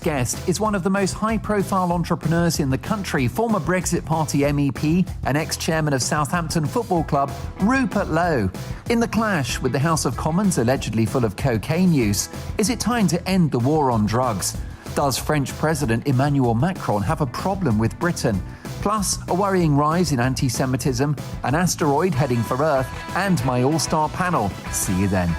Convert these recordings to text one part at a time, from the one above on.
guest is one of the most high-profile entrepreneurs in the country, former Brexit Party MEP and ex-chairman of Southampton Football Club, Rupert Lowe. In the clash with the House of Commons allegedly full of cocaine use, is it time to end the war on drugs? Does French President Emmanuel Macron have a problem with Britain? Plus, a worrying rise in anti-Semitism, an asteroid heading for Earth, and my all-star panel. See you then.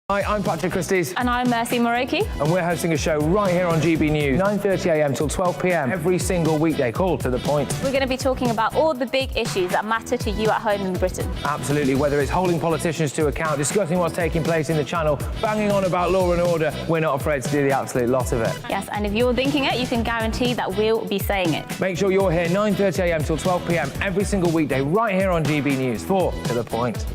Hi, I'm Patrick Christie's. And I'm Mercy Moroki. And we're hosting a show right here on GB News, 9:30am till 12pm, every single weekday. Call to the point. We're going to be talking about all the big issues that matter to you at home in Britain. Absolutely, whether it's holding politicians to account, discussing what's taking place in the Channel, banging on about law and order, we're not afraid to do the absolute lot of it. Yes, and if you're thinking it, you can guarantee that we'll be saying it. Make sure you're here 9:30am till 12pm, every single weekday, right here on GB News for To The Point.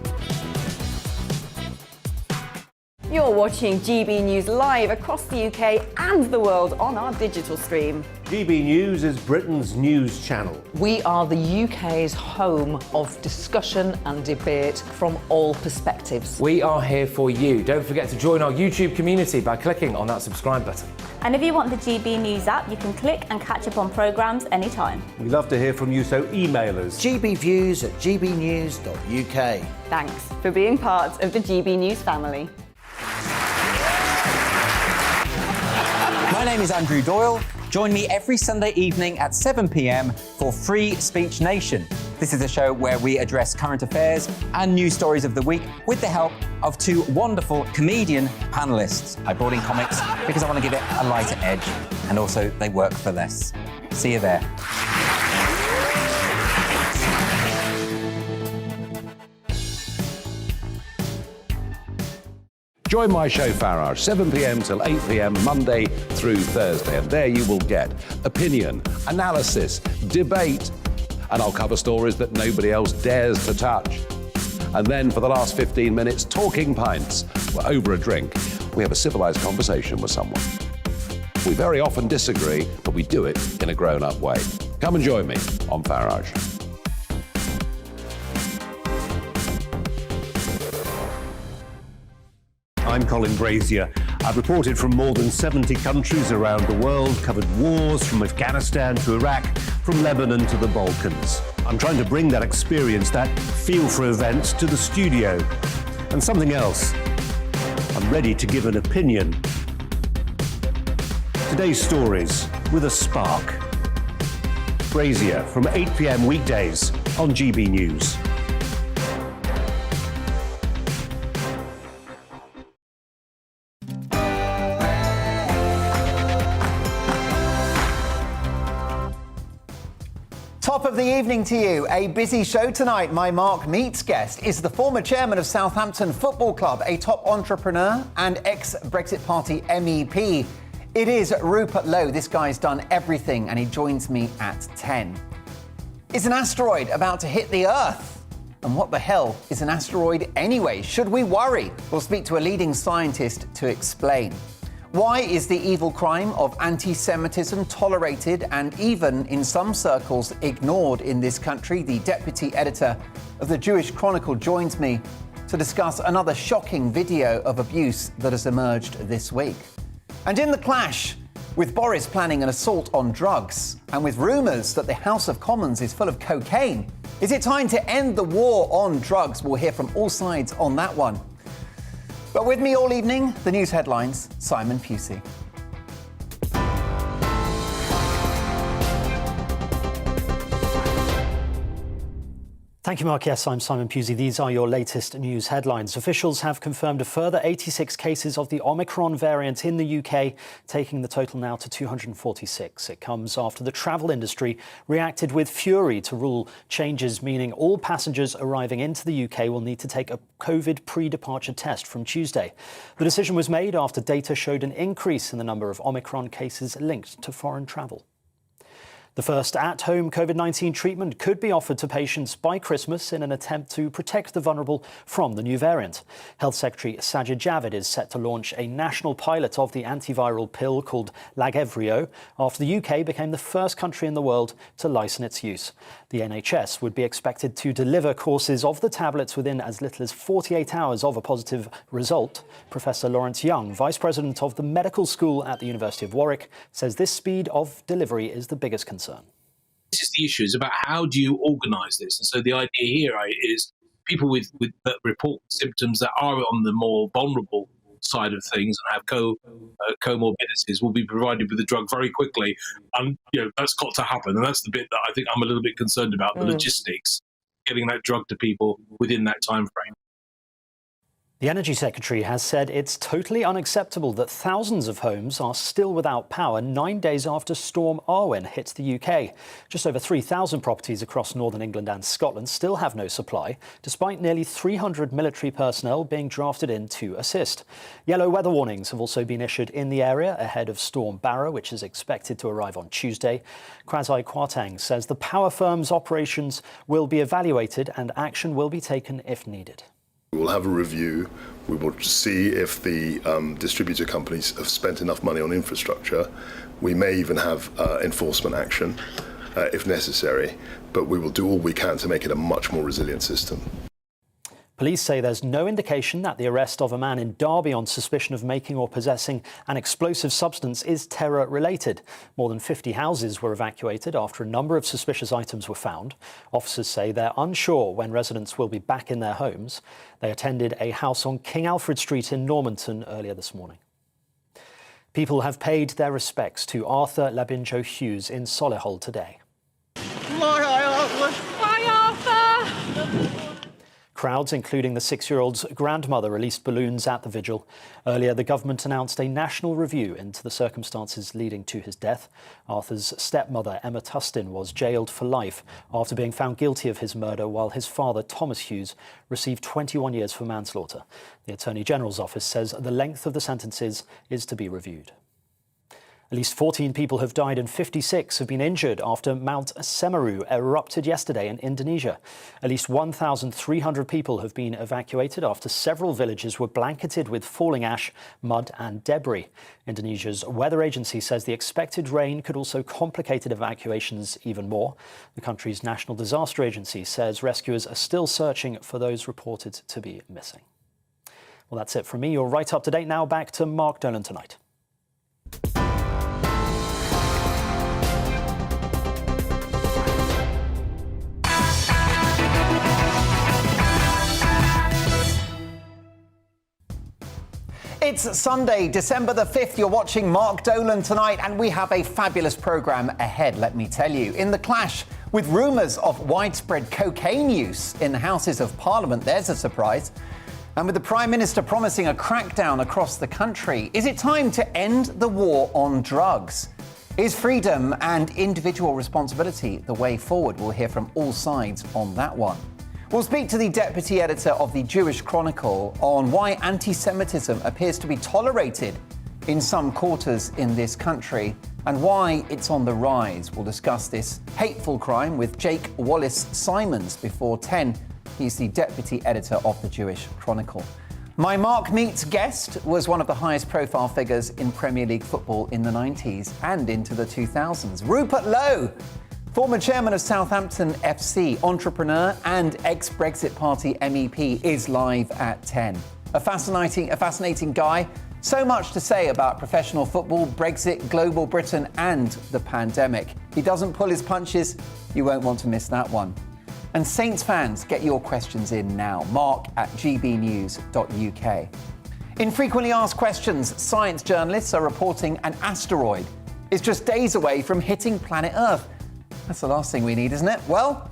You're watching GB News live across the UK and the world on our digital stream. GB News is Britain's news channel. We are the UK's home of discussion and debate from all perspectives. We are here for you. Don't forget to join our YouTube community by clicking on that subscribe button. And if you want the GB News app, you can click and catch up on programmes anytime. We love to hear from you, so email us. gbviews@gbnews.uk. Thanks for being part of the GB News family. My name is Andrew Doyle. Join me every Sunday evening at 7pm for Free Speech Nation. This is a show where we address current affairs and news stories of the week with the help of two wonderful comedian panellists. I brought in comics because I want to give it a lighter edge, and also they work for less. See you there. Join my show Farage, 7pm till 8pm, Monday through Thursday. And there you will get opinion, analysis, debate, and I'll cover stories that nobody else dares to touch. And then for the last 15 minutes, talking pints. We're over a drink. We have a civilised conversation with someone. We very often disagree, but we do it in a grown-up way. Come and join me on Farage. I'm Colin Brazier. I've reported from more than 70 countries around the world, covered wars from Afghanistan to Iraq, from Lebanon to the Balkans. I'm trying to bring that experience, that feel for events, to the studio. And something else, I'm ready to give an opinion. Today's stories with a spark. Brazier from 8pm weekdays on GB News. Top of the evening to you. A busy show tonight. My Mark Meets guest is the former chairman of Southampton Football Club, a top entrepreneur and ex-Brexit Party MEP. It is Rupert Lowe. This guy's done everything, and he joins me at 10. Is an asteroid about to hit the Earth? And what the hell is an asteroid anyway? Should we worry? We'll speak to a leading scientist to explain. Why is the evil crime of anti-Semitism tolerated and even, in some circles, ignored in this country? The deputy editor of the Jewish Chronicle joins me to discuss another shocking video of abuse that has emerged this week. And in the clash, with Boris planning an assault on drugs and with rumours that the House of Commons is full of cocaine, is it time to end the war on drugs? We'll hear from all sides on that one. But with me all evening, the news headlines, Simon Pusey. Thank you, Mark. Yes, I'm Simon Pusey. These are your latest news headlines. Officials have confirmed a further 86 cases of the Omicron variant in the UK, taking the total now to 246. It comes after the travel industry reacted with fury to rule changes, meaning all passengers arriving into the UK will need to take a COVID pre-departure test from Tuesday. The decision was made after data showed an increase in the number of Omicron cases linked to foreign travel. The first at-home COVID-19 treatment could be offered to patients by Christmas in an attempt to protect the vulnerable from the new variant. Health Secretary Sajid Javid is set to launch a national pilot of the antiviral pill called Lagevrio after the UK became the first country in the world to license its use. The NHS would be expected to deliver courses of the tablets within as little as 48 hours of a positive result. Professor Lawrence Young, Vice President of the Medical School at the University of Warwick, says this speed of delivery is the biggest concern. This is the issue. It's about how do you organise this? And so the idea here is people with that report symptoms that are on the more vulnerable side of things and have comorbidities will be provided with the drug very quickly. And that's got to happen. And that's the bit that I think I'm a little bit concerned about, the logistics, getting that drug to people within that time frame. The Energy Secretary has said it's totally unacceptable that thousands of homes are still without power 9 days after Storm Arwen hit the UK. Just over 3,000 properties across northern England and Scotland still have no supply, despite nearly 300 military personnel being drafted in to assist. Yellow weather warnings have also been issued in the area ahead of Storm Barrow, which is expected to arrive on Tuesday. Kwasi Kwarteng says the power firm's operations will be evaluated and action will be taken if needed. We will have a review. We will see if the distributor companies have spent enough money on infrastructure. We may even have enforcement action if necessary, but we will do all we can to make it a much more resilient system. Police say there's no indication that the arrest of a man in Derby on suspicion of making or possessing an explosive substance is terror-related. More than 50 houses were evacuated after a number of suspicious items were found. Officers say they're unsure when residents will be back in their homes. They attended a house on King Alfred Street in Normanton earlier this morning. People have paid their respects to Arthur Labinjo Hughes in Solihull today. Crowds, including the 6-year-old's grandmother, released balloons at the vigil. Earlier, the government announced a national review into the circumstances leading to his death. Arthur's stepmother, Emma Tustin, was jailed for life after being found guilty of his murder, while his father, Thomas Hughes, received 21 years for manslaughter. The Attorney General's office says the length of the sentences is to be reviewed. At least 14 people have died and 56 have been injured after Mount Semeru erupted yesterday in Indonesia. At least 1,300 people have been evacuated after several villages were blanketed with falling ash, mud and debris. Indonesia's weather agency says the expected rain could also complicate evacuations even more. The country's National Disaster Agency says rescuers are still searching for those reported to be missing. Well, that's it from me. You're right up to date now. Back to Mark Dolan tonight. It's Sunday, December the 5th. You're watching Mark Dolan tonight, and we have a fabulous programme ahead, let me tell you. In the clash with rumours of widespread cocaine use in the Houses of Parliament, there's a surprise. And with the Prime Minister promising a crackdown across the country, is it time to end the war on drugs? Is freedom and individual responsibility the way forward? We'll hear from all sides on that one. We'll speak to the deputy editor of the Jewish Chronicle on why anti-Semitism appears to be tolerated in some quarters in this country and why it's on the rise. We'll discuss this hateful crime with Jake Wallace-Simons before 10. He's the deputy editor of the Jewish Chronicle. My Mark Meets guest was one of the highest profile figures in Premier League football in the 90s and into the 2000s. Rupert Lowe, former chairman of Southampton FC, entrepreneur and ex-Brexit Party MEP, is live at 10. A fascinating guy. So much to say about professional football, Brexit, global Britain and the pandemic. He doesn't pull his punches. You won't want to miss that one. And Saints fans, get your questions in now. mark@gbnews.uk. In frequently asked questions, science journalists are reporting an asteroid is just days away from hitting planet Earth. That's the last thing we need, isn't it? Well,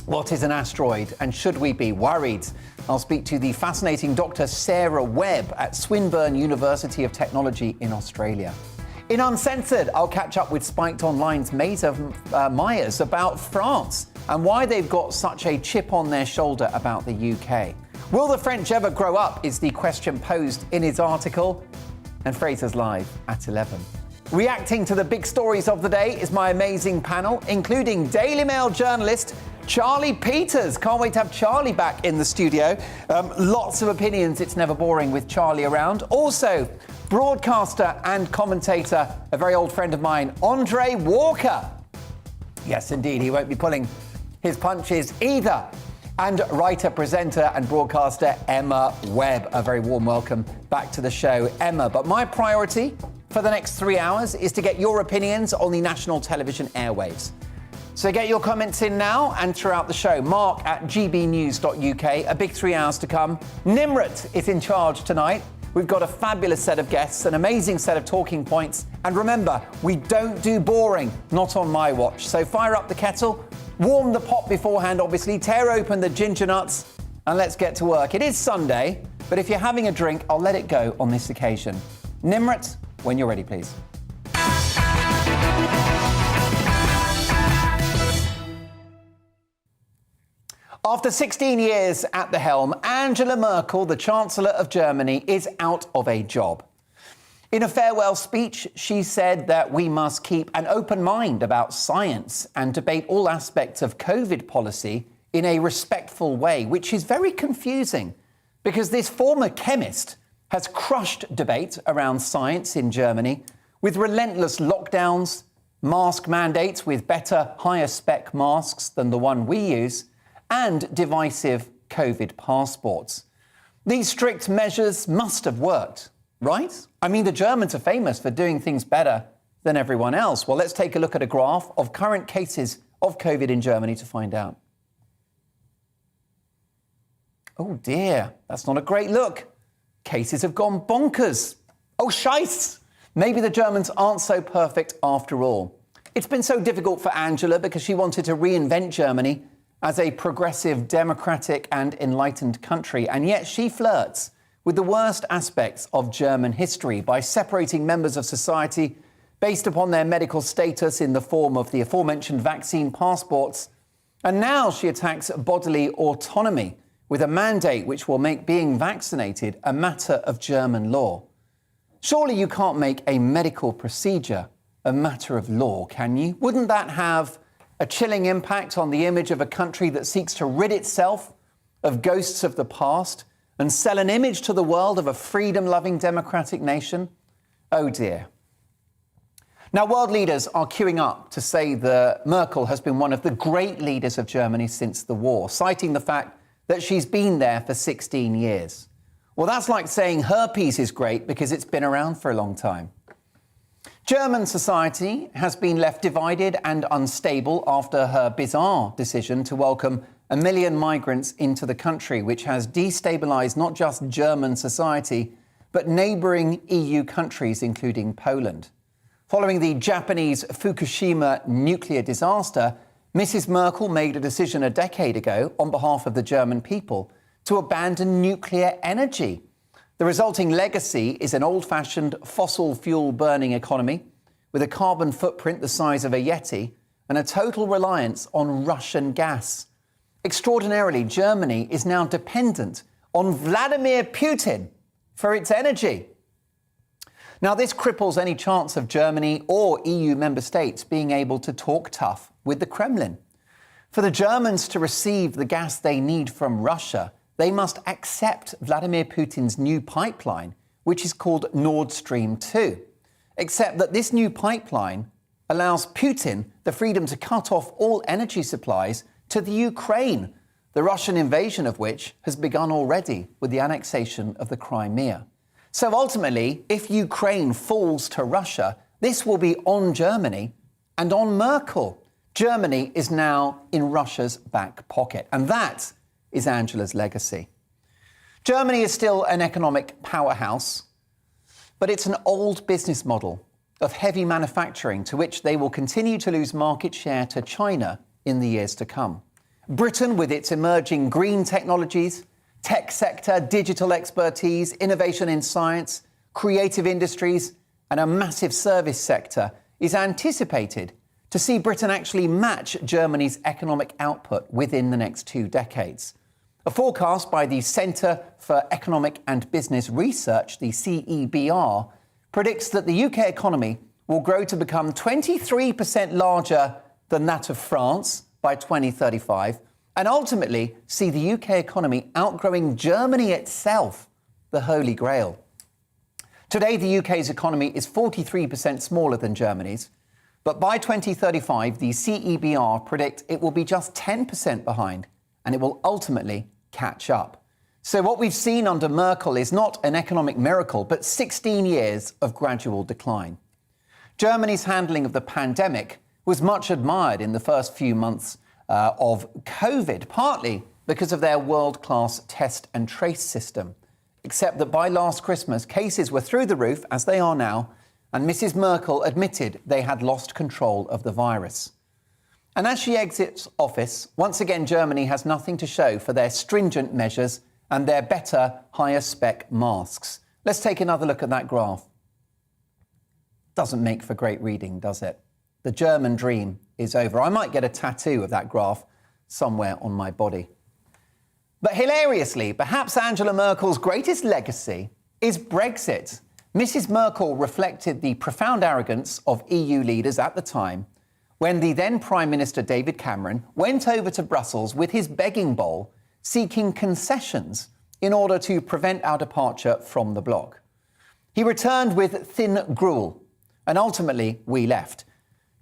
what is an asteroid and should we be worried? I'll speak to the fascinating Dr. Sarah Webb at Swinburne University of Technology in Australia. In Uncensored, I'll catch up with Spiked Online's Mazer Myers about France and why they've got such a chip on their shoulder about the UK. Will the French ever grow up is the question posed in his article. And Fraser's live at 11. Reacting to the big stories of the day is my amazing panel, including Daily Mail journalist Charlie Peters. Can't wait to have Charlie back in the studio. Lots of opinions. It's never boring with Charlie around. Also, broadcaster and commentator, a very old friend of mine, Andre Walker. Yes, indeed, he won't be pulling his punches either. And writer, presenter and broadcaster Emma Webb. A very warm welcome back to the show, Emma. But my priority for the next 3 hours is to get your opinions on the national television airwaves. So get your comments in now and throughout the show. Mark at gbnews.uk. A big 3 hours to come. Nimrat is in charge tonight. We've got a fabulous set of guests, an amazing set of talking points. And remember, we don't do boring, not on my watch. So fire up the kettle, warm the pot beforehand, obviously, tear open the ginger nuts, and let's get to work. It is Sunday, but if you're having a drink, I'll let it go on this occasion. Nimrat, when you're ready, please. After 16 years at the helm, Angela Merkel, the Chancellor of Germany, is out of a job. In a farewell speech, she said that we must keep an open mind about science and debate all aspects of COVID policy in a respectful way, which is very confusing because this former chemist has crushed debate around science in Germany with relentless lockdowns, mask mandates with better, higher spec masks than the one we use, and divisive COVID passports. These strict measures must have worked, right? I mean, the Germans are famous for doing things better than everyone else. Well, let's take a look at a graph of current cases of COVID in Germany to find out. Oh dear, that's not a great look. Cases have gone bonkers. Oh, scheisse! Maybe the Germans aren't so perfect after all. It's been so difficult for Angela because she wanted to reinvent Germany as a progressive, democratic and enlightened country, and yet she flirts with the worst aspects of German history by separating members of society based upon their medical status in the form of the aforementioned vaccine passports. And now she attacks bodily autonomy with a mandate which will make being vaccinated a matter of German law. Surely you can't make a medical procedure a matter of law, can you? Wouldn't that have a chilling impact on the image of a country that seeks to rid itself of ghosts of the past and sell an image to the world of a freedom-loving democratic nation? Oh dear. Now, world leaders are queuing up to say that Merkel has been one of the great leaders of Germany since the war, citing the fact that she's been there for 16 years. Well, that's like saying herpes is great because it's been around for a long time. German society has been left divided and unstable after her bizarre decision to welcome 1 million migrants into the country, which has destabilised not just German society, but neighbouring EU countries, including Poland. Following the Japanese Fukushima nuclear disaster, Mrs. Merkel made a decision a decade ago on behalf of the German people to abandon nuclear energy. The resulting legacy is an old-fashioned fossil fuel burning economy with a carbon footprint the size of a Yeti and a total reliance on Russian gas. Extraordinarily, Germany is now dependent on Vladimir Putin for its energy. Now, this cripples any chance of Germany or EU member states being able to talk tough with the Kremlin. For the Germans to receive the gas they need from Russia, they must accept Vladimir Putin's new pipeline, which is called Nord Stream 2. Except that this new pipeline allows Putin the freedom to cut off all energy supplies to the Ukraine, the Russian invasion of which has begun already with the annexation of the Crimea. So ultimately, if Ukraine falls to Russia, this will be on Germany and on Merkel. Germany is now in Russia's back pocket, and that is Angela's legacy. Germany is still an economic powerhouse, but it's an old business model of heavy manufacturing to which they will continue to lose market share to China in the years to come. Britain, with its emerging green technologies, tech sector, digital expertise, innovation in science, creative industries, and a massive service sector, is anticipated to see Britain actually match Germany's economic output within the next 2 decades. A forecast by the Centre for Economic and Business Research, the CEBR, predicts that the UK economy will grow to become 23% larger than that of France by 2035, and ultimately see the UK economy outgrowing Germany itself, the Holy Grail. Today, the UK's economy is 43% smaller than Germany's, but by 2035, the CEBR predict it will be just 10% behind, and it will ultimately catch up. So what we've seen under Merkel is not an economic miracle, but 16 years of gradual decline. Germany's handling of the pandemic was much admired in the first few months of COVID, partly because of their world-class test and trace system. Except that by last Christmas, cases were through the roof, as they are now, and Mrs. Merkel admitted they had lost control of the virus. And as she exits office, once again Germany has nothing to show for their stringent measures and their better, higher-spec masks. Let's take another look at that graph. Doesn't make for great reading, does it? The German dream is over. I might get a tattoo of that graph somewhere on my body. But hilariously, perhaps Angela Merkel's greatest legacy is Brexit. Mrs. Merkel reflected the profound arrogance of EU leaders at the time when the then Prime Minister David Cameron went over to Brussels with his begging bowl, seeking concessions in order to prevent our departure from the bloc. He returned with thin gruel, and ultimately we left.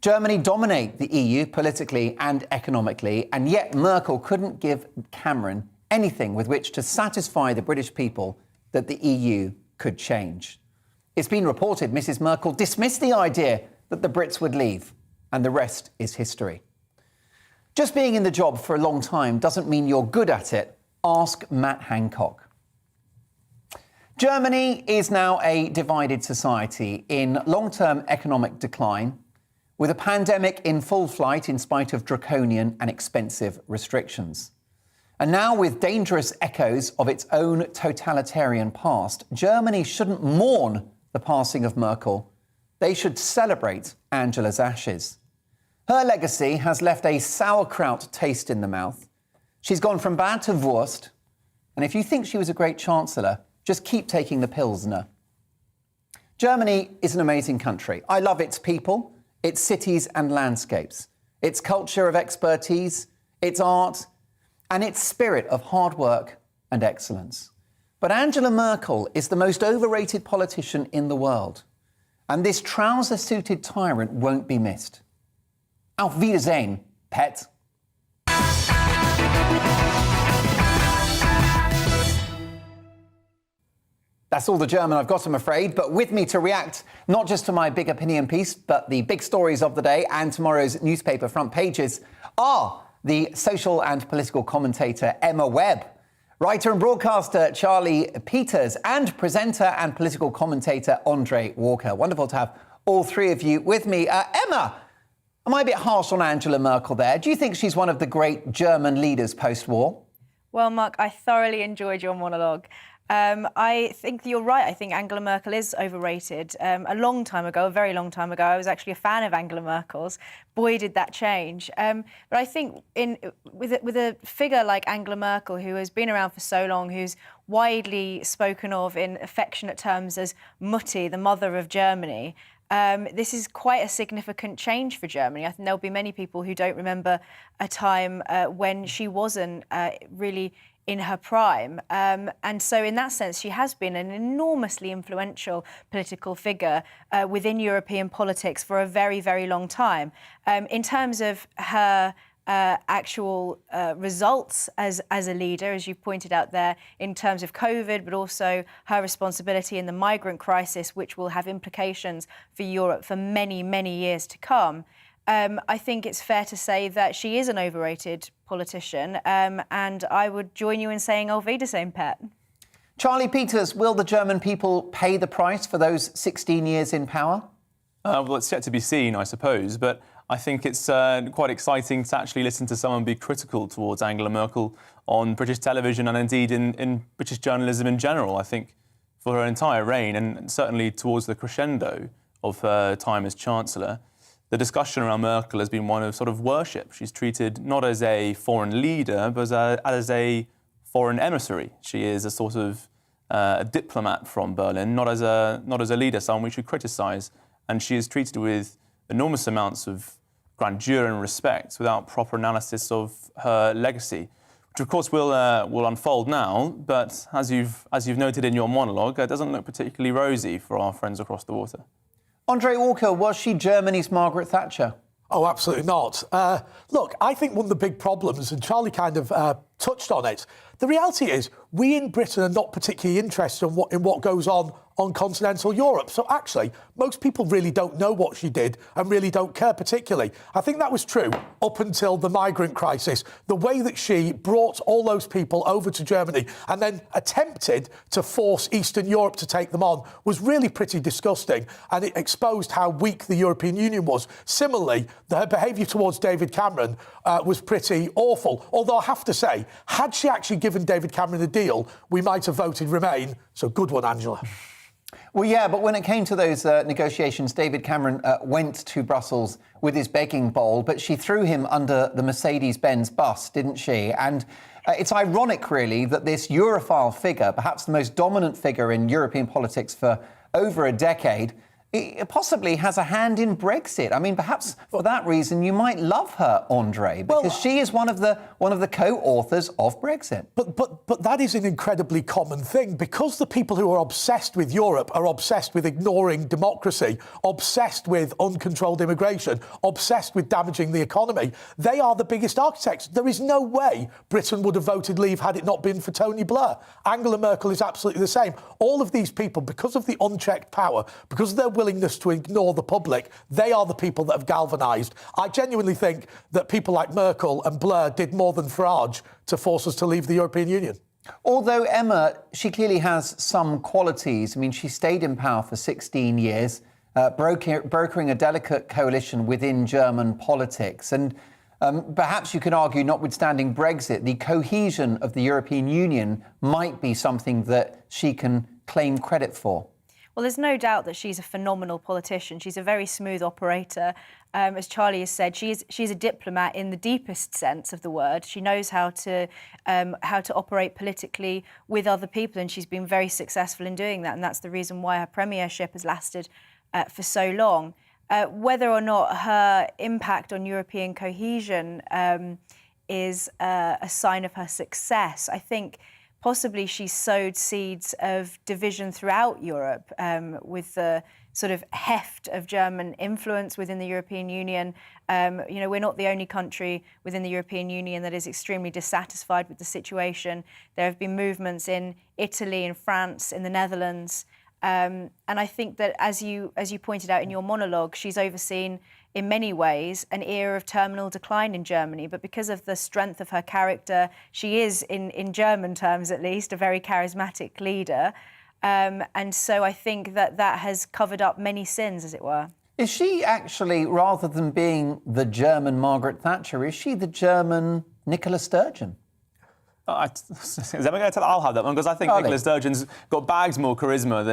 Germany dominated the EU politically and economically, and yet Merkel couldn't give Cameron anything with which to satisfy the British people that the EU could change. It's been reported Mrs. Merkel dismissed the idea that the Brits would leave, and the rest is history. Just being in the job for a long time doesn't mean you're good at it. Ask Matt Hancock. Germany is now a divided society in long-term economic decline, with a pandemic in full flight in spite of draconian and expensive restrictions. And now, with dangerous echoes of its own totalitarian past, Germany shouldn't mourn the passing of Merkel. They should celebrate Angela's ashes. Her legacy has left a sauerkraut taste in the mouth. She's gone from bad to Wurst. And if you think she was a great chancellor, just keep taking the Pilsner. Germany is an amazing country. I love its people, its cities and landscapes, its culture of expertise, its art, and its spirit of hard work and excellence. But Angela Merkel is the most overrated politician in the world, and this trouser-suited tyrant won't be missed. Auf Wiedersehen, pet. That's all the German I've got, I'm afraid, but with me to react not just to my big opinion piece, but the big stories of the day and tomorrow's newspaper front pages are the social and political commentator Emma Webb, writer and broadcaster Charlie Peters, and presenter and political commentator Andre Walker. Wonderful to have all three of you with me. Emma, am I a bit harsh on Angela Merkel there? Do you think she's one of the great German leaders post-war? Well, Mark, I thoroughly enjoyed your monologue. I think you're right. I think Angela Merkel is overrated. A long time ago, a very long time ago, I was actually a fan of Angela Merkel's. Boy, did that change. But I think with a figure like Angela Merkel, who has been around for so long, who's widely spoken of in affectionate terms as Mutti, the mother of Germany, this is quite a significant change for Germany. I think there'll be many people who don't remember a time when she wasn't really in her prime. And so in that sense, she has been an enormously influential political figure within European politics for a very, very long time. In terms of her actual results as a leader, as you pointed out there, in terms of COVID, but also her responsibility in the migrant crisis, which will have implications for Europe for many, many years to come. I think it's fair to say that she is an overrated politician, and I would join you in saying Auf Wiedersehen, Pet. Charlie Peters, will the German people pay the price for those 16 years in power? Well, it's yet to be seen, I suppose, but I think it's quite exciting to actually listen to someone be critical towards Angela Merkel on British television and indeed in British journalism in general. I think for her entire reign, and certainly towards the crescendo of her time as Chancellor, the discussion around Merkel has been one of sort of worship. She's treated not as a foreign leader, but as a foreign emissary. She is a sort of a diplomat from Berlin, not as a leader, someone we should criticise. and she is treated with enormous amounts of grandeur and respect without proper analysis of her legacy, which of course will unfold now. But as you've noted in your monologue, it doesn't look particularly rosy for our friends across the water. Andre Walker, was she Germany's Margaret Thatcher? Oh, absolutely not. Look, I think one of the big problems, and Charlie kind of touched on it, the reality is we in Britain are not particularly interested in what goes on continental Europe. So actually, most people really don't know what she did and really don't care particularly. I think that was true up until the migrant crisis. The way that she brought all those people over to Germany and then attempted to force Eastern Europe to take them on was really pretty disgusting, and it exposed how weak the European Union was. Similarly, her behaviour towards David Cameron was pretty awful. Although I have to say, had she actually given David Cameron a deal, we might have voted Remain. So good one, Angela. Well, yeah, but when it came to those negotiations, David Cameron went to Brussels with his begging bowl, but she threw him under the Mercedes-Benz bus, didn't she? And it's ironic, really, that this Europhile figure, perhaps the most dominant figure in European politics for over a decade, it possibly has a hand in Brexit. I mean, perhaps for that reason, you might love her, Andre, because she is one of the co-authors of Brexit. But that is an incredibly common thing, because the people who are obsessed with Europe are obsessed with ignoring democracy, obsessed with uncontrolled immigration, obsessed with damaging the economy. They are the biggest architects. There is no way Britain would have voted Leave had it not been for Tony Blair. Angela Merkel is absolutely the same. All of these people, because of the unchecked power, because of their willingness to ignore the public, they are the people that have galvanised. I genuinely think that people like Merkel and Blair did more than Farage to force us to leave the European Union. Although Emma, she clearly has some qualities. I mean, she stayed in power for 16 years, brokering a delicate coalition within German politics. And perhaps you can argue, notwithstanding Brexit, the cohesion of the European Union might be something that she can claim credit for. Well, there's no doubt that she's a phenomenal politician. She's a very smooth operator. As Charlie has said, she's a diplomat in the deepest sense of the word. She knows how to operate politically with other people, and she's been very successful in doing that. And that's the reason why her premiership has lasted for so long. Whether or not her impact on European cohesion is a sign of her success, I think possibly she sowed seeds of division throughout Europe with the sort of heft of German influence within the European Union. We're not the only country within the European Union that is extremely dissatisfied with the situation. There have been movements in Italy, in France, in the Netherlands. And I think that, as you pointed out in your monologue, she's overseen, in many ways, an era of terminal decline in Germany. But because of the strength of her character, she is, in German terms at least, a very charismatic leader. And so I think that has covered up many sins, as it were. Is she actually, rather than being the German Margaret Thatcher, is she the German Nicola Sturgeon? Is that going to tell? I'll have that one, because I think Nicola Sturgeon's got bags more charisma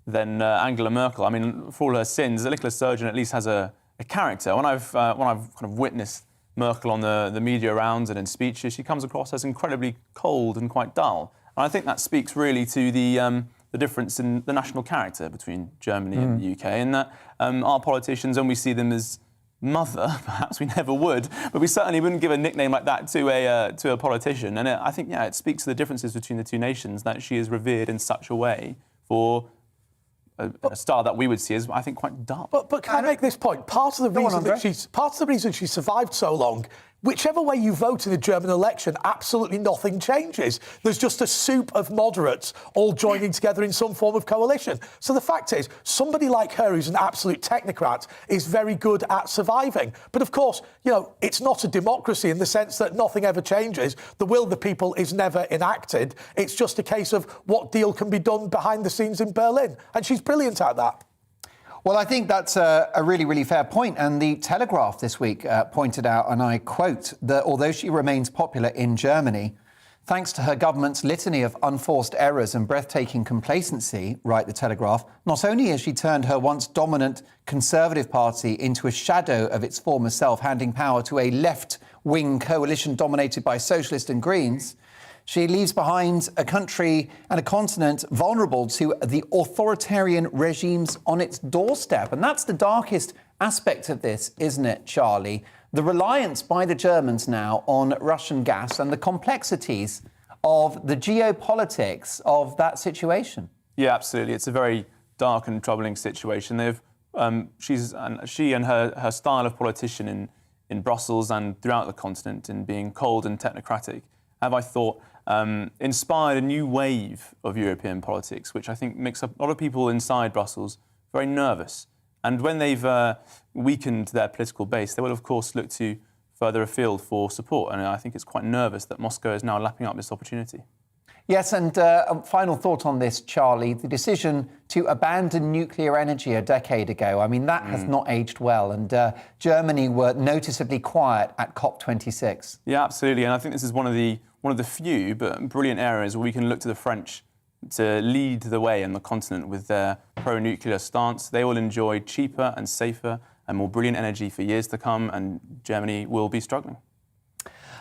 than Angela Merkel. I mean, for all her sins, Nicola Sturgeon at least has a character. When I've kind of witnessed Merkel on the media rounds and in speeches, she comes across as incredibly cold and quite dull. And I think that speaks really to the difference in the national character between Germany and the UK, and that our politicians, when we see them as mother, perhaps we never would, but we certainly wouldn't give a nickname like that to a politician. And I think, it speaks to the differences between the two nations, that she is revered in such a way for a style that we would see as, I think, quite dull. But can I make this point? Part of the reason she survived so long, whichever way you vote in a German election, absolutely nothing changes. There's just a soup of moderates all joining together in some form of coalition. So the fact is, somebody like her, who's an absolute technocrat, is very good at surviving. But of course, it's not a democracy in the sense that nothing ever changes. The will of the people is never enacted. It's just a case of what deal can be done behind the scenes in Berlin. And she's brilliant at that. Well, I think that's a really, really fair point. And the Telegraph this week pointed out, and I quote, that although she remains popular in Germany, thanks to her government's litany of unforced errors and breathtaking complacency, write the Telegraph, not only has she turned her once dominant Conservative Party into a shadow of its former self, handing power to a left-wing coalition dominated by Socialists and Greens, She leaves behind a country and a continent vulnerable to the authoritarian regimes on its doorstep. And that's the darkest aspect of this, isn't it, Charlie? The reliance by the Germans now on Russian gas and the complexities of the geopolitics of that situation. Yeah, absolutely. It's a very dark and troubling situation. She and her style of politician in Brussels and throughout the continent in being cold and technocratic have, I thought, inspired a new wave of European politics, which I think makes a lot of people inside Brussels very nervous. And when they've weakened their political base, they will, of course, look to further afield for support. And I think it's quite nervous that Moscow is now lapping up this opportunity. Yes, and a final thought on this, Charlie. The decision to abandon nuclear energy a decade ago, I mean, that has not aged well. And Germany were noticeably quiet at COP26. Yeah, absolutely. And I think this is one of the few but brilliant areas where we can look to the French to lead the way in the continent with their pro-nuclear stance. They will enjoy cheaper and safer and more brilliant energy for years to come, and Germany will be struggling.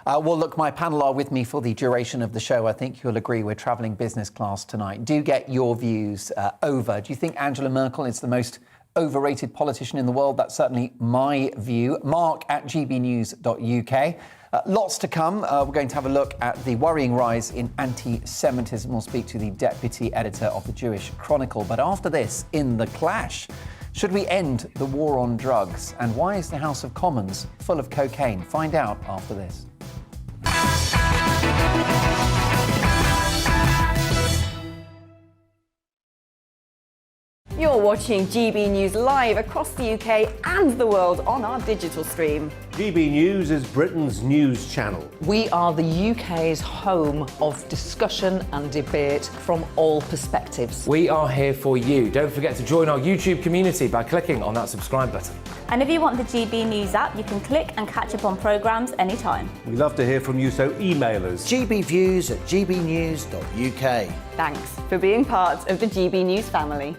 Well, look, my panel are with me for the duration of the show. I think you'll agree we're travelling business class tonight. Do get your views over. Do you think Angela Merkel is the most overrated politician in the world? That's certainly my view. Mark at gbnews.uk. Lots to come. We're going to have a look at the worrying rise in anti-Semitism. We'll speak to the deputy editor of the Jewish Chronicle. But after this, in The Clash, should we end the war on drugs? And why is the House of Commons full of cocaine? Find out after this. You're watching GB News live across the UK and the world on our digital stream. GB News is Britain's news channel. We are the UK's home of discussion and debate from all perspectives. We are here for you. Don't forget to join our YouTube community by clicking on that subscribe button. And if you want the GB News app, you can click and catch up on programmes anytime. We love to hear from you, so email us. gbviews@gbnews.uk. Thanks for being part of the GB News family.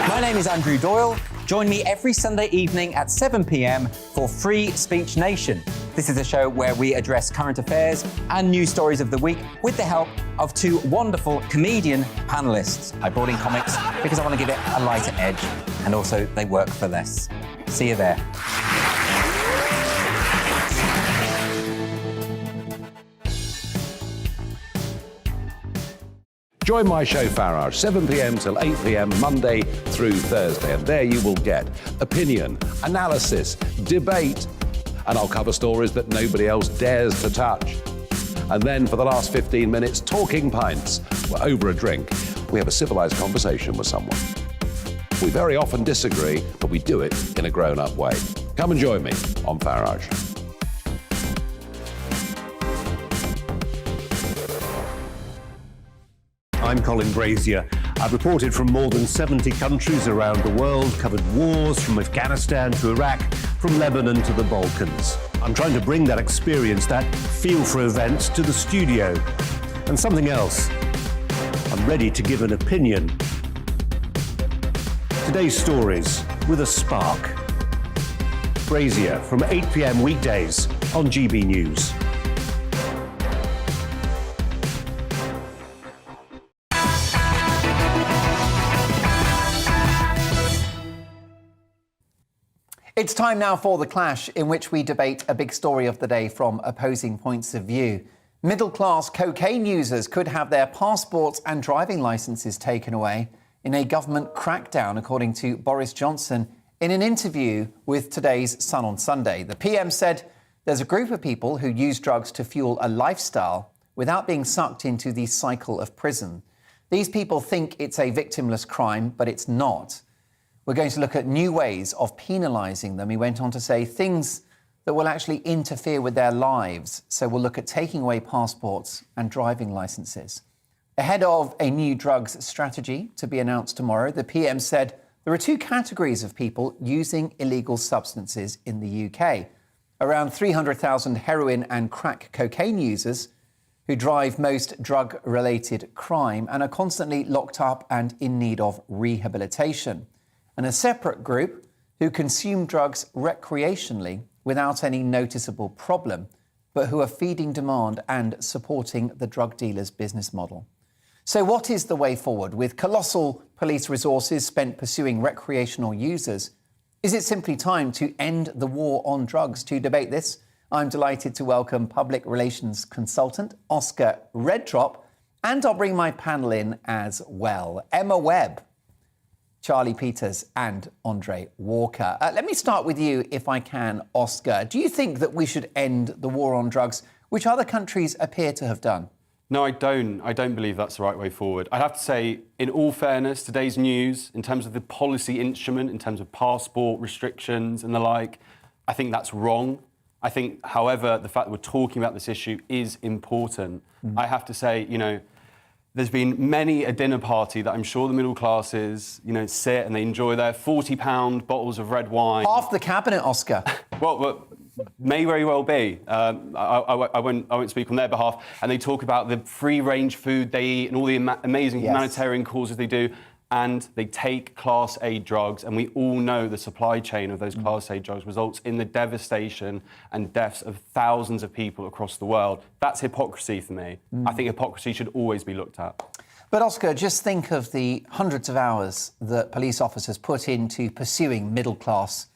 My name is Andrew Doyle. Join me every Sunday evening at 7 p.m. for Free Speech Nation. This is a show where we address current affairs and news stories of the week with the help of two wonderful comedian panellists. I brought in comics because I want to give it a lighter edge, and also they work for less. See you there. Join my show Farage, 7 p.m. till 8 p.m. Monday through Thursday. And there you will get opinion, analysis, debate, and I'll cover stories that nobody else dares to touch. And then for the last 15 minutes, talking pints. We're over a drink. We have a civilised conversation with someone. We very often disagree, but we do it in a grown-up way. Come and join me on Farage. I'm Colin Brazier. I've reported from more than 70 countries around the world, covered wars from Afghanistan to Iraq, from Lebanon to the Balkans. I'm trying to bring that experience, that feel for events, to the studio. And something else. I'm ready to give an opinion. Today's stories with a spark. Brazier from 8 p.m. weekdays on GB News. It's time now for The Clash, in which we debate a big story of the day from opposing points of view. Middle-class cocaine users could have their passports and driving licences taken away in a government crackdown, according to Boris Johnson in an interview with today's Sun on Sunday. The PM said there's a group of people who use drugs to fuel a lifestyle without being sucked into the cycle of prison. These people think it's a victimless crime, but it's not. We're going to look at new ways of penalising them. He went on to say things that will actually interfere with their lives. So we'll look at taking away passports and driving licences. Ahead of a new drugs strategy to be announced tomorrow, the PM said there are two categories of people using illegal substances in the UK. Around 300,000 heroin and crack cocaine users who drive most drug-related crime and are constantly locked up and in need of rehabilitation. And a separate group who consume drugs recreationally without any noticeable problem but who are feeding demand and supporting the drug dealers' business model. So what is the way forward? With colossal police resources spent pursuing recreational users, is it simply time to end the war on drugs? To debate this, I'm delighted to welcome public relations consultant Oscar Redtrop, and I'll bring my panel in as well. Emma Webb, Charlie Peters and Andre Walker. Let me start with you, if I can, Oscar. Do you think that we should end the war on drugs, which other countries appear to have done? No, I don't. I don't believe that's the right way forward. I'd have to say, in all fairness, today's news, in terms of the policy instrument, in terms of passport restrictions and the like, I think that's wrong. I think, however, the fact that we're talking about this issue is important. I have to say, there's been many a dinner party that I'm sure the middle classes, sit and they enjoy their £40 bottles of red wine. Half the cabinet, Oscar. well, may very well be. I won't speak on their behalf. And they talk about the free-range food they eat and all the amazing humanitarian causes they do. And they take Class A drugs, and we all know the supply chain of those Class A drugs results in the devastation and deaths of thousands of people across the world. That's hypocrisy for me. I think hypocrisy should always be looked at. But Oscar, just think of the hundreds of hours that police officers put into pursuing middle-class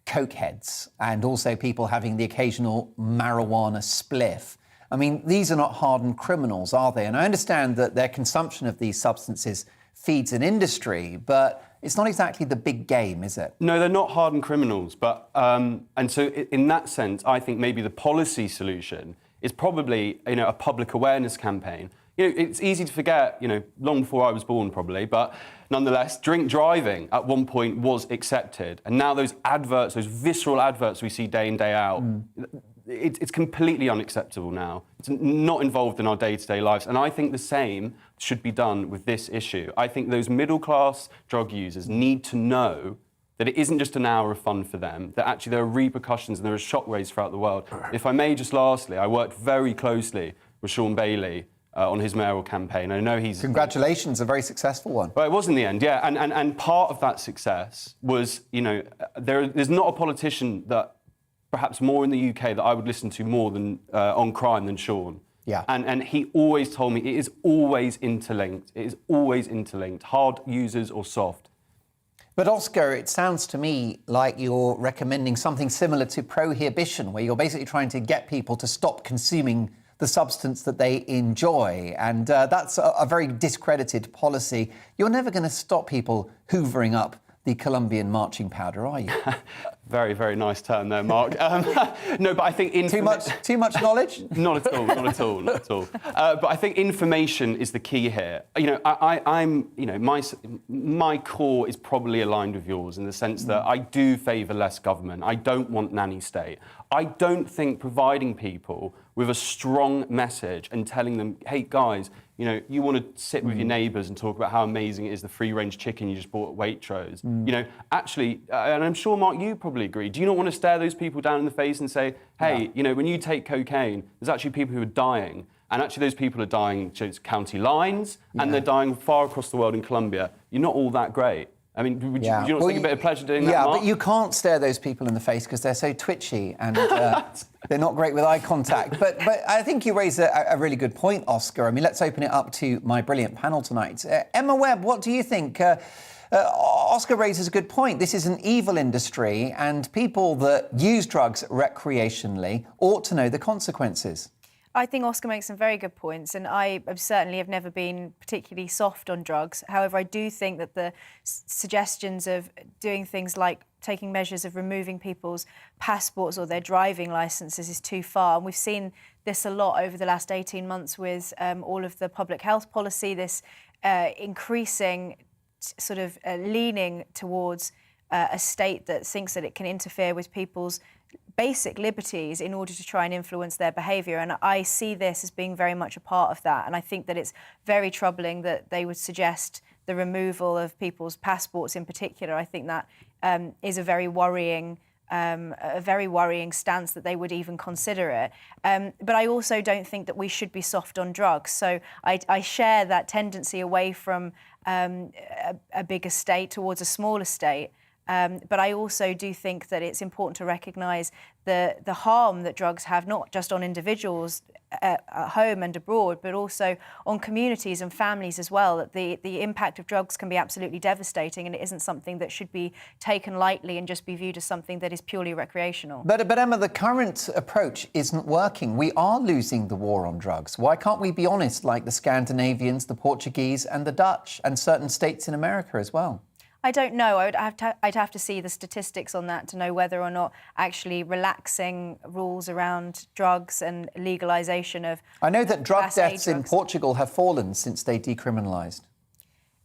cokeheads and also people having the occasional marijuana spliff. I mean, these are not hardened criminals, are they? And I understand that their consumption of these substances feeds an industry, but it's not exactly the big game, is it? No, they're not hardened criminals, but and so in that sense, I think maybe the policy solution is probably a public awareness campaign. It's easy to forget, long before I was born probably, but nonetheless, drink driving at one point was accepted, and now those adverts, those visceral adverts we see day in, day out, it's completely unacceptable now. It's not involved in our day-to-day lives. And I think the same should be done with this issue. I think those middle-class drug users need to know that it isn't just an hour of fun for them, that actually there are repercussions and there are shockwaves throughout the world. If I may just lastly, I worked very closely with Sean Bailey on his mayoral campaign. I know he's... Congratulations, a very successful one. Well, it was in the end, yeah. And part of that success was, there's not a politician that perhaps more in the UK that I would listen to more than on crime than Sean. Yeah. And he always told me it is always interlinked. It is always interlinked, hard users or soft. But Oscar, it sounds to me like you're recommending something similar to prohibition, where you're basically trying to get people to stop consuming the substance that they enjoy. And that's a very discredited policy. You're never going to stop people hoovering up the Colombian marching powder, are you? Very, very nice term there, Mark. No, but I think... Too much knowledge? Not at all, not at all, not at all. But I think information is the key here. My core is probably aligned with yours in the sense that I do favour less government. I don't want nanny state. I don't think providing people with a strong message and telling them, hey, guys, you want to sit with your neighbours and talk about how amazing it is, the free-range chicken you just bought at Waitrose. Actually, and I'm sure, Mark, you probably agree, do you not want to stare those people down in the face and say, hey, when you take cocaine, there's actually people who are dying, and actually those people are dying to county lines, and they're dying far across the world in Colombia. You're not all that great. I mean, would you not take a bit of pleasure doing that, Yeah, Mark? but you can't stare those people in the face because they're so twitchy and they're not great with eye contact. But I think you raise a really good point, Oscar. I mean, let's open it up to my brilliant panel tonight. Emma Webb, what do you think? Oscar raises a good point. This is an evil industry, and people that use drugs recreationally ought to know the consequences. I think Oscar makes some very good points, and I certainly have never been particularly soft on drugs. However, I do think that the suggestions of doing things like taking measures of removing people's passports or their driving licences is too far. And we've seen this a lot over the last 18 months with all of the public health policy, this increasing sort of leaning towards a state that thinks that it can interfere with people's basic liberties in order to try and influence their behaviour. And I see this as being very much a part of that. And I think that it's very troubling that they would suggest the removal of people's passports in particular. I think that is a very worrying stance that they would even consider it. But I also don't think that we should be soft on drugs. So I share that tendency away from a bigger state towards a smaller state. But I also do think that it's important to recognise the harm that drugs have, not just on individuals at home and abroad, but also on communities and families as well. That the impact of drugs can be absolutely devastating, and it isn't something that should be taken lightly and just be viewed as something that is purely recreational. But Emma, the current approach isn't working. We are losing the war on drugs. Why can't we be honest, like the Scandinavians, the Portuguese and the Dutch, and certain states in America as well? I don't know. I'd have to see the statistics on that to know whether or not actually relaxing rules around drugs and legalisation of... I know that drug deaths in Portugal have fallen since they decriminalised.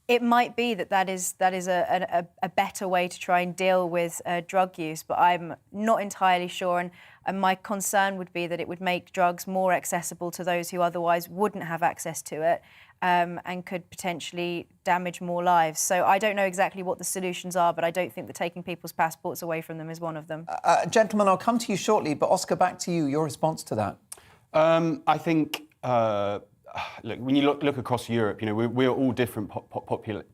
It might be that is a better way to try and deal with drug use, but I'm not entirely sure. And my concern would be that it would make drugs more accessible to those who otherwise wouldn't have access to it, and could potentially damage more lives. So I don't know exactly what the solutions are, but I don't think that taking people's passports away from them is one of them. Gentlemen, I'll come to you shortly, but Oscar, back to you. Your response to that? I think... Look, when you look across Europe, we're all different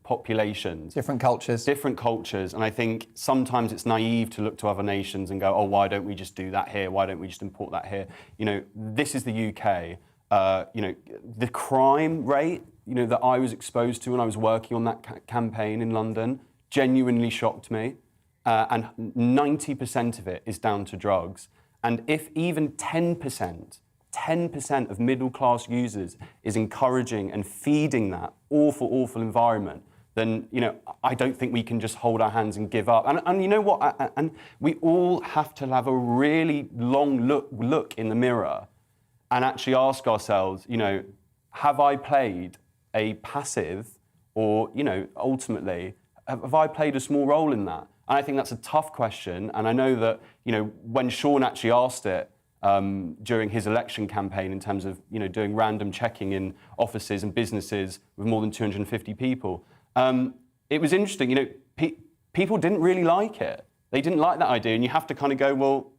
populations. Different cultures. Different cultures. And I think sometimes it's naive to look to other nations and go, oh, why don't we just do that here? Why don't we just import that here? This is the UK. The crime rate, that I was exposed to when I was working on that campaign in London genuinely shocked me. And 90% of it is down to drugs. And if even 10% of middle-class users is encouraging and feeding that awful, awful environment, then, I don't think we can just hold our hands and give up. And you know what? And we all have to have a really long look in the mirror and actually ask ourselves, have I played a passive or, ultimately, have I played a small role in that? And I think that's a tough question. And I know that, when Sean actually asked it, during his election campaign in terms of, doing random checking in offices and businesses with more than 250 people. It was interesting, people didn't really like it. They didn't like that idea, and you have to kind of go, well,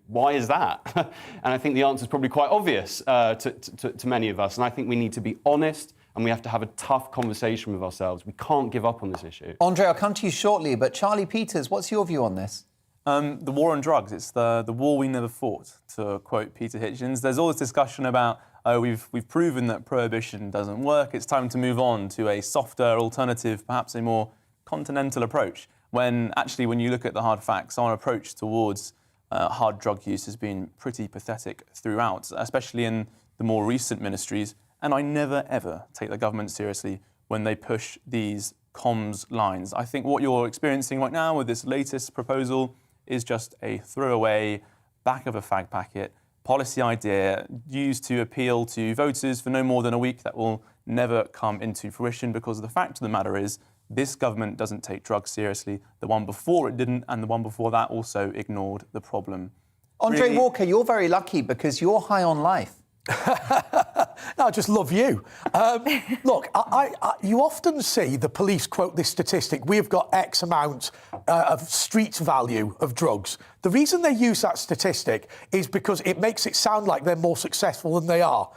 why is that? And I think the answer is probably quite obvious to many of us, and I think we need to be honest and we have to have a tough conversation with ourselves. We can't give up on this issue. Andre, I'll come to you shortly, but Charlie Peters, what's your view on this? The war on drugs, it's the war we never fought, to quote Peter Hitchens. There's all this discussion about, we've proven that prohibition doesn't work, it's time to move on to a softer alternative, perhaps a more continental approach, when actually when you look at the hard facts, our approach towards hard drug use has been pretty pathetic throughout, especially in the more recent ministries, and I never ever take the government seriously when they push these comms lines. I think what you're experiencing right now with this latest proposal is just a throwaway, back of a fag packet policy idea used to appeal to voters for no more than a week that will never come into fruition, because the fact of the matter is this government doesn't take drugs seriously. The one before it didn't, and the one before that also ignored the problem. Andre Walker, you're very lucky because you're high on life. No, I just love you. Look, you often see the police quote this statistic: we've got X amount of street value of drugs. The reason they use that statistic is because it makes it sound like they're more successful than they are.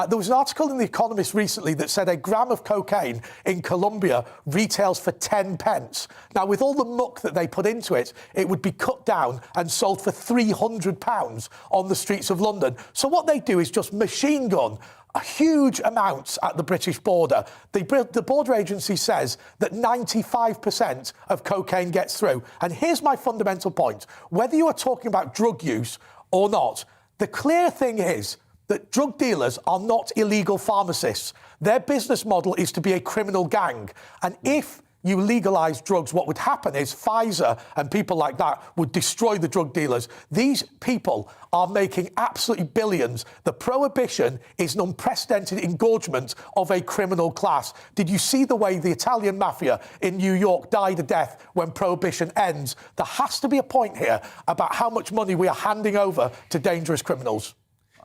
There was an article in The Economist recently that said a gram of cocaine in Colombia retails for 10 pence. Now, with all the muck that they put into it, it would be cut down and sold for £300 on the streets of London. So what they do is just machine gun huge amounts at the British border. The border agency says that 95% of cocaine gets through. And here's my fundamental point. Whether you are talking about drug use or not, the clear thing is that drug dealers are not illegal pharmacists. Their business model is to be a criminal gang. And if you legalise drugs, what would happen is Pfizer and people like that would destroy the drug dealers. These people are making absolutely billions. The prohibition is an unprecedented engorgement of a criminal class. Did you see the way the Italian mafia in New York died a death when prohibition ends? There has to be a point here about how much money we are handing over to dangerous criminals.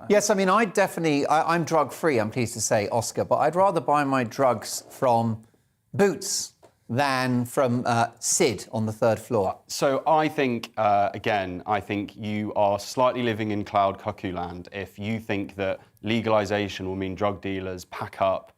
Yes, I mean, I'm drug-free, I'm pleased to say, Oscar, but I'd rather buy my drugs from Boots than from Sid on the third floor. So I think, again, I think you are slightly living in cloud cuckoo land if you think that legalisation will mean drug dealers pack up,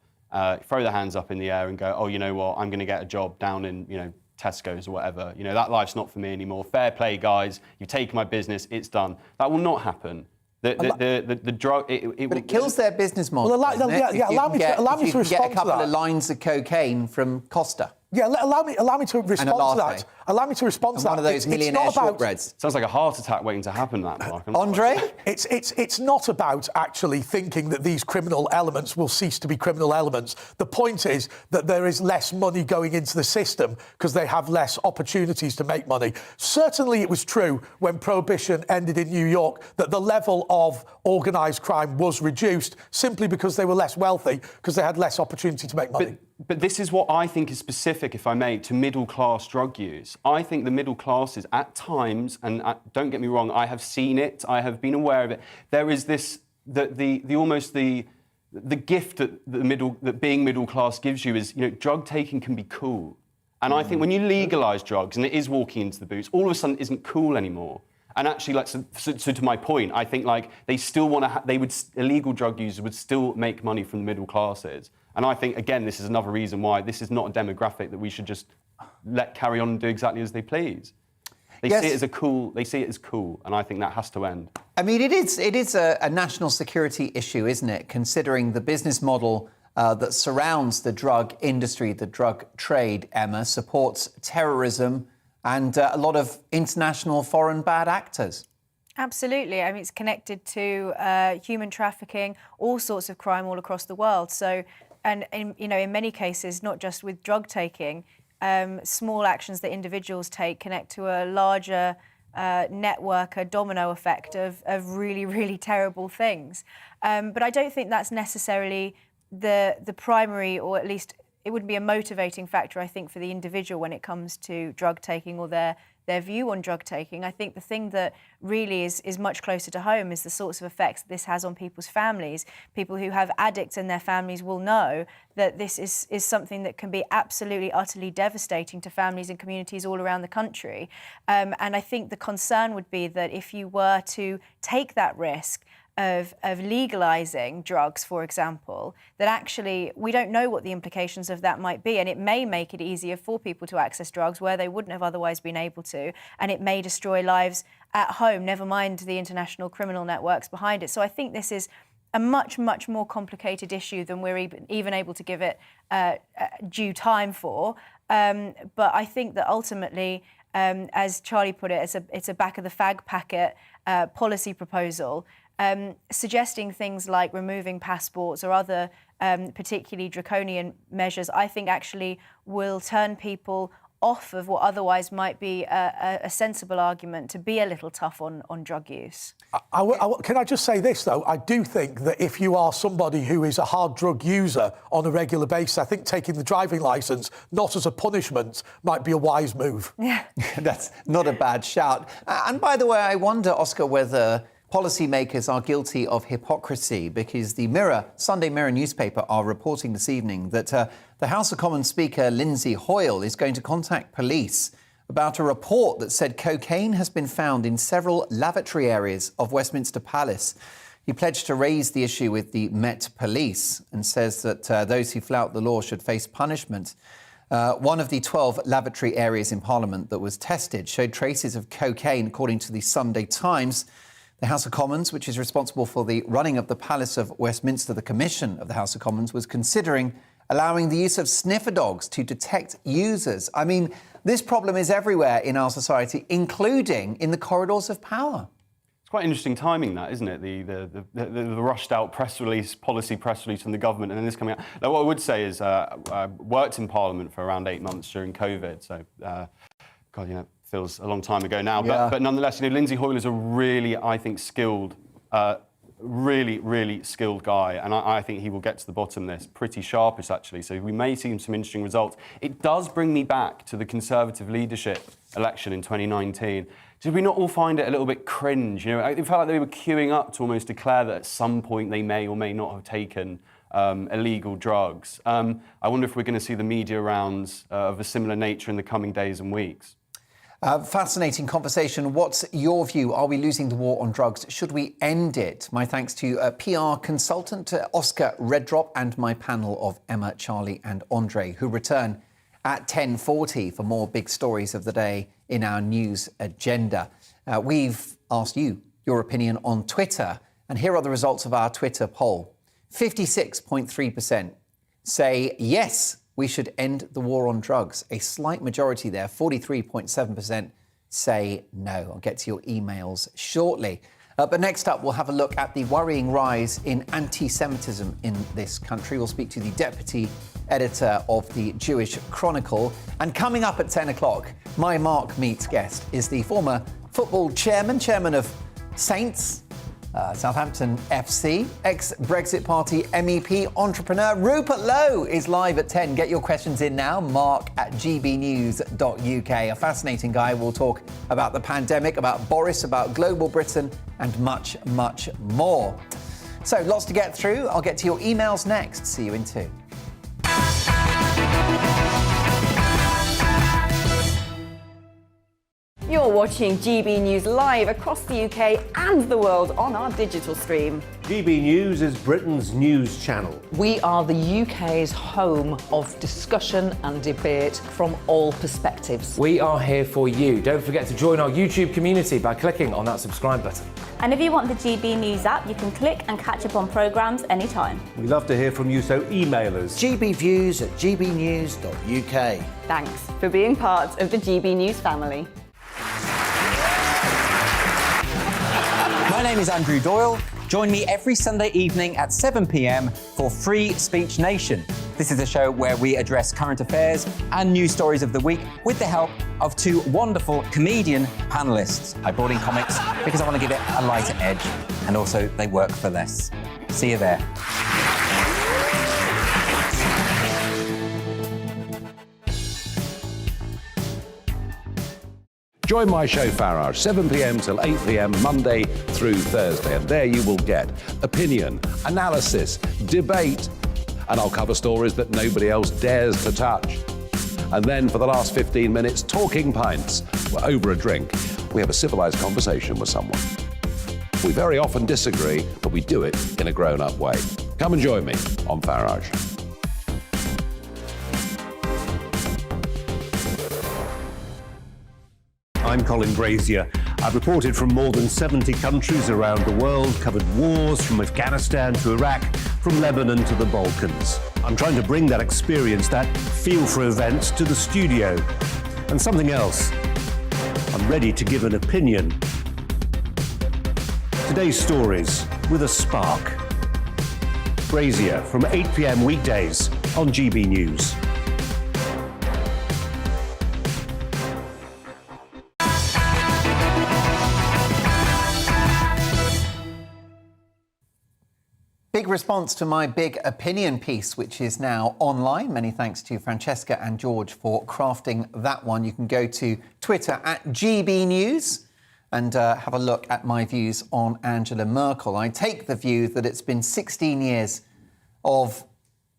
throw their hands up in the air and go, oh, you know what, I'm going to get a job down in, Tesco's or whatever. You know, that life's not for me anymore. Fair play, guys. You've taken my business. It's done. That will not happen. The drug. But it kills their business model. Well, allow me to respond to that. Get a couple of lines of cocaine from Costa. Yeah, allow me to respond to that. Allow me to respond to that. One of those millionaire shortbreads. Sounds like a heart attack waiting to happen, that, Mark. Andre? It's not about actually thinking that these criminal elements will cease to be criminal elements. The point is that there is less money going into the system because they have less opportunities to make money. Certainly it was true when Prohibition ended in New York that the level of organised crime was reduced simply because they were less wealthy, because they had less opportunity to make money. But this is what I think is specific, if I may, to middle-class drug use. I think the middle classes, at times, and don't get me wrong, I have seen it, I have been aware of it. There is this, almost the gift that being middle class gives you is, you know, drug taking can be cool. And I think when you legalise drugs, and it is walking into the boots, all of a sudden it isn't cool anymore. And actually, like, so to my point, I think like they still want to. Illegal drug users would still make money from the middle classes. And I think, again, this is another reason why this is not a demographic that we should just let carry on and do exactly as they please. They see it as cool, and I think that has to end. I mean, it is a national security issue, isn't it? Considering the business model that surrounds the drug industry, the drug trade, Emma, supports terrorism and a lot of international foreign bad actors. Absolutely. I mean, it's connected to human trafficking, all sorts of crime all across the world. So, and in many cases, not just with drug taking, small actions that individuals take connect to a larger network, a domino effect of really, really terrible things. But I don't think that's necessarily the primary, or at least it would be a motivating factor, I think, for the individual when it comes to drug taking or their view on drug taking. I think the thing that really is much closer to home is the sorts of effects that this has on people's families. People who have addicts in their families will know that this is something that can be absolutely, utterly devastating to families and communities all around the country. And I think the concern would be that if you were to take that risk of legalising drugs, for example, that actually we don't know what the implications of that might be, and it may make it easier for people to access drugs where they wouldn't have otherwise been able to, and it may destroy lives at home, never mind the international criminal networks behind it. So I think this is a much, much more complicated issue than we're even able to give it due time for. But I think that ultimately, as Charlie put it, it's a back of the fag packet policy proposal. Suggesting things like removing passports or other particularly draconian measures, I think actually will turn people off of what otherwise might be a sensible argument to be a little tough on drug use. Can I just say this, though? I do think that if you are somebody who is a hard drug user on a regular basis, I think taking the driving licence, not as a punishment, might be a wise move. Yeah. That's not a bad shout. And by the way, I wonder, Oscar, whether policymakers are guilty of hypocrisy, because the Sunday Mirror newspaper are reporting this evening that the House of Commons Speaker Lindsay Hoyle is going to contact police about a report that said cocaine has been found in several lavatory areas of Westminster Palace. He pledged to raise the issue with the Met Police and says that those who flout the law should face punishment. One of the 12 lavatory areas in Parliament that was tested showed traces of cocaine, according to the Sunday Times. The House of Commons, which is responsible for the running of the Palace of Westminster, the Commission of the House of Commons, was considering allowing the use of sniffer dogs to detect users. I mean, this problem is everywhere in our society, including in the corridors of power. It's quite interesting timing, that, isn't it? The rushed-out policy press release from the government, and then this coming out. Now, what I would say is I worked in Parliament for around 8 months during COVID, so, God, you know, feels a long time ago now, but nonetheless, you know, Lindsay Hoyle is a really, I think, skilled, really skilled guy, and I think he will get to the bottom of this. Pretty sharpish, actually, so we may see some interesting results. It does bring me back to the Conservative leadership election in 2019. Did we not all find it a little bit cringe? You know, it felt like they were queuing up to almost declare that at some point they may or may not have taken illegal drugs. I wonder if we're going to see the media rounds of a similar nature in the coming days and weeks. Fascinating conversation. What's your view? Are we losing the war on drugs? Should we end it? My thanks to PR consultant Oscar Reddrop and my panel of Emma, Charlie and Andre, who return at 10:40 for more big stories of the day in our news agenda. We've asked you your opinion on Twitter, and here are the results of our Twitter poll. 56.3% say yes, we should end the war on drugs. A slight majority there, 43.7% say no. I'll get to your emails shortly. But next up, we'll have a look at the worrying rise in anti-Semitism in this country. We'll speak to the deputy editor of the Jewish Chronicle. And coming up at 10 o'clock, my Mark Meets guest is the former football chairman of Saints, Southampton FC, ex-Brexit Party MEP, entrepreneur Rupert Lowe is live at 10. Get your questions in now, mark@gbnews.uk. A fascinating guy. We'll talk about the pandemic, about Boris, about global Britain, and much, much more. So lots to get through. I'll get to your emails next. See you in 2. You're watching GB News live across the UK and the world on our digital stream. GB News is Britain's news channel. We are the UK's home of discussion and debate from all perspectives. We are here for you. Don't forget to join our YouTube community by clicking on that subscribe button. And if you want the GB News app, you can click and catch up on programmes anytime. We love to hear from you, so email us. gbviews@gbnews.uk. Thanks for being part of the GB News family. My name is Andrew Doyle. Join me every Sunday evening at 7 p.m. for Free Speech Nation. This is a show where we address current affairs and news stories of the week with the help of two wonderful comedian panellists. I brought in comics because I want to give it a lighter edge, and also they work for less. See you there. Join my show Farage, 7 p.m. till 8 p.m. Monday through Thursday. And there you will get opinion, analysis, debate, and I'll cover stories that nobody else dares to touch. And then for the last 15 minutes, talking pints. We're over a drink. We have a civilised conversation with someone. We very often disagree, but we do it in a grown-up way. Come and join me on Farage. I'm Colin Brazier. I've reported from more than 70 countries around the world, covered wars from Afghanistan to Iraq, from Lebanon to the Balkans. I'm trying to bring that experience, that feel for events, to the studio. And something else, I'm ready to give an opinion. Today's stories with a spark. Brazier from 8 p.m. weekdays on GB News. Big response to my big opinion piece, which is now online. Many thanks to Francesca and George for crafting that one. You can go to Twitter at GBNews and have a look at my views on Angela Merkel. I take the view that it's been 16 years of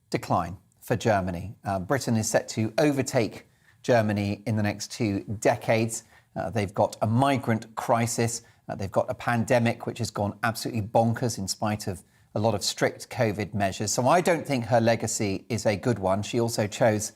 decline for Germany. Britain is set to overtake Germany in the next 2 decades. They've got a migrant crisis. They've got a pandemic which has gone absolutely bonkers in spite of a lot of strict COVID measures. So I don't think her legacy is a good one. She also chose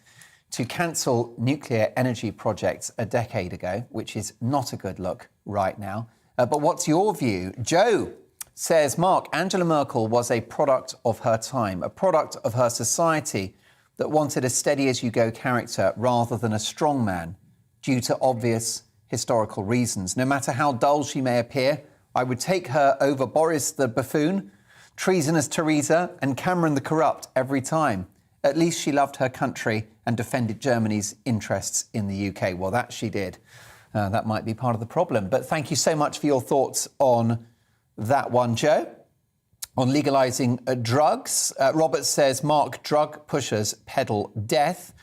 to cancel nuclear energy projects a decade ago, which is not a good look right now. But what's your view? Joe says, Mark, Angela Merkel was a product of her time, a product of her society that wanted a steady-as-you-go character rather than a strong man due to obvious historical reasons. No matter how dull she may appear, I would take her over Boris the buffoon, treasonous Theresa and Cameron the corrupt every time. At least she loved her country and defended Germany's interests in the UK. Well, that she did. That might be part of the problem. But thank you so much for your thoughts on that one, Joe. On legalising drugs, Robert says, Mark, drug pushers peddle death.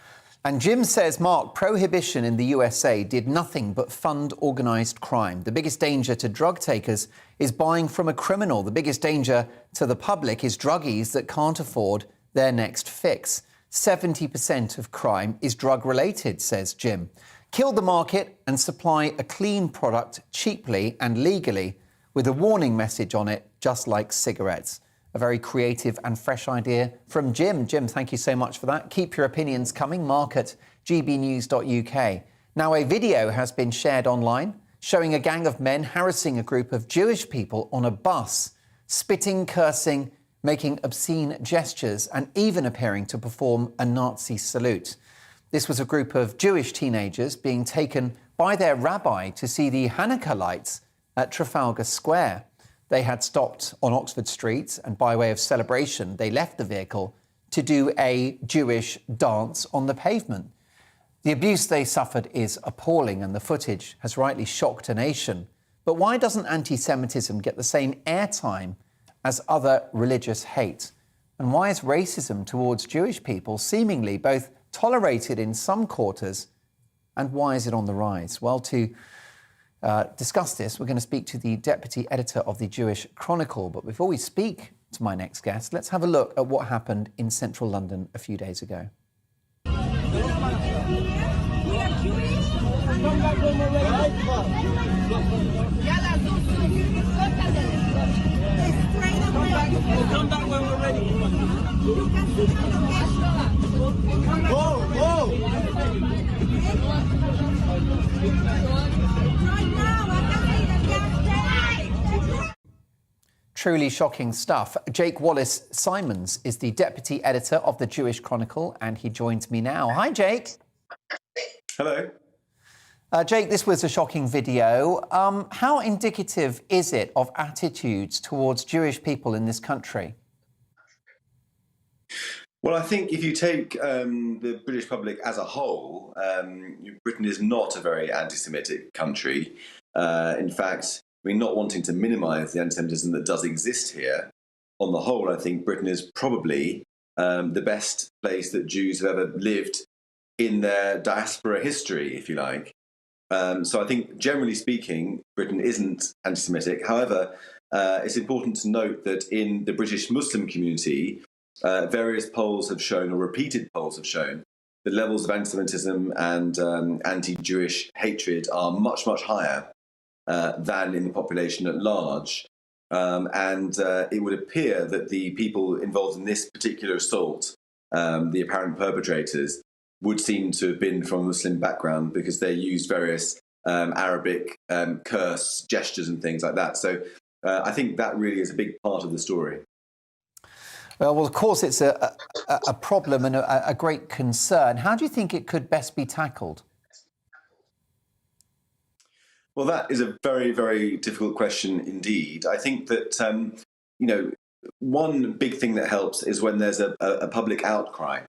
And Jim says, Mark, prohibition in the USA did nothing but fund organised crime. The biggest danger to drug takers is buying from a criminal. The biggest danger to the public is druggies that can't afford their next fix. 70% of crime is drug-related, says Jim. Kill the market and supply a clean product cheaply and legally with a warning message on it, just like cigarettes. A very creative and fresh idea from Jim. Jim, thank you so much for that. Keep your opinions coming. Mark at gbnews.uk. Now, a video has been shared online showing a gang of men harassing a group of Jewish people on a bus, spitting, cursing, making obscene gestures, and even appearing to perform a Nazi salute. This was a group of Jewish teenagers being taken by their rabbi to see the Hanukkah lights at Trafalgar Square. They had stopped on Oxford Street, and by way of celebration, they left the vehicle to do a Jewish dance on the pavement. The abuse they suffered is appalling, and the footage has rightly shocked a nation. But why doesn't anti-Semitism get the same airtime as other religious hate? And why is racism towards Jewish people seemingly both tolerated in some quarters, and why is it on the rise? Well, to discuss this, we're going to speak to the deputy editor of the Jewish Chronicle. But before we speak to my next guest, let's have a look at what happened in central London a few days ago. Come back when we're ready. Truly shocking stuff. Jake Wallace-Simons is the deputy editor of the Jewish Chronicle, and he joins me now. Hi, Jake. Hello. Jake, this was a shocking video. How indicative is it of attitudes towards Jewish people in this country? Well, I think if you take the British public as a whole, Britain is not a very anti-Semitic country. In fact, not wanting to minimise the anti-Semitism that does exist here, on the whole, I think Britain is probably the best place that Jews have ever lived in their diaspora history, if you like. So I think, generally speaking, Britain isn't anti-Semitic. However, it's important to note that in the British Muslim community, various polls have shown, or repeated polls have shown, that levels of anti-Semitism and anti-Jewish hatred are much, much higher than in the population at large. And it would appear that the people involved in this particular assault, the apparent perpetrators, would seem to have been from a Muslim background because they used various Arabic curse gestures and things like that. So I think that really is a big part of the story. Well, of course, it's a problem and a great concern. How do you think it could best be tackled? Well, that is a very, very difficult question indeed. I think that, one big thing that helps is when there's a public outcry.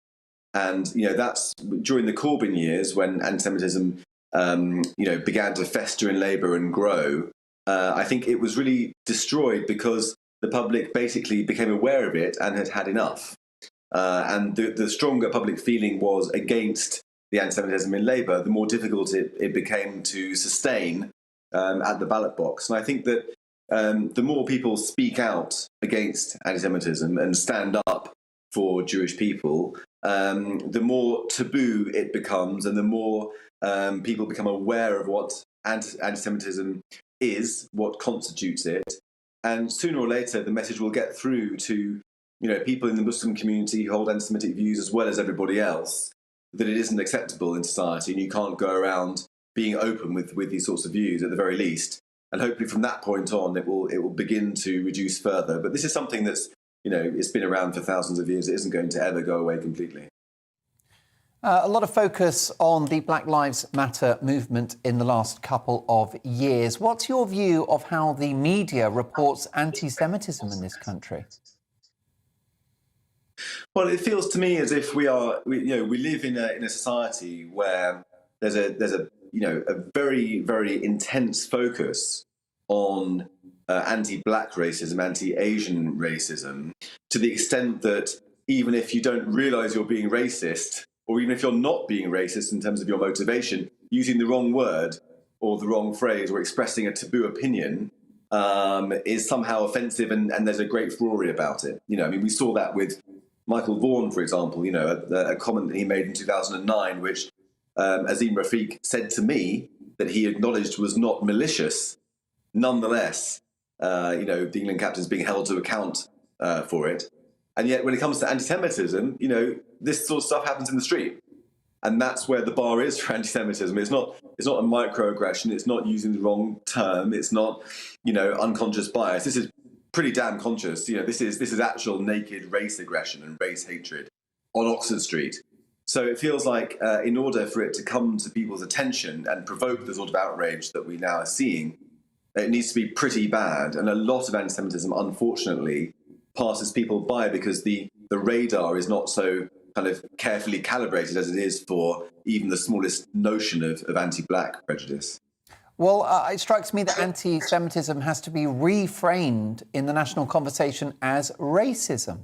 And, that's during the Corbyn years when anti-Semitism, began to fester in Labour and grow. I think it was really destroyed because the public basically became aware of it and had had enough. And the stronger public feeling was against the anti-Semitism in Labour, the more difficult it became to sustain at the ballot box. And I think that the more people speak out against anti-Semitism and stand up for Jewish people, the more taboo it becomes and the more people become aware of what anti-Semitism is, what constitutes it. And sooner or later, the message will get through to people in the Muslim community who hold anti-Semitic views as well as everybody else, that it isn't acceptable in society and you can't go around being open with these sorts of views at the very least. And hopefully from that point on, it will begin to reduce further. But this is something that's, it's been around for thousands of years. It isn't going to ever go away completely. A lot of focus on the Black Lives Matter movement in the last couple of years. What's your view of how the media reports anti-Semitism in this country? Well, it feels to me as if we live in a society where there's a very, very intense focus on anti-black racism, anti-Asian racism, to the extent that even if you don't realise you're being racist, or even if you're not being racist in terms of your motivation, using the wrong word or the wrong phrase or expressing a taboo opinion is somehow offensive, and there's a great furore about it. We saw that with Michael Vaughan, for example, a comment that he made in 2009, which Azim Rafiq said to me that he acknowledged was not malicious. Nonetheless, the England captain's being held to account for it. And yet when it comes to anti-Semitism, this sort of stuff happens in the street. And that's where the bar is for anti-Semitism. It's not a microaggression. It's not using the wrong term. It's not, unconscious bias. This is pretty damn conscious. This is actual naked race aggression and race hatred on Oxford Street. So it feels like in order for it to come to people's attention and provoke the sort of outrage that we now are seeing, it needs to be pretty bad. And a lot of anti-Semitism, unfortunately, passes people by because the radar is not so kind of carefully calibrated as it is for even the smallest notion of anti-black prejudice. Well, it strikes me that anti-Semitism has to be reframed in the national conversation as racism.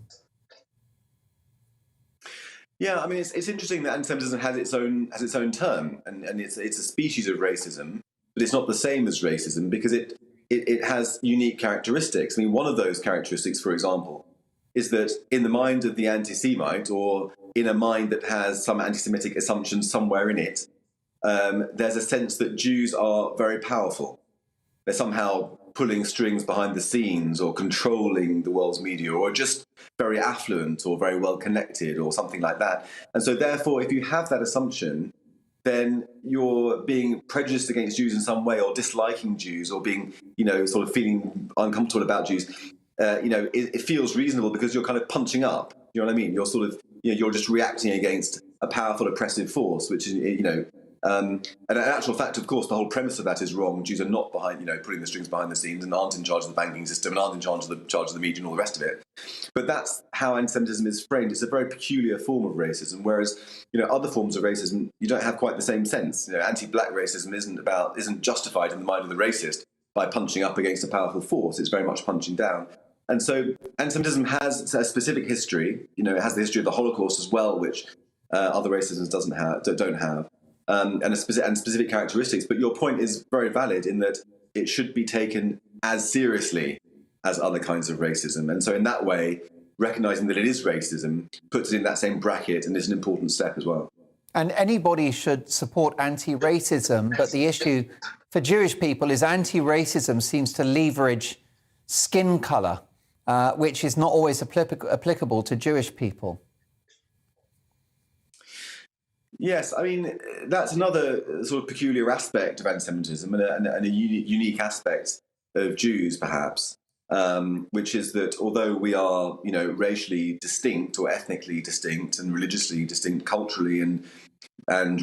Yeah, I mean, it's interesting that anti-Semitism has its own term, and it's a species of racism, but it's not the same as racism because it has unique characteristics. I mean, one of those characteristics, for example, is that in the mind of the anti-Semite, or in a mind that has some anti-Semitic assumptions somewhere in it, there's a sense that Jews are very powerful. They're somehow pulling strings behind the scenes or controlling the world's media, or just very affluent or very well connected or something like that. And so therefore, if you have that assumption, then you're being prejudiced against Jews in some way, or disliking Jews, or being, sort of feeling uncomfortable about Jews. It feels reasonable because you're kind of punching up. You know what I mean? You're sort of, you're just reacting against a powerful oppressive force, which is, and in actual fact, of course, the whole premise of that is wrong. Jews are not behind, putting the strings behind the scenes, and aren't in charge of the banking system, and aren't in charge of the media and all the rest of it. But that's how anti-Semitism is framed. It's a very peculiar form of racism, whereas, other forms of racism, you don't have quite the same sense. Anti-black racism isn't justified in the mind of the racist by punching up against a powerful force. It's very much punching down. And so anti-Semitism has a specific history. It has the history of the Holocaust as well, which other racisms don't have. And specific characteristics. But your point is very valid in that it should be taken as seriously as other kinds of racism. And so in that way, recognising that it is racism puts it in that same bracket, and is an important step as well. And anybody should support anti-racism, but the issue for Jewish people is anti-racism seems to leverage skin colour, which is not always applicable to Jewish people. Yes, I mean, that's another sort of peculiar aspect of anti-Semitism, and a unique aspect of Jews, perhaps, which is that although we are, racially distinct, or ethnically distinct, and religiously distinct, culturally and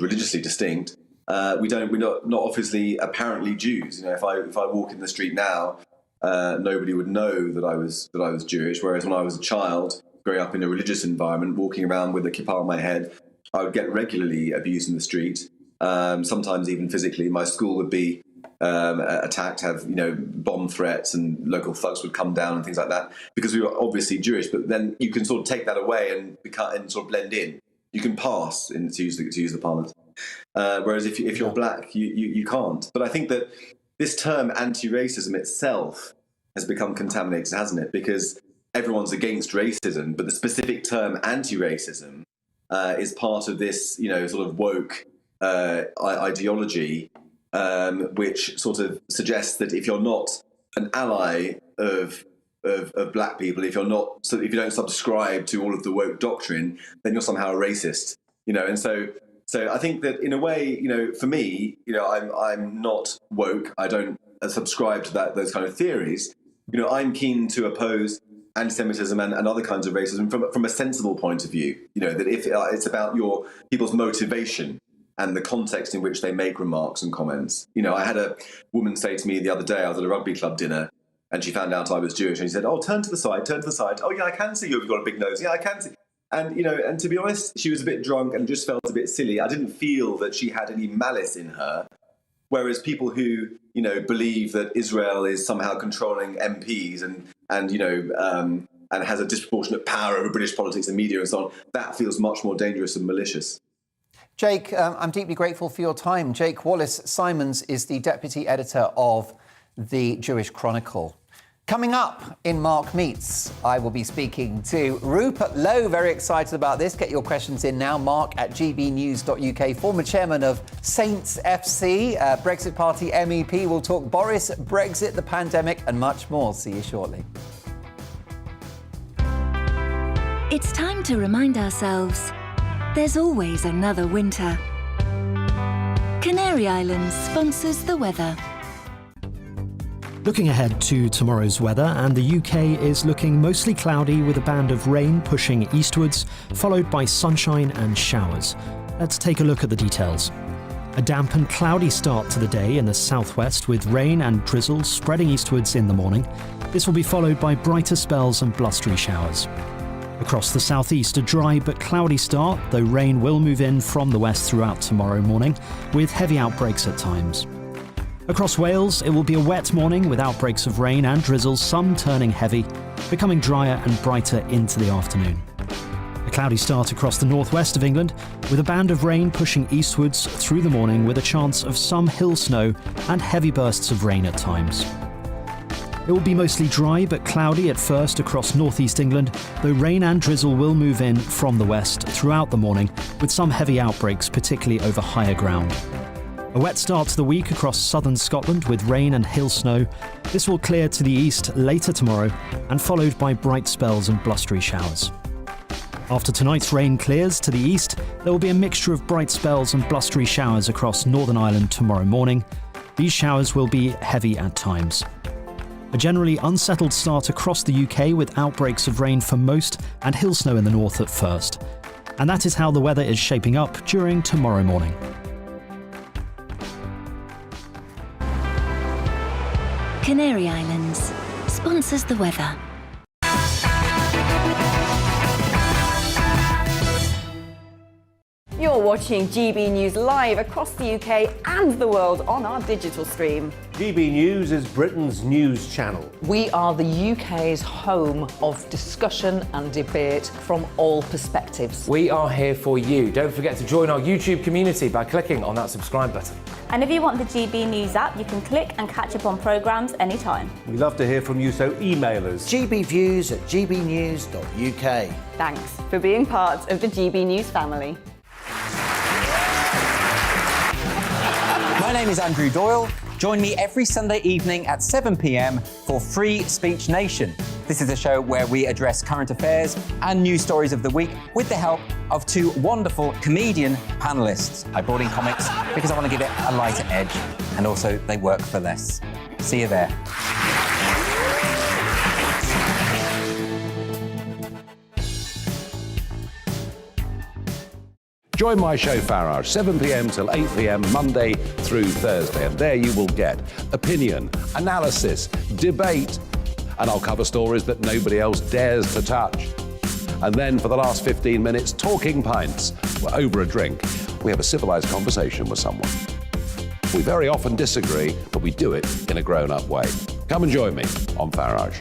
religiously distinct, we're not obviously apparently Jews. If I walk in the street now, nobody would know that I was Jewish. Whereas when I was a child, growing up in a religious environment, walking around with a kippah on my head, I would get regularly abused in the street, sometimes even physically. My school would be attacked, have bomb threats, and local thugs would come down and things like that, because we were obviously Jewish. But then you can sort of take that away and sort of blend in. You can pass, to use the parlance. Whereas if you're black, you can't. But I think that this term anti-racism itself has become contaminated, hasn't it? Because everyone's against racism, but the specific term anti-racism is part of this, sort of woke ideology, which sort of suggests that if you're not an ally of black people, if you don't subscribe to all of the woke doctrine, then you're somehow a racist, And so I think that in a way, for me, I'm not woke. I don't subscribe to those kind of theories. I'm keen to oppose anti-Semitism and other kinds of racism from a sensible point of view. That if it's about people's motivation and the context in which they make remarks and comments. I had a woman say to me the other day, I was at a rugby club dinner, and she found out I was Jewish, and she said, "Oh, turn to the side. Oh, yeah, I can see you've got a big nose. Yeah, I can see." And, and to be honest, she was a bit drunk and just felt a bit silly. I didn't feel that she had any malice in her. Whereas people who, believe that Israel is somehow controlling MPs and has a disproportionate power over British politics and media and so on, that feels much more dangerous and malicious. Jake, I'm deeply grateful for your time. Jake Wallace-Simons is the deputy editor of the Jewish Chronicle. Coming up in Mark Meets, I will be speaking to Rupert Lowe. Very excited about this. Get your questions in now. Mark@gbnews.uk, former chairman of Saints FC, Brexit Party MEP. We'll talk Boris, Brexit, the pandemic, and much more. See you shortly. It's time to remind ourselves there's always another winter. Canary Islands sponsors the weather. Looking ahead to tomorrow's weather, and the UK is looking mostly cloudy with a band of rain pushing eastwards, followed by sunshine and showers. Let's take a look at the details. A damp and cloudy start to the day in the southwest, with rain and drizzle spreading eastwards in the morning. This will be followed by brighter spells and blustery showers. Across the southeast, a dry but cloudy start, though rain will move in from the west throughout tomorrow morning, with heavy outbreaks at times. Across Wales, it will be a wet morning with outbreaks of rain and drizzle, some turning heavy, becoming drier and brighter into the afternoon. A cloudy start across the northwest of England, with a band of rain pushing eastwards through the morning with a chance of some hill snow and heavy bursts of rain at times. It will be mostly dry but cloudy at first across northeast England, though rain and drizzle will move in from the west throughout the morning, with some heavy outbreaks, particularly over higher ground. A wet start to the week across southern Scotland with rain and hill snow. This will clear to the east later tomorrow and followed by bright spells and blustery showers. After tonight's rain clears to the east, there will be a mixture of bright spells and blustery showers across Northern Ireland tomorrow morning. These showers will be heavy at times. A generally unsettled start across the UK with outbreaks of rain for most and hill snow in the north at first. And that is how the weather is shaping up during tomorrow morning. Canary Islands sponsors the weather. You're watching GB News live across the UK and the world on our digital stream. GB News is Britain's news channel. We are the UK's home of discussion and debate from all perspectives. We are here for you. Don't forget to join our YouTube community by clicking on that subscribe button. And if you want the GB News app, you can click and catch up on programmes anytime. We love to hear from you, so email us. gbviews@gbnews.uk. Thanks for being part of the GB News family. My name is Andrew Doyle. Join me every Sunday evening at 7 p.m. for Free Speech Nation. This is a show where we address current affairs and news stories of the week with the help of two wonderful comedian panellists. I brought in comics because I want to give it a lighter edge, and also they work for less. See you there. Join my show Farage, 7 p.m. till 8 p.m. Monday through Thursday, and there you will get opinion, analysis, debate, and I'll cover stories that nobody else dares to touch. And then for the last 15 minutes, talking pints. We're over a drink. We have a civilised conversation with someone. We very often disagree, but we do it in a grown-up way. Come and join me on Farage.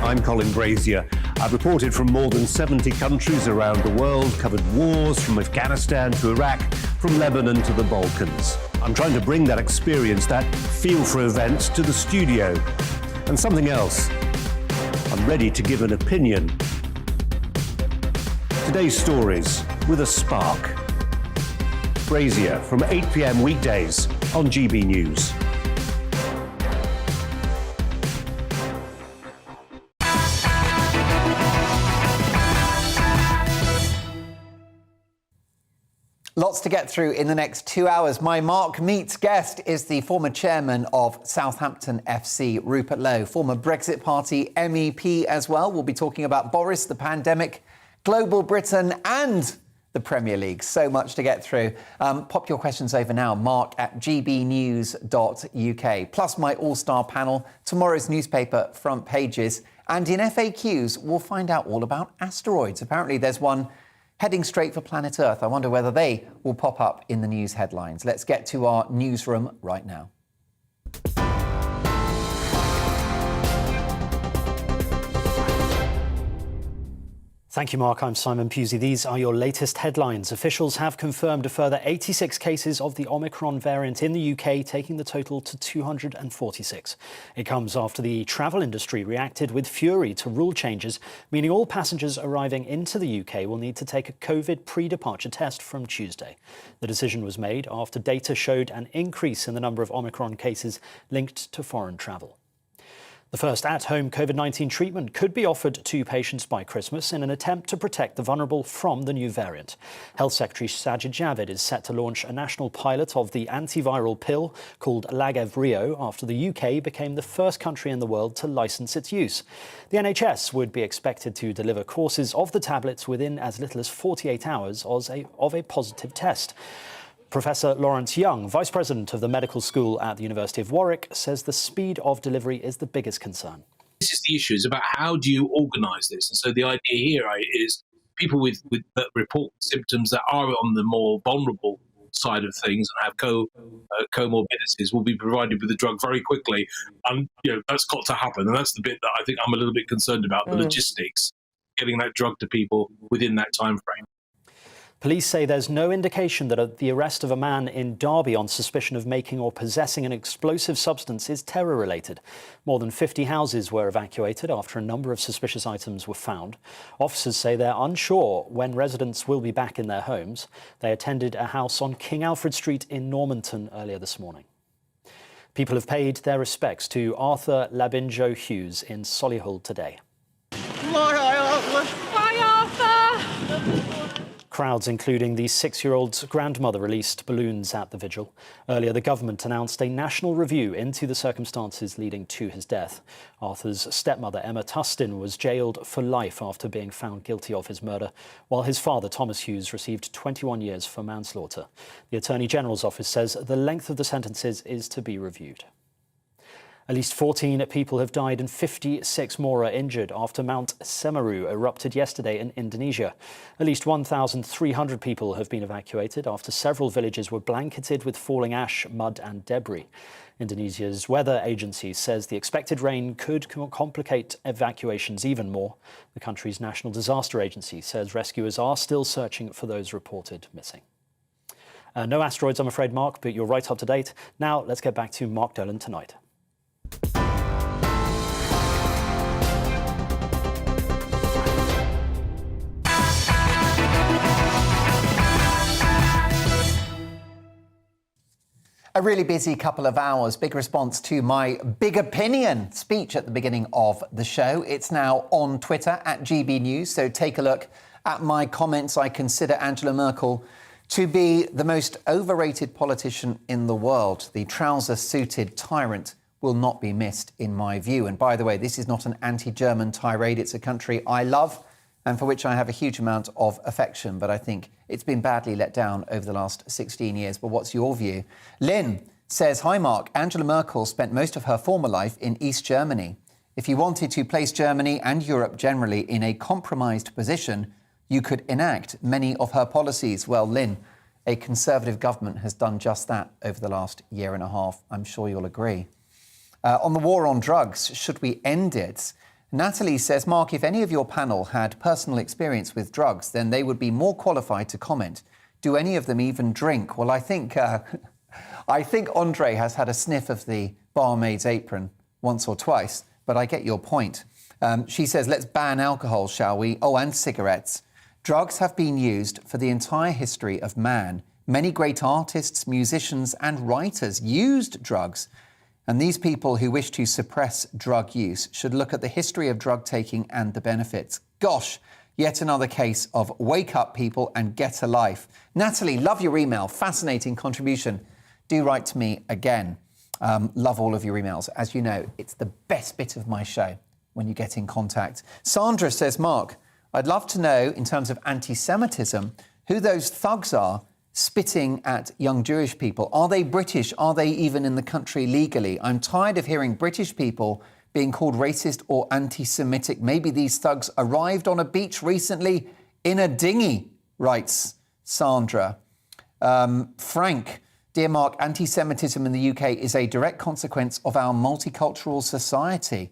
I'm Colin Brazier. I've reported from more than 70 countries around the world, covered wars from Afghanistan to Iraq, from Lebanon to the Balkans. I'm trying to bring that experience, that feel for events, to the studio. And something else, I'm ready to give an opinion. Today's stories with a spark. Brazier from 8 p.m. weekdays on GB News. Lots to get through in the next 2 hours. My Mark Meets guest is the former chairman of Southampton FC, Rupert Lowe, former Brexit Party MEP as well. We'll be talking about Boris, the pandemic, global Britain and the Premier League. So much to get through. Pop your questions over now, mark@gbnews.uk. Plus my all-star panel, tomorrow's newspaper front pages. And in FAQs, we'll find out all about asteroids. Apparently there's one heading straight for planet Earth. I wonder whether they will pop up in the news headlines. Let's get to our newsroom right now. Thank you, Mark. I'm Simon Pusey. These are your latest headlines. Officials have confirmed a further 86 cases of the Omicron variant in the UK, taking the total to 246. It comes after the travel industry reacted with fury to rule changes, meaning all passengers arriving into the UK will need to take a COVID pre-departure test from Tuesday. The decision was made after data showed an increase in the number of Omicron cases linked to foreign travel. The first at-home COVID-19 treatment could be offered to patients by Christmas in an attempt to protect the vulnerable from the new variant. Health Secretary Sajid Javid is set to launch a national pilot of the antiviral pill called Lagevrio after the UK became the first country in the world to licence its use. The NHS would be expected to deliver courses of the tablets within as little as 48 hours of a positive test. Professor Lawrence Young, Vice President of the Medical School at the University of Warwick, says the speed of delivery is the biggest concern. This is the issue, is about how do you organise this? And so the idea here is people that report symptoms that are on the more vulnerable side of things and have comorbidities will be provided with the drug very quickly. And that's got to happen. And that's the bit that I think I'm a little bit concerned about, the logistics, getting that drug to people within that time frame. Police say there's no indication that the arrest of a man in Derby on suspicion of making or possessing an explosive substance is terror-related. More than 50 houses were evacuated after a number of suspicious items were found. Officers say they're unsure when residents will be back in their homes. They attended a house on King Alfred Street in Normanton earlier this morning. People have paid their respects to Arthur Labinjo Hughes in Solihull today. Crowds, including the 6-year-old's grandmother, released balloons at the vigil. Earlier, the government announced a national review into the circumstances leading to his death. Arthur's stepmother, Emma Tustin, was jailed for life after being found guilty of his murder, while his father, Thomas Hughes, received 21 years for manslaughter. The Attorney General's office says the length of the sentences is to be reviewed. At least 14 people have died and 56 more are injured after Mount Semeru erupted yesterday in Indonesia. At least 1,300 people have been evacuated after several villages were blanketed with falling ash, mud and debris. Indonesia's weather agency says the expected rain could complicate evacuations even more. The country's National Disaster Agency says rescuers are still searching for those reported missing. No asteroids, I'm afraid, Mark, but you're right up to date. Now let's get back to Mark Dolan tonight. A really busy couple of hours. Big response to my big opinion speech at the beginning of the show. It's now on Twitter at GBNews, so take a look at my comments. I consider Angela Merkel to be the most overrated politician in the world. The trouser-suited tyrant will not be missed, in my view. And by the way, this is not an anti-German tirade. It's a country I love and for which I have a huge amount of affection. But I think it's been badly let down over the last 16 years. But what's your view? Lynn says, hi, Mark. Angela Merkel spent most of her former life in East Germany. If you wanted to place Germany and Europe generally in a compromised position, you could enact many of her policies. Well, Lynn, a Conservative government has done just that over the last year and a half. I'm sure you'll agree. On the war on drugs, should we end it? Natalie says, Mark, if any of your panel had personal experience with drugs, then they would be more qualified to comment. Do any of them even drink? Well, I think Andre has had a sniff of the barmaid's apron once or twice, but I get your point. She says, let's ban alcohol, shall we? Oh, and cigarettes. Drugs have been used for the entire history of man. Many great artists, musicians and writers used drugs. And these people who wish to suppress drug use should look at the history of drug taking and the benefits. Gosh, yet another case of wake up, people, and get a life. Natalie, love your email. Fascinating contribution. Do write to me again. Love all of your emails. As you know, it's the best bit of my show when you get in contact. Sandra says, Mark, I'd love to know, in terms of anti-Semitism, who those thugs are spitting at young Jewish people. Are they British? Are they even in the country legally? I'm tired of hearing British people being called racist or anti-Semitic. Maybe these thugs arrived on a beach recently in a dinghy, writes Sandra. Frank, dear Mark, anti-Semitism in the UK is a direct consequence of our multicultural society.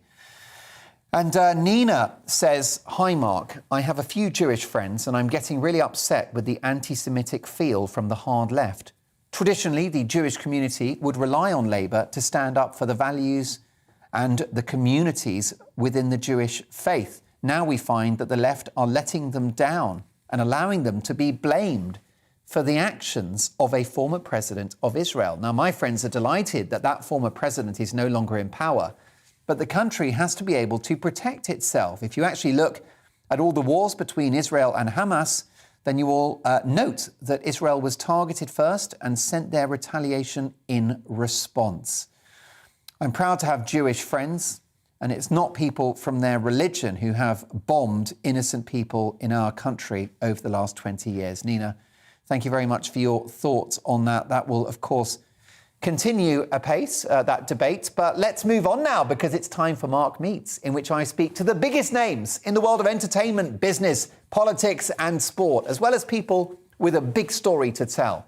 And Nina says, hi, Mark. I have a few Jewish friends and I'm getting really upset with the anti-Semitic feel from the hard left. Traditionally, the Jewish community would rely on Labour to stand up for the values and the communities within the Jewish faith. Now we find that the left are letting them down and allowing them to be blamed for the actions of a former president of Israel. Now, my friends are delighted that that former president is no longer in power. but the country has to be able to protect itself. If you actually look at all the wars between Israel and Hamas, then you will note that Israel was targeted first and sent their retaliation in response. I'm proud to have Jewish friends, and it's not people from their religion who have bombed innocent people in our country over the last 20 years. Nina, thank you very much for your thoughts on that. That will, of course, continue apace, that debate. But let's move on now, because it's time for Mark Meets, in which I speak to the biggest names in the world of entertainment, business, politics and sport, as well as people with a big story to tell.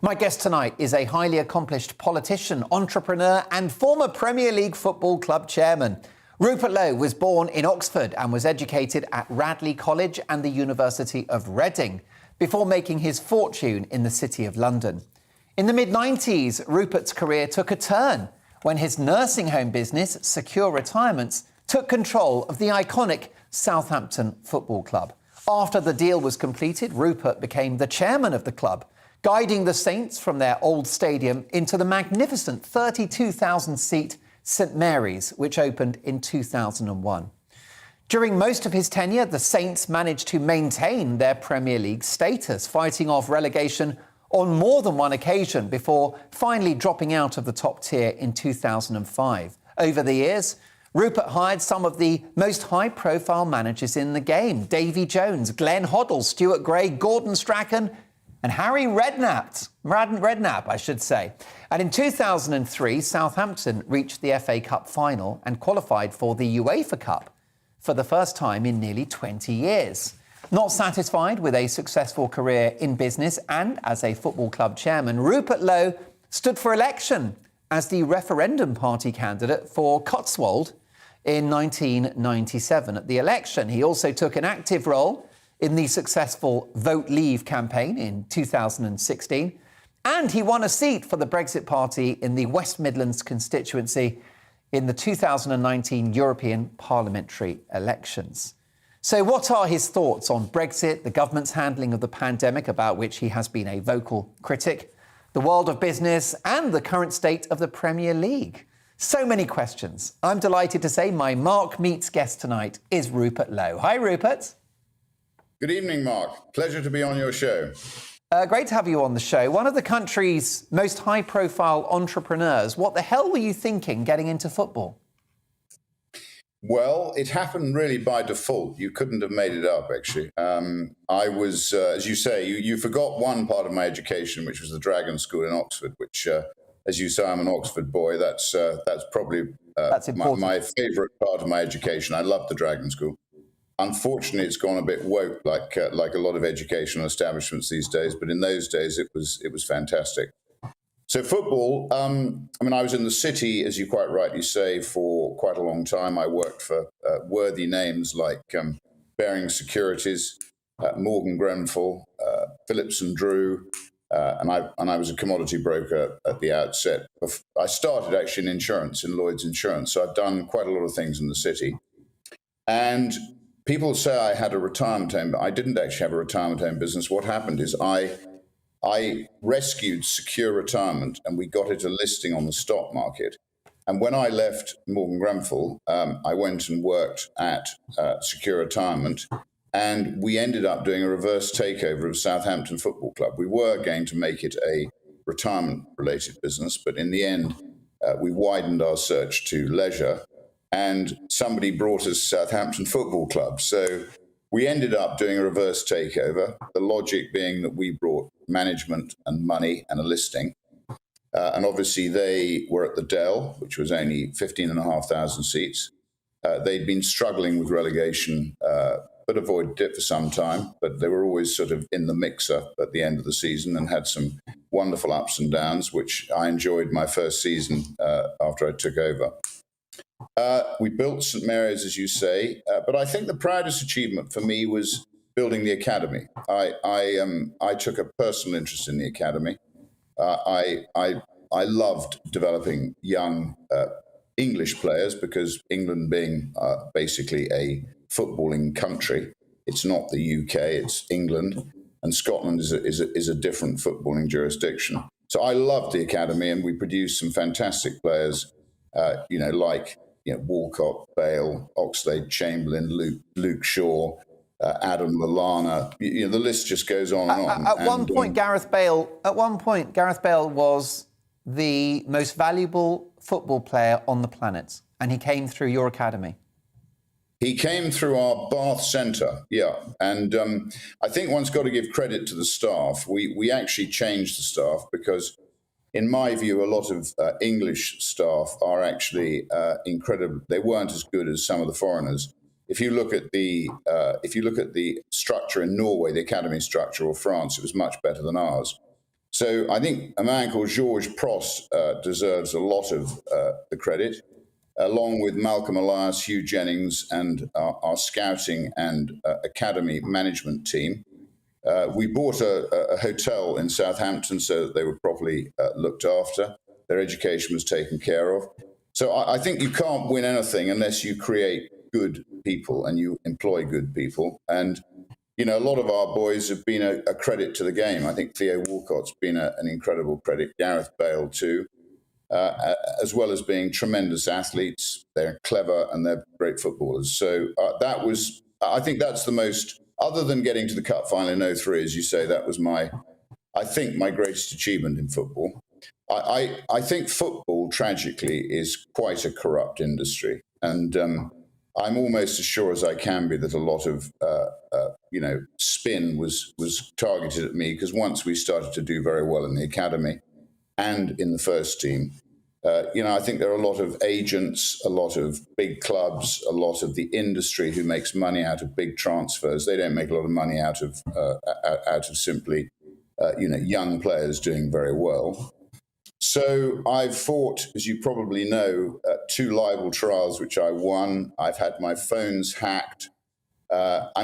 My guest tonight is a highly accomplished politician, entrepreneur and former Premier League football club chairman. Rupert Lowe was born in Oxford and was educated at Radley College and the University of Reading before making his fortune in the City of London. In the mid-90s, Rupert's career took a turn when his nursing home business, Secure Retirements, took control of the iconic Southampton Football Club. After the deal was completed, Rupert became the chairman of the club, guiding the Saints from their old stadium into the magnificent 32,000-seat St Mary's, which opened in 2001. During most of his tenure, the Saints managed to maintain their Premier League status, fighting off relegation on more than one occasion before finally dropping out of the top tier in 2005. Over the years, Rupert hired some of the most high-profile managers in the game: Davy Jones, Glenn Hoddle, Stuart Gray, Gordon Strachan, and Harry Redknapp, I should say. And in 2003, Southampton reached the FA Cup final and qualified for the UEFA Cup for the first time in nearly 20 years. Not satisfied with a successful career in business and as a football club chairman, Rupert Lowe stood for election as the referendum party candidate for Cotswold in 1997. At the election, he also took an active role in the successful Vote Leave campaign in 2016, and he won a seat for the Brexit Party in the West Midlands constituency in the 2019 European parliamentary elections. So what are his thoughts on Brexit, the government's handling of the pandemic, about which he has been a vocal critic, the world of business, and the current state of the Premier League? So many questions. I'm delighted to say my Mark Meets guest tonight is Rupert Lowe. Hi, Rupert. Good evening, Mark. Pleasure to be on your show. Great to have you on the show. One of the country's most high-profile entrepreneurs. What the hell were you thinking getting into football? Well, it happened really by default. You couldn't have made it up, actually. I was, as you say, you forgot one part of my education, which was the Dragon School in Oxford, which, as you say, I'm an Oxford boy. That's probably my favourite part of my education. I love the Dragon School. Unfortunately, it's gone a bit woke, like a lot of educational establishments these days. But in those days, it was fantastic. So football, I was in the City, as you quite rightly say, for quite a long time. I worked for worthy names like Baring Securities, Morgan Grenfell, Phillips and Drew, and I was a commodity broker at the outset. I started actually in insurance, in Lloyd's Insurance, so I've done quite a lot of things in the City. And people say I had a retirement home, but I didn't actually have a retirement home business. What happened is I rescued Secure Retirement, and we got it a listing on the stock market. And when I left Morgan Grenfell, I went and worked at Secure Retirement, and we ended up doing a reverse takeover of Southampton Football Club. We were going to make it a retirement-related business, but in the end, we widened our search to leisure, and somebody brought us Southampton Football Club. So we ended up doing a reverse takeover, the logic being that we brought management and money and a listing. And obviously they were at the Dell, which was only 15,500 seats. They'd been struggling with relegation, but avoided it for some time. But they were always sort of in the mixer at the end of the season and had some wonderful ups and downs, which I enjoyed my first season after I took over. We built St Mary's, as you say, but I think the proudest achievement for me was building the academy. I took a personal interest in the academy. I loved developing young English players, because England being basically a footballing country, it's not the UK, it's England, and Scotland is a different footballing jurisdiction. So I loved the academy, and we produced some fantastic players, like Walcott, Bale, Oxlade, Chamberlain, Luke Shaw, Adam Lallana. The list just goes on and on. At one point, Gareth Bale was the most valuable football player on the planet, and he came through your academy. He came through our Bath Centre, yeah. And I think one's got to give credit to the staff. We actually changed the staff because, in my view, a lot of English staff are actually incredible. They weren't as good as some of the foreigners. If you look at the structure in Norway, the academy structure, or France, it was much better than ours. So I think a man called Georges Prost deserves a lot of the credit, along with Malcolm Elias, Hugh Jennings, and our scouting and academy management team. We bought a hotel in Southampton so that they were properly looked after. Their education was taken care of. So I think you can't win anything unless you create good people and you employ good people. And, a lot of our boys have been a credit to the game. I think Theo Walcott's been an incredible credit, Gareth Bale too, as well as being tremendous athletes. They're clever and they're great footballers. So I think that's the most, other than getting to the cup final in 2003, as you say, that was my greatest achievement in football. I think football, tragically, is quite a corrupt industry. And I'm almost as sure as I can be that a lot of, spin was targeted at me, because once we started to do very well in the academy and in the first team, I think there are a lot of agents, a lot of big clubs, a lot of the industry who makes money out of big transfers. They don't make a lot of money out of simply, young players doing very well. So I've fought, as you probably know, 2 libel trials, which I won. I've had my phones hacked.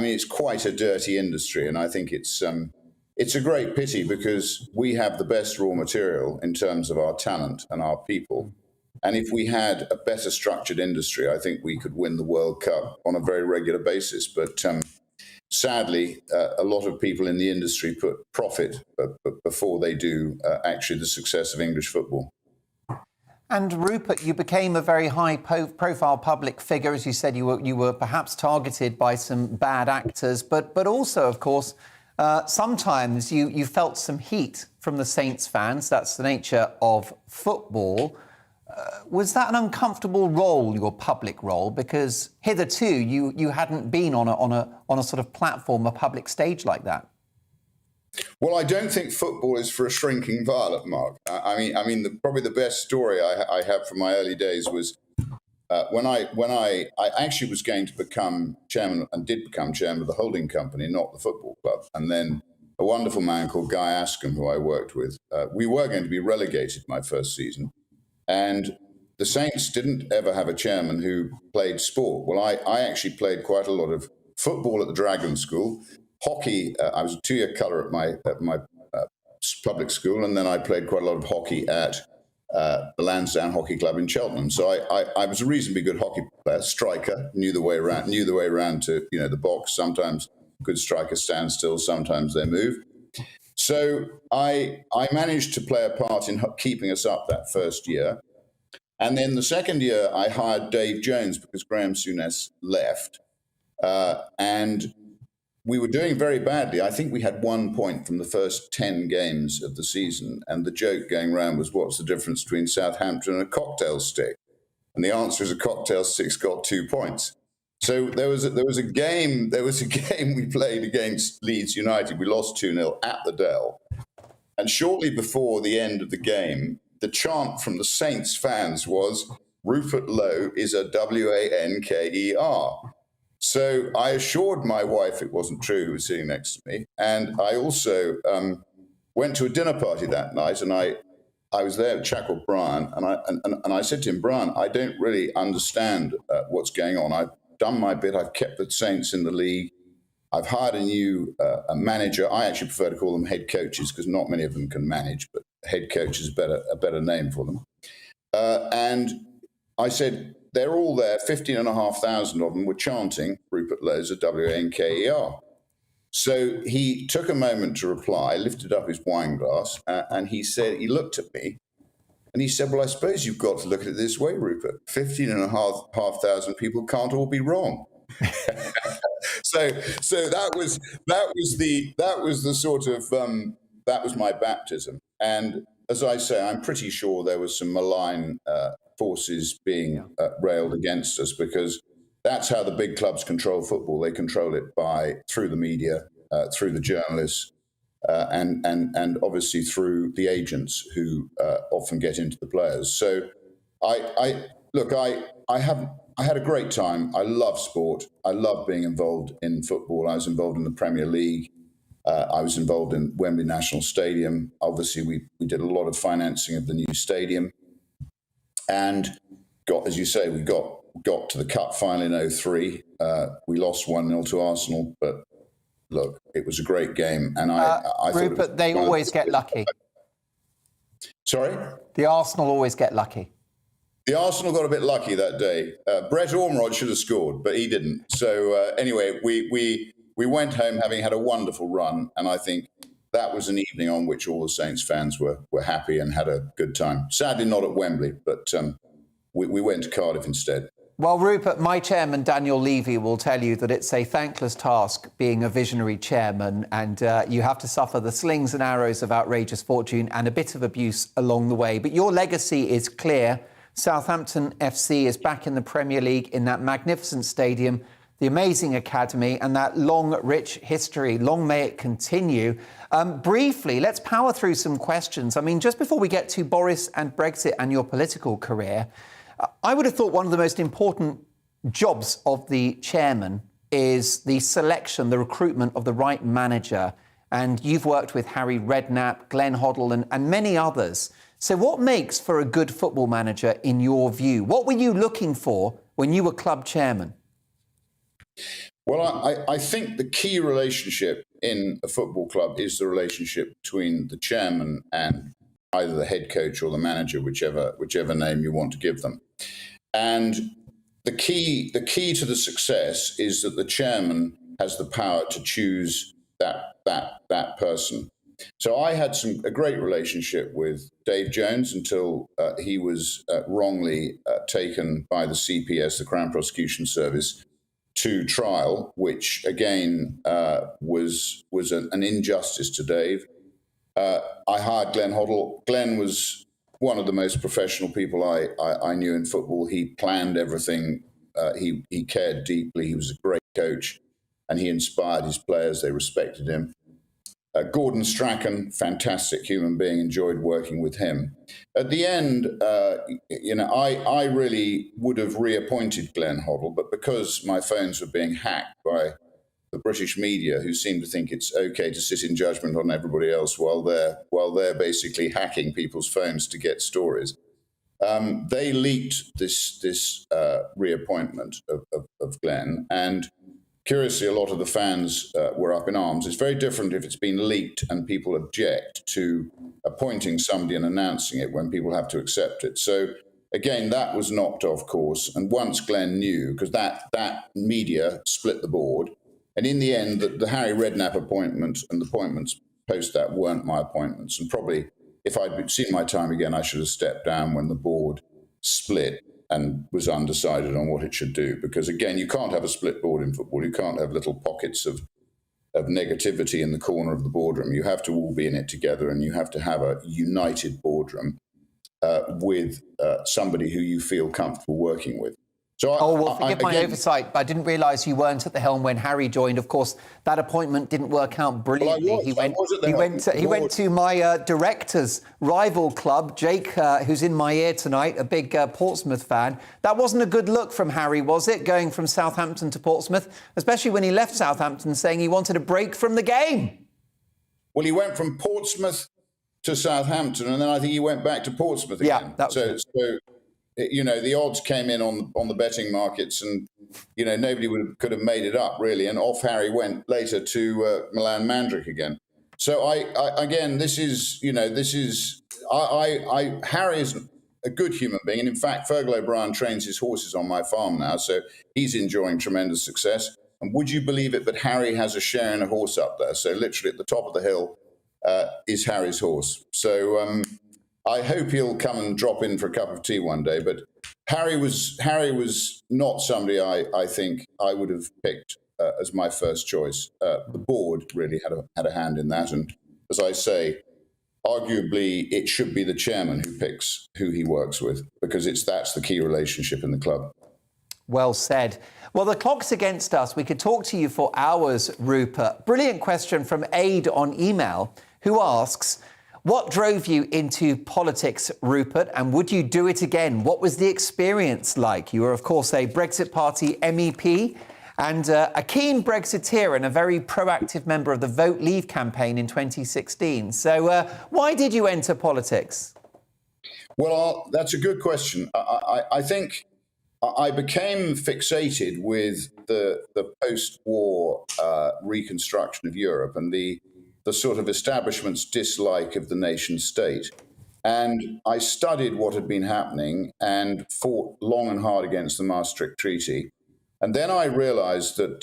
It's quite a dirty industry, and I think it's a great pity, because we have the best raw material in terms of our talent and our people. And if we had a better structured industry, I think we could win the World Cup on a very regular basis. But sadly, a lot of people in the industry put profit before they do actually the success of English football. And Rupert, you became a very high-profile public figure. As you said, you were perhaps targeted by some bad actors, but also, of course, sometimes you felt some heat from the Saints fans. That's the nature of football. Was that an uncomfortable role, your public role? Because hitherto you hadn't been on a sort of platform, a public stage like that. Well, I don't think football is for a shrinking violet, Mark. Probably the best story I have from my early days was when I actually was going to become chairman, and did become chairman of the holding company, not the football club. And then a wonderful man called Guy Ascombe, who I worked with, we were going to be relegated my first season. And the Saints didn't ever have a chairman who played sport. Well, I actually played quite a lot of football at the Dragon School. Hockey, I was a 2-year colour at my public school, and then I played quite a lot of hockey at the Lansdowne Hockey Club in Cheltenham. So I was a reasonably good hockey player, striker, knew the way around to the box. Sometimes good strikers stand still, sometimes they move. So I managed to play a part in keeping us up that first year. And then the second year, I hired Dave Jones because Graham Souness left. And we were doing very badly. I think we had 1 point from the first 10 games of the season. And the joke going around was, what's the difference between Southampton and a cocktail stick? And the answer is a cocktail stick's got 2 points. So there was a game we played against Leeds United. We lost 2-0 at the Dell. And shortly before the end of the game, the chant from the Saints fans was, Rupert Lowe is a Wanker. So I assured my wife it wasn't true, who was sitting next to me. And I also went to a dinner party that night, and I was there with a chap called Brian, and I said to him, Brian, I don't really understand what's going on. I've done my bit. I've kept the Saints in the league. I've hired a new a manager. I actually prefer to call them head coaches because not many of them can manage, but head coach is a better name for them. And I said, they're all there, 15,500 of them were chanting, Rupert Lowe's a Wanker. So he took a moment to reply, lifted up his wine glass, and he said, he looked at me, and And he said, well, I suppose you've got to look at it this way, Rupert. 15,500 people can't all be wrong. So that was the sort of that was my baptism. And as I say, I'm pretty sure there was some malign forces being railed against us, because that's how the big clubs control football. They control it through the media, through the journalists, and obviously through the agents who often get into the players. So I had a great time. I love sport. I love being involved in football. I was involved in the Premier League. I was involved in Wembley National Stadium. Obviously, we did a lot of financing of the new stadium, and as you say, we got to the cup final in 2003. We lost 1-0 to Arsenal, but look, it was a great game, and I Rupert, they always get lucky. Sorry? The Arsenal always get lucky. The Arsenal got a bit lucky that day. Brett Ormerod should have scored, but he didn't. So anyway, we went home having had a wonderful run, and I think that was an evening on which all the Saints fans were happy and had a good time. Sadly, not at Wembley, but we went to Cardiff instead. Well, Rupert, my chairman, Daniel Levy, will tell you that it's a thankless task being a visionary chairman, and you have to suffer the slings and arrows of outrageous fortune and a bit of abuse along the way. But your legacy is clear. Southampton FC is back in the Premier League in that magnificent stadium, the amazing academy, and that long, rich history. Long may it continue. Briefly, let's power through some questions. I mean, just before we get to Boris and Brexit and your political career, I would have thought one of the most important jobs of the chairman is the selection, the recruitment of the right manager. And you've worked with Harry Redknapp, Glenn Hoddle and many others. So what makes for a good football manager in your view? What were you looking for when you were club chairman? Well, I think the key relationship in a football club is the relationship between the chairman and either the head coach or the manager, whichever name you want to give them. And the key to the success is that the chairman has the power to choose that person. So I had a great relationship with Dave Jones until he was wrongly taken by the CPS, the Crown Prosecution Service, to trial, which again was an injustice to Dave. I hired Glenn Hoddle. Glenn was one of the most professional people I knew in football. He planned everything. He cared deeply. He was a great coach, and he inspired his players. They respected him. Gordon Strachan, fantastic human being, enjoyed working with him. At the end, I really would have reappointed Glenn Hoddle, but because my phones were being hacked by the British media, who seem to think it's okay to sit in judgment on everybody else while they're basically hacking people's phones to get stories, they leaked this reappointment of Glenn, and curiously, a lot of the fans were up in arms. It's very different if it's been leaked and people object to appointing somebody and announcing it when people have to accept it. So again, that was knocked off course. And once Glenn knew, because that media split the board, and in the end, the Harry Redknapp appointment and the appointments post that weren't my appointments. And probably if I'd seen my time again, I should have stepped down when the board split and was undecided on what it should do. Because again, you can't have a split board in football. You can't have little pockets of negativity in the corner of the boardroom. You have to all be in it together, and you have to have a united boardroom with somebody who you feel comfortable working with. So forgive my oversight, but I didn't realise you weren't at the helm when Harry joined. Of course, that appointment didn't work out brilliantly. Well, he went to my director's rival club, Jake, who's in my ear tonight, a big Portsmouth fan. That wasn't a good look from Harry, was it, going from Southampton to Portsmouth, especially when he left Southampton saying he wanted a break from the game? Well, he went from Portsmouth to Southampton, and then I think he went back to Portsmouth again. Yeah, so the odds came in on the betting markets, and nobody could have made it up really. And off Harry went later to Milan Mandrik again. So Harry is a good human being, and in fact, Fergal O'Brien trains his horses on my farm now, so he's enjoying tremendous success. And would you believe it, but Harry has a share in a horse up there. So literally at the top of the hill is Harry's horse. So I hope he'll come and drop in for a cup of tea one day. But Harry was not somebody I think I would have picked as my first choice. The board really had a hand in that, and as I say, arguably it should be the chairman who picks who he works with, because that's the key relationship in the club. Well said. Well, the clock's against us. We could talk to you for hours, Rupert. Brilliant question from Aid on email, who asks, what drove you into politics, Rupert, and would you do it again? What was the experience like? You were, of course, a Brexit Party MEP and a keen Brexiteer and a very proactive member of the Vote Leave campaign in 2016. So why did you enter politics? Well, that's a good question. I think I became fixated with the post-war reconstruction of Europe and the sort of establishment's dislike of the nation state. And I studied what had been happening and fought long and hard against the Maastricht Treaty. And then I realized that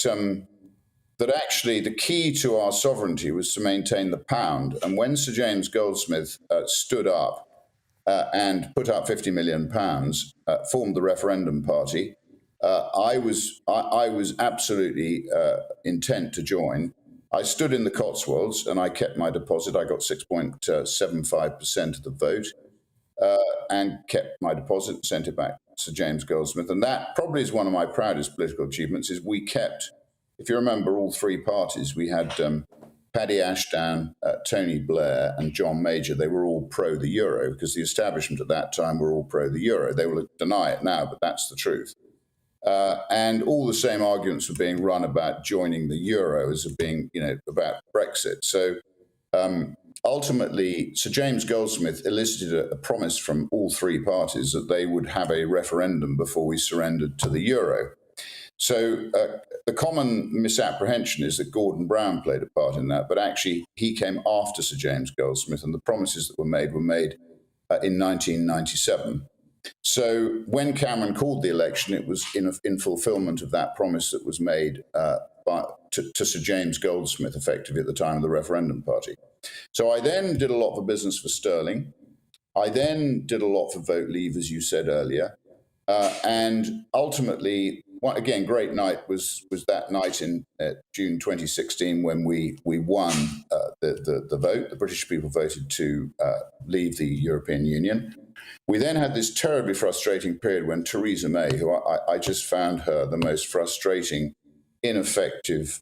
that actually the key to our sovereignty was to maintain the pound. And when Sir James Goldsmith stood up and put up £50 million, formed the referendum party, I was absolutely intent to join. I stood in the Cotswolds and I kept my deposit. I got 6.75% of the vote and kept my deposit, sent it back to Sir James Goldsmith. And that probably is one of my proudest political achievements, is we kept, if you remember, all three parties. We had Paddy Ashdown, Tony Blair and John Major. They were all pro the euro because the establishment at that time were all pro the euro. They will deny it now, but that's the truth. And all the same arguments were being run about joining the euro as being, about Brexit. So ultimately, Sir James Goldsmith elicited a promise from all three parties that they would have a referendum before we surrendered to the euro. So the common misapprehension is that Gordon Brown played a part in that, but actually he came after Sir James Goldsmith, and the promises that were made in 1997. So when Cameron called the election, it was in fulfilment of that promise that was made to Sir James Goldsmith, effectively at the time of the referendum party. So I then did a lot for Business for Sterling. I then did a lot for Vote Leave, as you said earlier. And ultimately, again, great night was that night in June 2016 when we won the vote. The British people voted to leave the European Union. We then had this terribly frustrating period when Theresa May, who I just found her the most frustrating, ineffective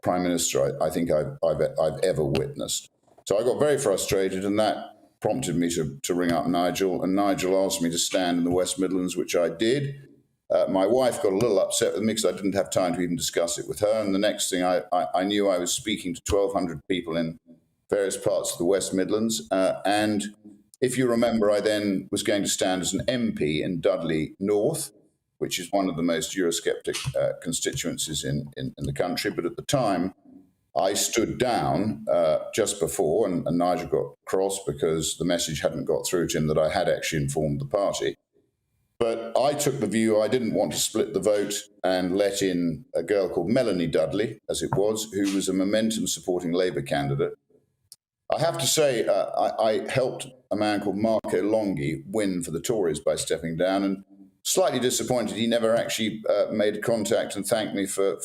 Prime Minister I think I've ever witnessed. So I got very frustrated, and that prompted me to ring up Nigel, and Nigel asked me to stand in the West Midlands, which I did. My wife got a little upset with me because I didn't have time to even discuss it with her, and the next thing I knew, I was speaking to 1,200 people in various parts of the West Midlands, and if you remember, I then was going to stand as an MP in Dudley North, which is one of the most Eurosceptic constituencies in the country. But at the time, I stood down just before, and Nigel got cross because the message hadn't got through to him that I had actually informed the party. But I took the view I didn't want to split the vote and let in a girl called Melanie Dudley, as it was, who was a momentum-supporting Labour candidate. I have to say, I helped a man called Marco Longhi win for the Tories by stepping down, and slightly disappointed he never actually made contact and thanked me for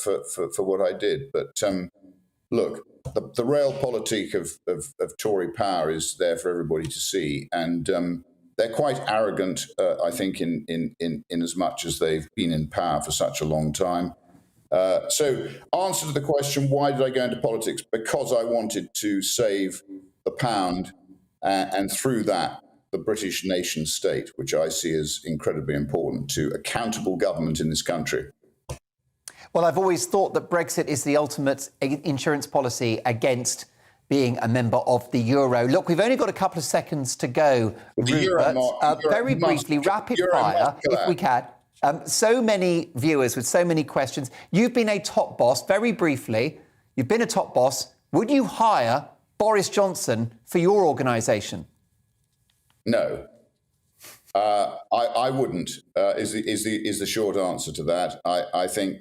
what I did. But look, the realpolitik of Tory power is there for everybody to see, and they're quite arrogant, I think, in as much as they've been in power for such a long time. So, answer to the question, why did I go into politics? Because I wanted to save the pound and through that, the British nation state, which I see as incredibly important to accountable government in this country. Well, I've always thought that Brexit is the ultimate insurance policy against being a member of the euro. Look, we've only got a couple of seconds to go, Rupert. Very briefly, rapid fire, if we can. So many viewers with so many questions. You've been a top boss, very briefly. You've been a top boss. Would you hire Boris Johnson for your organisation? No, I wouldn't. Is the short answer to that? I think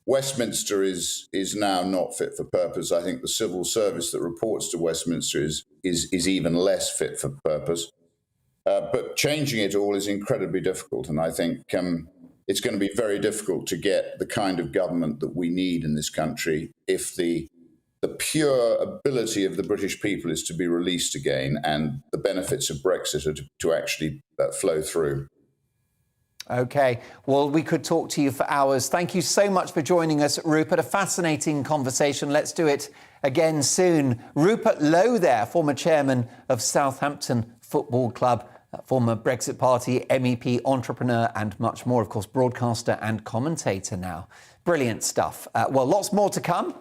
Westminster is now not fit for purpose. I think the civil service that reports to Westminster is even less fit for purpose. But changing it all is incredibly difficult, and I think it's going to be very difficult to get the kind of government that we need in this country if the pure ability of the British people is to be released again and the benefits of Brexit are to actually flow through. OK, well, we could talk to you for hours. Thank you so much for joining us, Rupert. A fascinating conversation. Let's do it again soon. Rupert Lowe there, former chairman of Southampton Football Club, former Brexit Party MEP, entrepreneur and much more, of course, broadcaster and commentator now. Brilliant stuff. Well, lots more to come.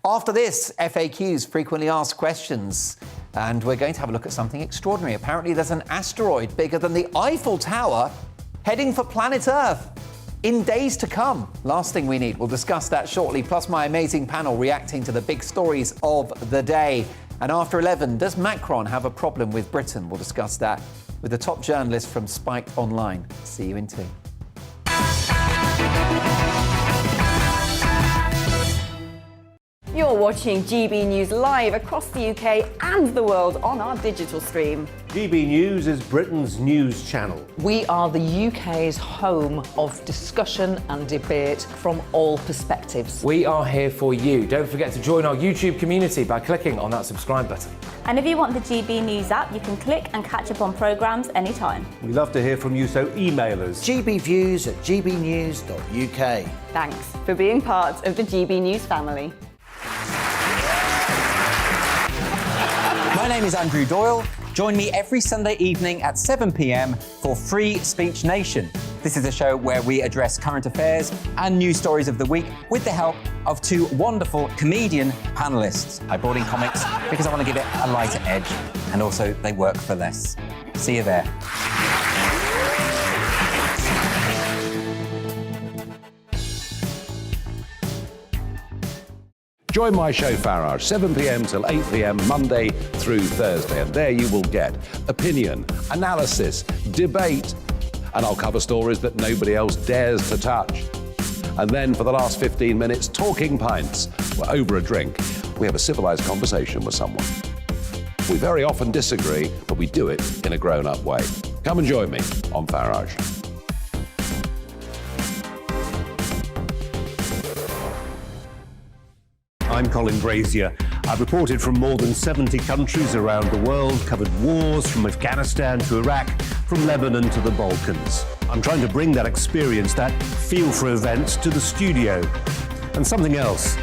After this, FAQs, frequently asked questions. And we're going to have a look at something extraordinary. Apparently there's an asteroid bigger than the Eiffel Tower heading for planet Earth in days to come. Last thing we need. We'll discuss that shortly, plus my amazing panel reacting to the big stories of the day. And after 11, does Macron have a problem with Britain? We'll discuss that with the top journalist from Spiked Online. See you in 2. You're watching GB News live across the UK and the world on our digital stream. GB News is Britain's news channel. We are the UK's home of discussion and debate from all perspectives. We are here for you. Don't forget to join our YouTube community by clicking on that subscribe button. And if you want the GB News app, you can click and catch up on programmes anytime. We love to hear from you, so email us. gbviews@gbnews.uk. Thanks for being part of the GB News family. My name is Andrew Doyle. Join me every Sunday evening at 7 p.m. for Free Speech Nation. This is a show where we address current affairs and news stories of the week with the help of two wonderful comedian panellists. I brought in comics because I want to give it a lighter edge, and also they work for less. See you there. Join my show Farage, 7 p.m. till 8 p.m. Monday through Thursday. And there you will get opinion, analysis, debate, and I'll cover stories that nobody else dares to touch. And then for the last 15 minutes, talking pints. We're over a drink. We have a civilized conversation with someone. We very often disagree, but we do it in a grown-up way. Come and join me on Farage. I'm Colin Brazier. I've reported from more than 70 countries around the world, covered wars from Afghanistan to Iraq, from Lebanon to the Balkans. I'm trying to bring that experience, that feel for events, to the studio. And something else,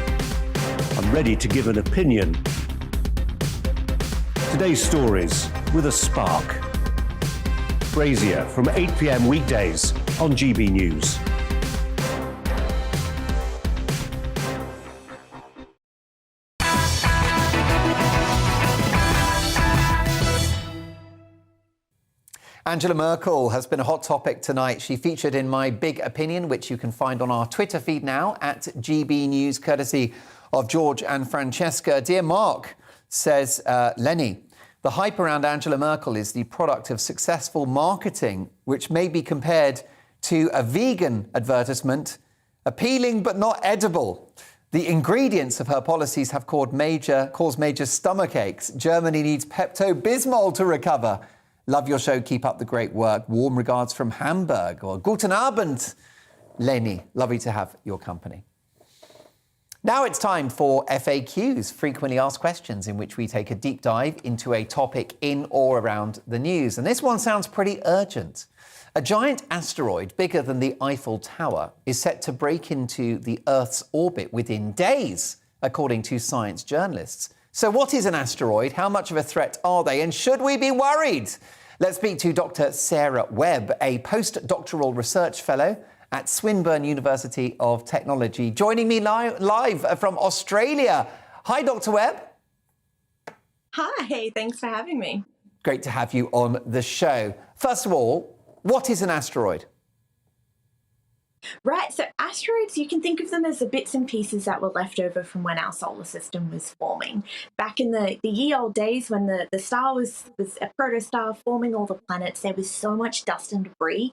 I'm ready to give an opinion. Today's stories with a spark. Brazier from 8 p.m. weekdays on GB News. Angela Merkel has been a hot topic tonight. She featured in my Big Opinion, which you can find on our Twitter feed now at GB News, courtesy of George and Francesca. Dear Mark, says Lenny, the hype around Angela Merkel is the product of successful marketing, which may be compared to a vegan advertisement, appealing but not edible. The ingredients of her policies have caused major stomach aches. Germany needs Pepto-Bismol to recover. Love your show. Keep up the great work. Warm regards from Hamburg. Or Guten Abend, Lenny. Lovely to have your company. Now it's time for FAQs, frequently asked questions, in which we take a deep dive into a topic in or around the news. And this one sounds pretty urgent. A giant asteroid bigger than the Eiffel Tower is set to break into the Earth's orbit within days, according to science journalists. So what is an asteroid? How much of a threat are they? And should we be worried? Let's speak to Dr. Sarah Webb, a postdoctoral research fellow at Swinburne University of Technology, joining me live from Australia. Hi, Dr. Webb. Hi, thanks for having me. Great to have you on the show. First of all, what is an asteroid? Right, so asteroids, you can think of them as the bits and pieces that were left over from when our solar system was forming. Back in the ye old days when the star was a protostar forming all the planets, there was so much dust and debris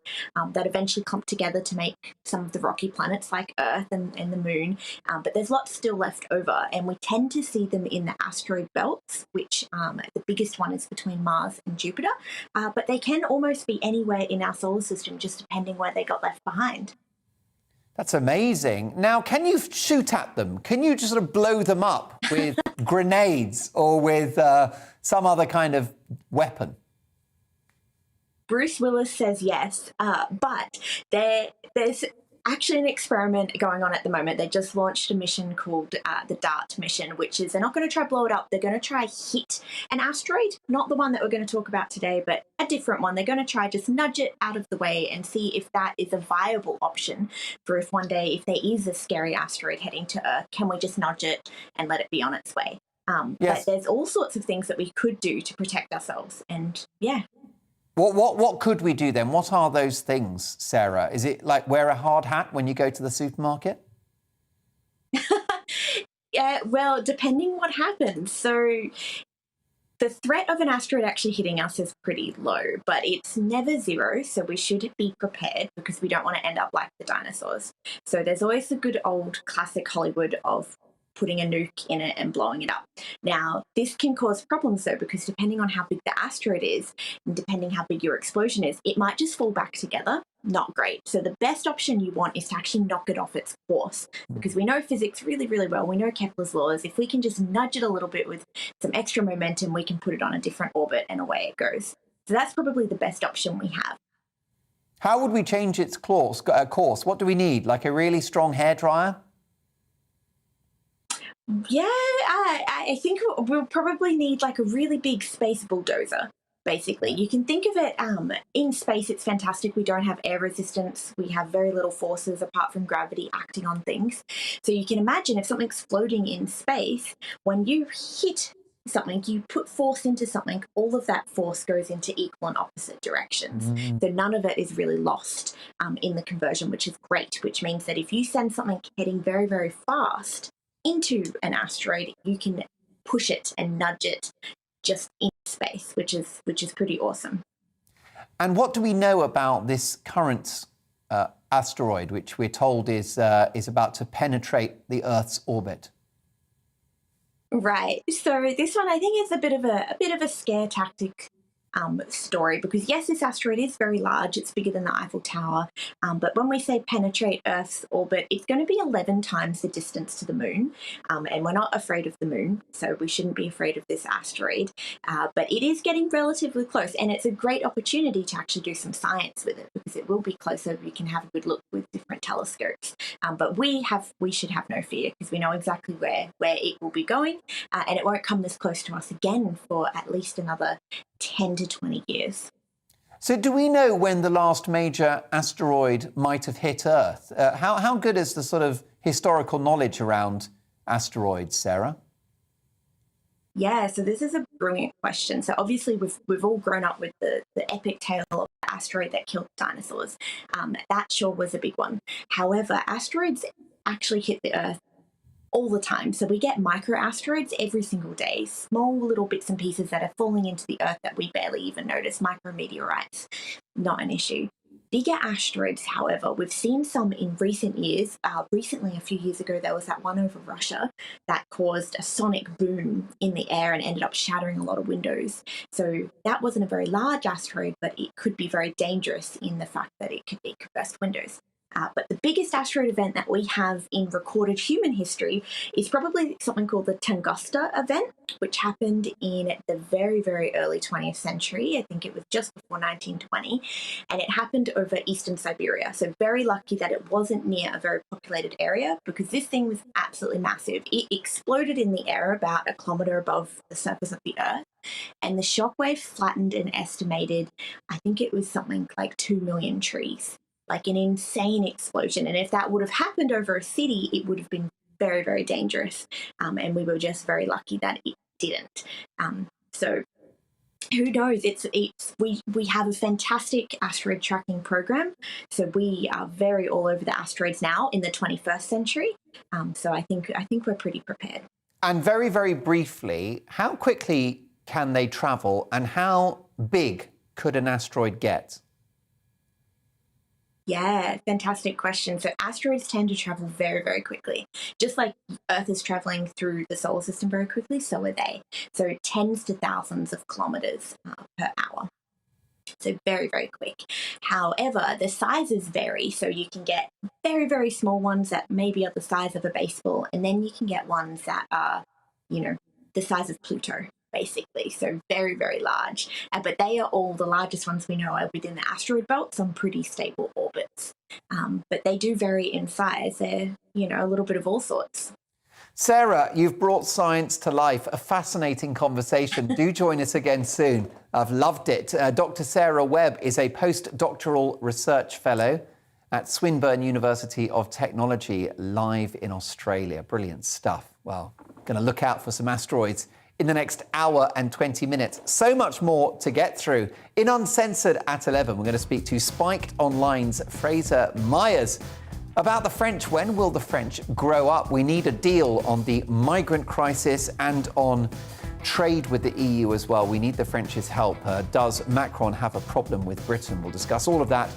that eventually clumped together to make some of the rocky planets like Earth and the Moon. But there's lots still left over, and we tend to see them in the asteroid belts, which the biggest one is between Mars and Jupiter. But they can almost be anywhere in our solar system, just depending where they got left behind. That's amazing. Now, can you shoot at them? Can you just sort of blow them up with grenades or with some other kind of weapon? Bruce Willis says yes, but there's actually an experiment going on at the moment. They just launched a mission called the DART mission, which is they're not going to try blow it up. They're going to try hit an asteroid, not the one that we're going to talk about today, but a different one. They're going to try just nudge it out of the way and see if that is a viable option for if one day, if there is a scary asteroid heading to Earth, can we just nudge it and let it be on its way? But there's all sorts of things that we could do to protect ourselves. And yeah. What could we do then? What are those things, Sarah? Is it like wear a hard hat when you go to the supermarket? Yeah, well, depending what happens. So the threat of an asteroid actually hitting us is pretty low, but it's never zero, so we should be prepared because we don't want to end up like the dinosaurs. So there's always the good old classic Hollywood of putting a nuke in it and blowing it up. Now, this can cause problems though, because depending on how big the asteroid is and depending how big your explosion is, it might just fall back together. Not great. So the best option you want is to actually knock it off its course, because we know physics really, really well. We know Kepler's laws. If we can just nudge it a little bit with some extra momentum, we can put it on a different orbit and away it goes. So that's probably the best option we have. How would we change its course? What do we need? Like a really strong hairdryer? Yeah, I think we'll probably need like a really big space bulldozer, basically. You can think of it, in space it's fantastic. We don't have air resistance. We have very little forces apart from gravity acting on things. So you can imagine if something's floating in space, when you hit something, you put force into something, all of that force goes into equal and opposite directions. So none of it is really lost in the conversion, which is great, which means that if you send something heading very, very fast into an asteroid, you can push it and nudge it just in space, which is pretty awesome. And what do we know about this current asteroid, which we're told is about to penetrate the Earth's orbit? Right. So this one, I think, is a bit of a scare tactic story, because yes, this asteroid is very large. It's bigger than the Eiffel Tower. But when we say penetrate Earth's orbit, it's going to be 11 times the distance to the Moon. And we're not afraid of the Moon, so we shouldn't be afraid of this asteroid. But it is getting relatively close, and it's a great opportunity to actually do some science with it, because it will be closer. We can have a good look with different telescopes. But we should have no fear, because we know exactly where it will be going, and it won't come this close to us again for at least another 10 to 20 years. So do we know when the last major asteroid might have hit Earth? How good is the sort of historical knowledge around asteroids, Sarah? Yeah, so this is a brilliant question. So obviously we've all grown up with the epic tale of the asteroid that killed dinosaurs. That sure was a big one. However, asteroids actually hit the Earth all the time. So we get microasteroids every single day, small little bits and pieces that are falling into the Earth that we barely even notice, micrometeorites, not an issue. Bigger asteroids, however, we've seen some in recent years. Recently, a few years ago, there was that one over Russia that caused a sonic boom in the air and ended up shattering a lot of windows. So that wasn't a very large asteroid, but it could be very dangerous in the fact that it could burst windows. But the biggest asteroid event that we have in recorded human history is probably something called the Tunguska event, which happened in the very, very early 20th century. I think it was just before 1920, and it happened over eastern Siberia. So very lucky that it wasn't near a very populated area, because this thing was absolutely massive. It exploded in the air about a kilometre above the surface of the Earth, and the shockwave flattened an estimated, I think it was something like 2 million trees. Like an insane explosion. And if that would have happened over a city, it would have been very, very dangerous. And we were just very lucky that it didn't. So Who knows? We have a fantastic asteroid tracking program, so we are very all over the asteroids now in the 21st century. So I think we're pretty prepared. And very, very briefly, how quickly can they travel, and how big could an asteroid get? Yeah, fantastic question. So asteroids tend to travel very, very quickly. Just like Earth is traveling through the solar system very quickly, so are they. So tens to thousands of kilometers per hour. So very, very quick. However, the sizes vary. So you can get very, very small ones that maybe are the size of a baseball, and then you can get ones that are, the size of Pluto, basically. So very, very large. But they are all the largest ones we know are within the asteroid belts on pretty stable orbits. But they do vary in size. They're, a little bit of all sorts. Sarah, you've brought science to life. A fascinating conversation. Do join us again soon. I've loved it. Dr. Sarah Webb is a postdoctoral research fellow at Swinburne University of Technology, live in Australia. Brilliant stuff. Well, going to look out for some asteroids in the next hour and 20 minutes. So much more to get through. In Uncensored at 11, we're going to speak to Spiked Online's Fraser Myers about the French. When will the French grow up? We need a deal on the migrant crisis and on trade with the EU as well. We need the French's help. Does Macron have a problem with Britain? We'll discuss all of that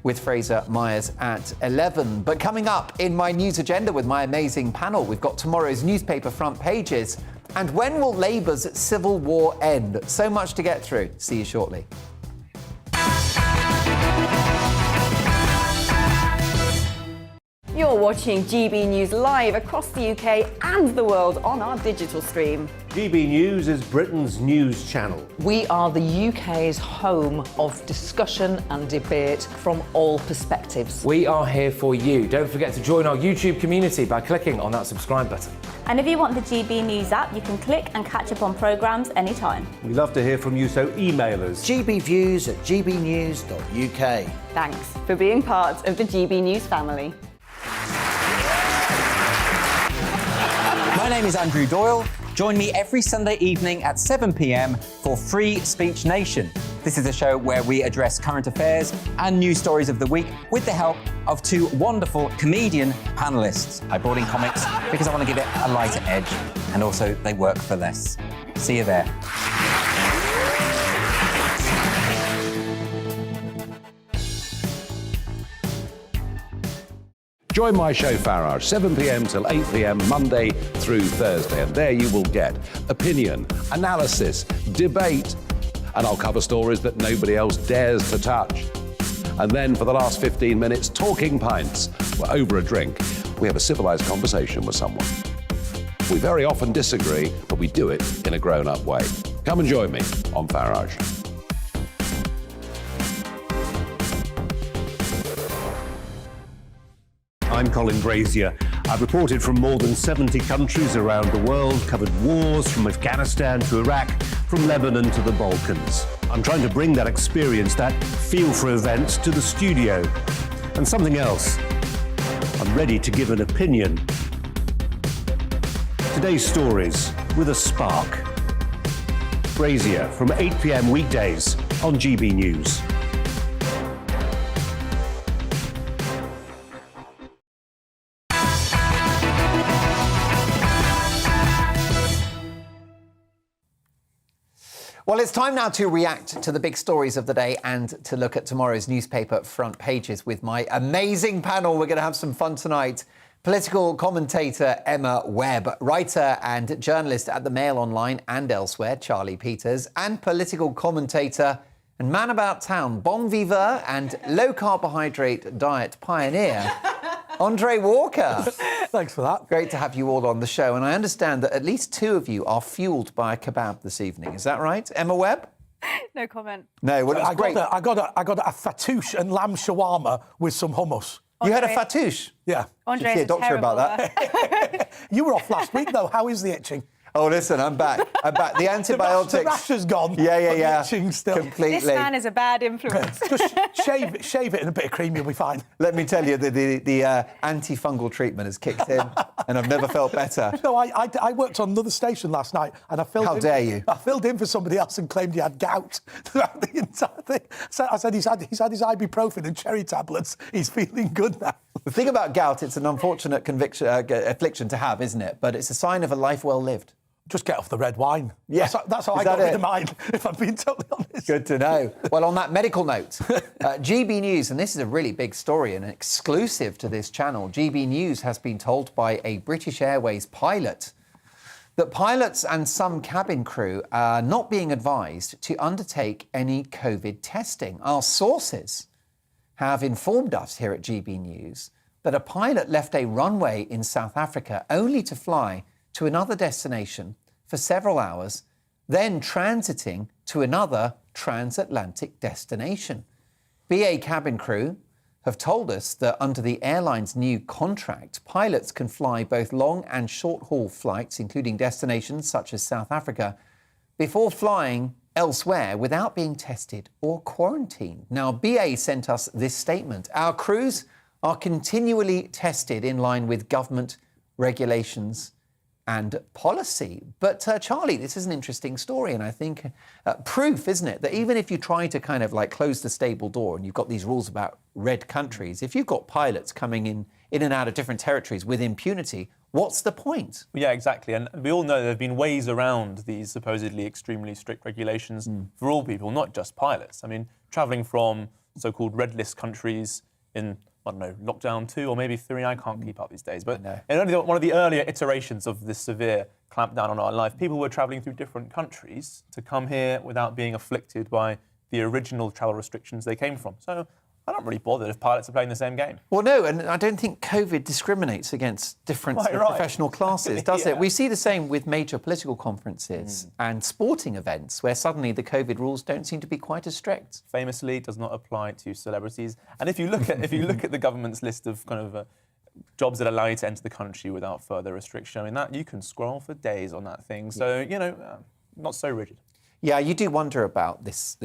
with Fraser Myers at 11. But coming up in my news agenda with my amazing panel, we've got tomorrow's newspaper front pages. And when will Labour's civil war end? So much to get through. See you shortly. You're watching GB News live across the UK and the world on our digital stream. GB News is Britain's news channel. We are the UK's home of discussion and debate from all perspectives. We are here for you. Don't forget to join our YouTube community by clicking on that subscribe button. And if you want the GB News app, you can click and catch up on programmes anytime. We love to hear from you, so email us. gbviews@gbnews.uk. Thanks for being part of the GB News family. My name is Andrew Doyle. Join me every Sunday evening at 7 p.m. for Free Speech Nation. This is a show where we address current affairs and news stories of the week with the help of two wonderful comedian panellists. I brought in comics because I want to give it a lighter edge, and also they work for less. See you there. Join my show Farage, 7 p.m. till 8 p.m. Monday through Thursday. And there you will get opinion, analysis, debate, and I'll cover stories that nobody else dares to touch. And then for the last 15 minutes, talking pints. We're over a drink. We have a civilised conversation with someone. We very often disagree, but we do it in a grown-up way. Come and join me on Farage. I'm Colin Brazier. I've reported from more than 70 countries around the world, covered wars from Afghanistan to Iraq, from Lebanon to the Balkans. I'm trying to bring that experience, that feel for events, to the studio. And something else. I'm ready to give an opinion. Today's stories with a spark. Brazier from 8 p.m. weekdays on GB News. Well, it's time now to react to the big stories of the day and to look at tomorrow's newspaper front pages with my amazing panel. We're going to have some fun tonight. Political commentator Emma Webb, writer and journalist at the Mail Online and elsewhere, Charlie Peters, and political commentator and man about town, bon vivant and low-carbohydrate diet pioneer, Andre Walker. Thanks for that. Great to have you all on the show. And I understand that at least two of you are fueled by a kebab this evening. Is that right? Emma Webb? No comment. No, well, I got a fatouche and lamb shawarma with some hummus. You had a fatouche? Yeah. Andre's a doctor about that. You were off last week, though. How is the itching? Oh, listen, I'm back. The antibiotics. The rash has gone. Yeah. Itching still. Completely. This man is a bad influence. Just shave it in a bit of cream, you'll be fine. Let me tell you, the antifungal treatment has kicked in, and I've never felt better. No, I worked on another station last night, and I filled How dare you? I filled in for somebody else and claimed he had gout throughout the entire thing. So I said he's had his ibuprofen and cherry tablets. He's feeling good now. The thing about gout, it's an unfortunate affliction to have, isn't it? But it's a sign of a life well lived. Just get off the red wine. Yeah. That's how I got rid of mine, if I'm being totally honest. Good to know. Well, on that medical note, GB News, and this is a really big story and an exclusive to this channel, GB News has been told by a British Airways pilot that pilots and some cabin crew are not being advised to undertake any COVID testing. Our sources have informed us here at GB News that a pilot left a runway in South Africa only to fly to another destination for several hours, then transiting to another transatlantic destination. BA cabin crew have told us that under the airline's new contract, pilots can fly both long and short-haul flights, including destinations such as South Africa, before flying elsewhere without being tested or quarantined. Now, BA sent us this statement. Our crews are continually tested in line with government regulations and policy. But Charlie, this is an interesting story, and I think proof, isn't it, that even if you try to kind of like close the stable door and you've got these rules about red countries, if you've got pilots coming in and out of different territories with impunity, what's the point? Yeah, exactly. And we all know there have been ways around these supposedly extremely strict regulations for all people, not just pilots. I mean, travelling from so-called red list countries in, I don't know, lockdown 2 or maybe 3, I can't keep up these days. But in only one of the earlier iterations of this severe clampdown on our life, people were travelling through different countries to come here without being afflicted by the original travel restrictions they came from. So I'm not really bothered if pilots are playing the same game. Well, no, and I don't think COVID discriminates against different professional classes, does it? We see the same with major political conferences and sporting events where suddenly the COVID rules don't seem to be quite as strict. Famously, it does not apply to celebrities. And if you look at the government's list of kind of jobs that allow you to enter the country without further restriction, I mean, that you can scroll for days on that thing. So, not so rigid. Yeah, you do wonder about this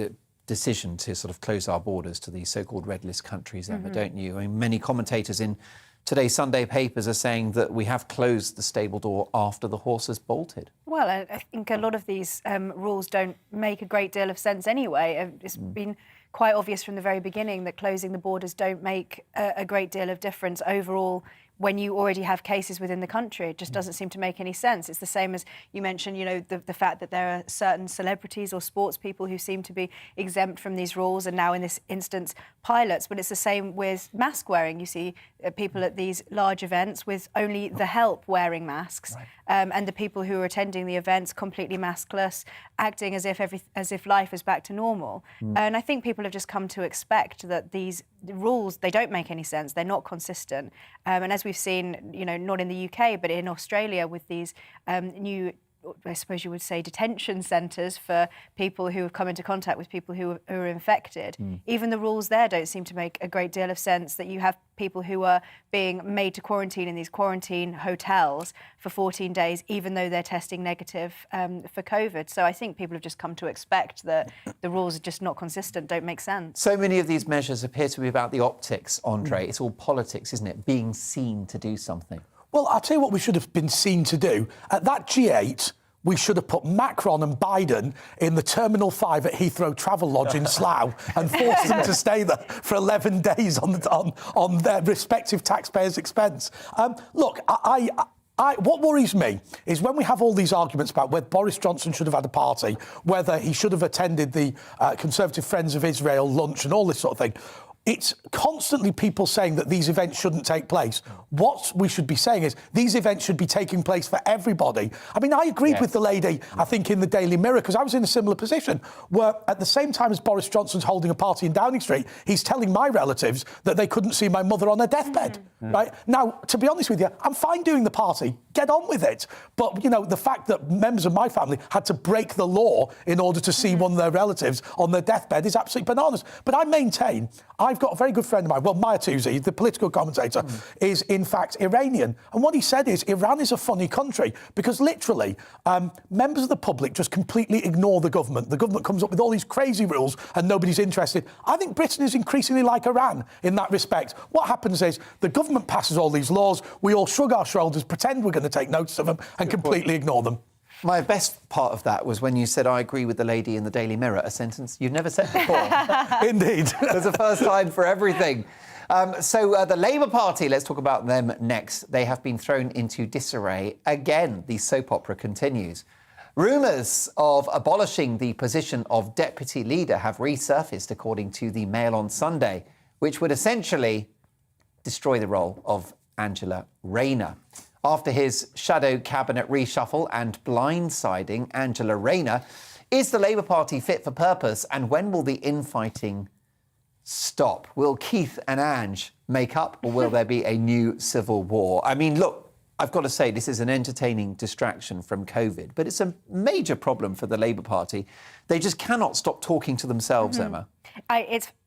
decision to sort of close our borders to these so-called red list countries, Emma, don't you? I mean, many commentators in today's Sunday papers are saying that we have closed the stable door after the horse has bolted. Well, I think a lot of these rules don't make a great deal of sense anyway. It's been quite obvious from the very beginning that closing the borders don't make a great deal of difference overall when you already have cases within the country. It just doesn't seem to make any sense. It's the same as you mentioned, the fact that there are certain celebrities or sports people who seem to be exempt from these rules, and now in this instance, pilots. But it's the same with mask wearing. You see people at these large events with only the help wearing masks, and the people who are attending the events completely maskless, acting as if life is back to normal. And I think people have just come to expect that these rules, they don't make any sense. They're not consistent. And as we've seen, not in the UK, but in Australia with these new, I suppose you would say, detention centres for people who have come into contact with people who are infected. Even the rules there don't seem to make a great deal of sense, that you have people who are being made to quarantine in these quarantine hotels for 14 days, even though they're testing negative for COVID. So I think people have just come to expect that the rules are just not consistent, don't make sense. So many of these measures appear to be about the optics, Andre. It's all politics, isn't it? Being seen to do something. Well, I'll tell you what we should have been seen to do. At that G8, we should have put Macron and Biden in the Terminal 5 at Heathrow Travel Lodge in Slough and forced them to stay there for 11 days on their respective taxpayers' expense. Look, what worries me is when we have all these arguments about whether Boris Johnson should have had a party, whether he should have attended the Conservative Friends of Israel lunch and all this sort of thing. It's constantly people saying that these events shouldn't take place. What we should be saying is these events should be taking place for everybody. I mean, I agreed with the lady, I think, in the Daily Mirror, because I was in a similar position, where at the same time as Boris Johnson's holding a party in Downing Street, he's telling my relatives that they couldn't see my mother on her deathbed. Right? Now, to be honest with you, I'm fine doing the party. Get on with it. But, the fact that members of my family had to break the law in order to see one of their relatives on their deathbed is absolutely bananas. But I maintain, I I've got a very good friend of mine, well, Maya Touzi, the political commentator, is in fact Iranian. And what he said is Iran is a funny country because literally members of the public just completely ignore the government. The government comes up with all these crazy rules and nobody's interested. I think Britain is increasingly like Iran in that respect. What happens is the government passes all these laws, we all shrug our shoulders, pretend we're going to take notice of them and completely ignore them. My best part of that was when you said, I agree with the lady in the Daily Mirror, a sentence you've never said before. Indeed. There's a first time for everything. So the Labour Party, let's talk about them next. They have been thrown into disarray. Again, the soap opera continues. Rumours of abolishing the position of deputy leader have resurfaced, according to the Mail on Sunday, which would essentially destroy the role of Angela Rayner. After his shadow cabinet reshuffle and blindsiding Angela Rayner, is the Labour Party fit for purpose, and when will the infighting stop? Will Keith and Ange make up, or will there be a new civil war? I mean, look, I've got to say this is an entertaining distraction from COVID, but it's a major problem for the Labour Party. They just cannot stop talking to themselves, Emma.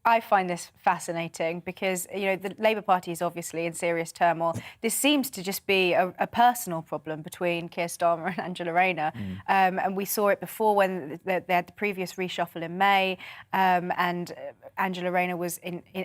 I find this fascinating because, you know, the Labour Party is obviously in serious turmoil. This seems to just be a personal problem between Keir Starmer and Angela Rayner. And we saw it before when they had the previous reshuffle in May, and Angela Rayner was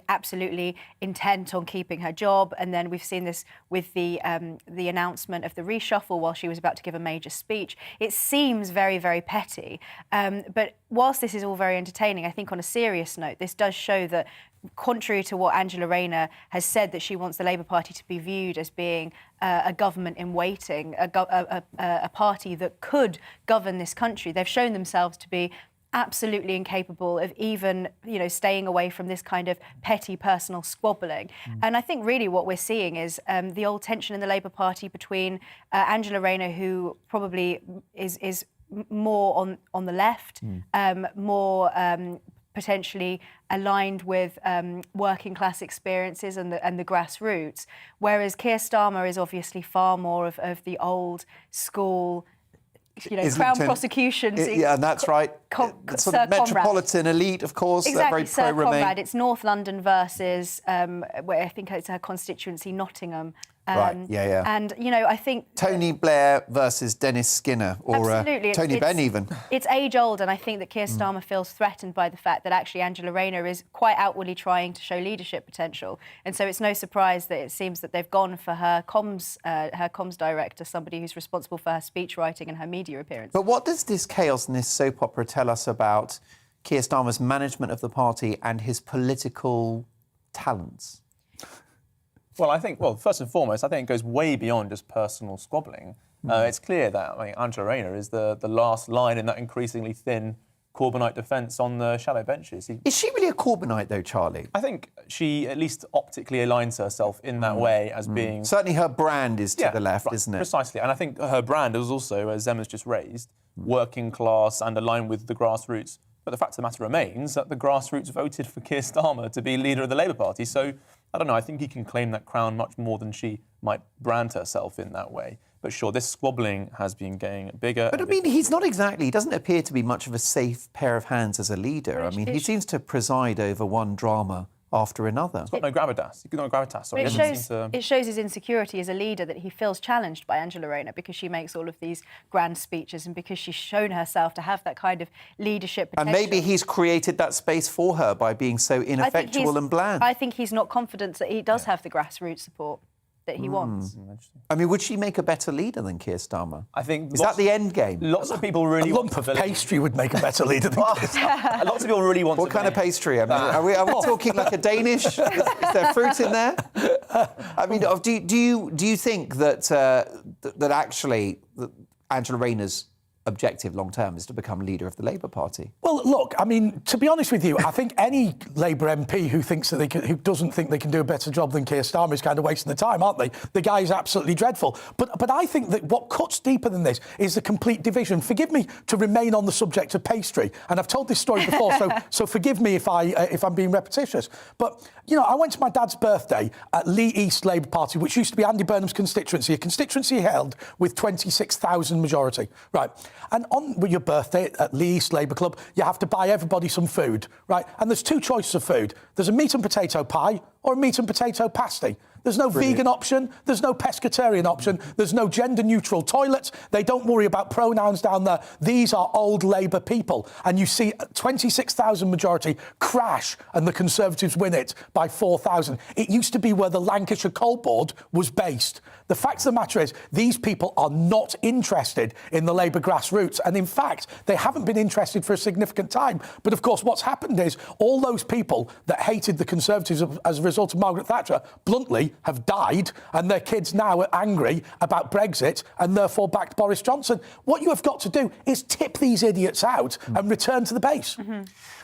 absolutely intent on keeping her job. And then we've seen this with the announcement of the reshuffle while she was about to give a major speech. It seems very, very petty. But whilst this is all very entertaining, I think on a serious note, this does show that, contrary to what Angela Rayner has said, that she wants the Labour Party to be viewed as being a government in waiting, a party that could govern this country. They've shown themselves to be absolutely incapable of even, you know, staying away from this kind of petty personal squabbling. And I think really what we're seeing is the old tension in the Labour Party between Angela Rayner, who probably is more on the left, more potentially aligned with working class experiences and the grassroots, whereas Keir Starmer is obviously far more of the old school, you know, Crown prosecution. Yeah, and that's right. Sort of metropolitan elite, of course. Exactly, Very pro-Remain. Conrad. It's North London versus, where I think it's her constituency, Nottingham. Right, yeah. And, you know, I think... Tony Blair versus Dennis Skinner, or Tony Benn even. It's age-old, and I think that Keir Starmer feels threatened by the fact that actually Angela Rayner is quite outwardly trying to show leadership potential. And so it's no surprise that it seems that they've gone for her comms director, somebody who's responsible for her speech writing and her media appearance. But what does this chaos and this soap opera tell us about Keir Starmer's management of the party and his political talents? Well, I think, first and foremost, I think it goes way beyond just personal squabbling. It's clear that Angela Rayner is the last line in that increasingly thin Corbynite defence on the shallow benches. Is she really a Corbynite, though, Charlie? I think she at least optically aligns herself in that way as being... Certainly her brand is to the left, isn't it? Precisely. And I think her brand is also, as Emma's just raised, working class and aligned with the grassroots. But the fact of the matter remains that the grassroots voted for Keir Starmer to be leader of the Labour Party. So, I don't know, I think he can claim that crown much more than she might brand herself in that way. But sure, this squabbling has been getting bigger. But I mean, he doesn't appear to be much of a safe pair of hands as a leader. I mean, he seems to preside over one drama after another. He's got no gravitas. It shows his insecurity as a leader, that he feels challenged by Angela Rayner because she makes all of these grand speeches and because she's shown herself to have that kind of leadership potential. And maybe he's created that space for her by being so ineffectual and bland. I think he's not confident that he does have the grassroots support that he wants. I mean, would she make a better leader than Keir Starmer? I think... Is that the end game? Lots of people really want... A lump of pastry would make a better leader than Keir Starmer. Lots of people really want... What kind of pastry? I mean, are we talking like a Danish? Is there fruit in there? I mean, do you think that that actually Angela Rayner's objective long-term is to become leader of the Labour Party? Well, look, I mean, to be honest with you, I think any Labour MP who doesn't think they can do a better job than Keir Starmer is kind of wasting the time, aren't they? The guy is absolutely dreadful. But I think that what cuts deeper than this is the complete division. Forgive me to remain on the subject of pastry, and I've told this story before, so forgive me if I'm being repetitious. But, you know, I went to my dad's birthday at Lee East Labour Party, which used to be Andy Burnham's constituency, a constituency held with 26,000 majority. Right. And on with your birthday at Least Labour Club, you have to buy everybody some food, right? And there's two choices of food. There's a meat and potato pie or a meat and potato pasty. There's no vegan option, there's no pescatarian option, there's no gender-neutral toilets. They don't worry about pronouns down there. These are old Labour people. And you see 26,000 majority crash and the Conservatives win it by 4,000. It used to be where the Lancashire Coal Board was based. The fact of the matter is, these people are not interested in the Labour grassroots. And in fact, they haven't been interested for a significant time. But of course, what's happened is all those people that hated the Conservatives as a result of Margaret Thatcher, bluntly, have died, and their kids now are angry about Brexit and therefore backed Boris Johnson. What you have got to do is tip these idiots out and return to the base.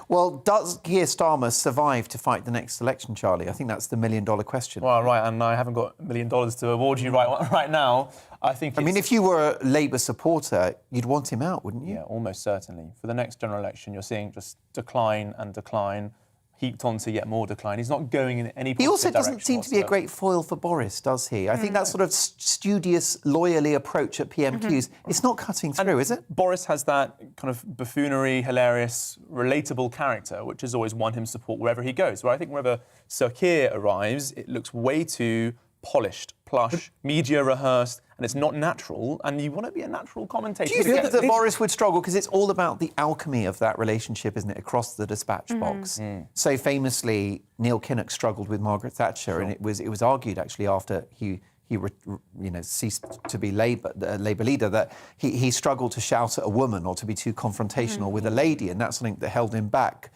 Well, does Keir Starmer survive to fight the next election, Charlie? I think that's the million-dollar question. Well, right, and I haven't got $1 million to award you right now. I mean, if you were a Labour supporter, you'd want him out, wouldn't you? Yeah, almost certainly. For the next general election, you're seeing just decline and decline, heaped onto yet more decline. He's not going in any positive He also doesn't direction seem to be a great foil for Boris, does he? I think that sort of studious, lawyerly approach at PMQs, it's not cutting through, is it? Boris has that kind of buffoonery, hilarious, relatable character, which has always won him support wherever he goes. Where I think wherever Sir Keir arrives, it looks way too polished, plush, media rehearsed, and it's not natural, and you want to be a natural commentator. Do you think that Boris would struggle? Because it's all about the alchemy of that relationship, isn't it, across the dispatch box? So famously, Neil Kinnock struggled with Margaret Thatcher, and it was argued, actually, after he ceased to be Labour leader, that he struggled to shout at a woman or to be too confrontational with a lady, and that's something that held him back.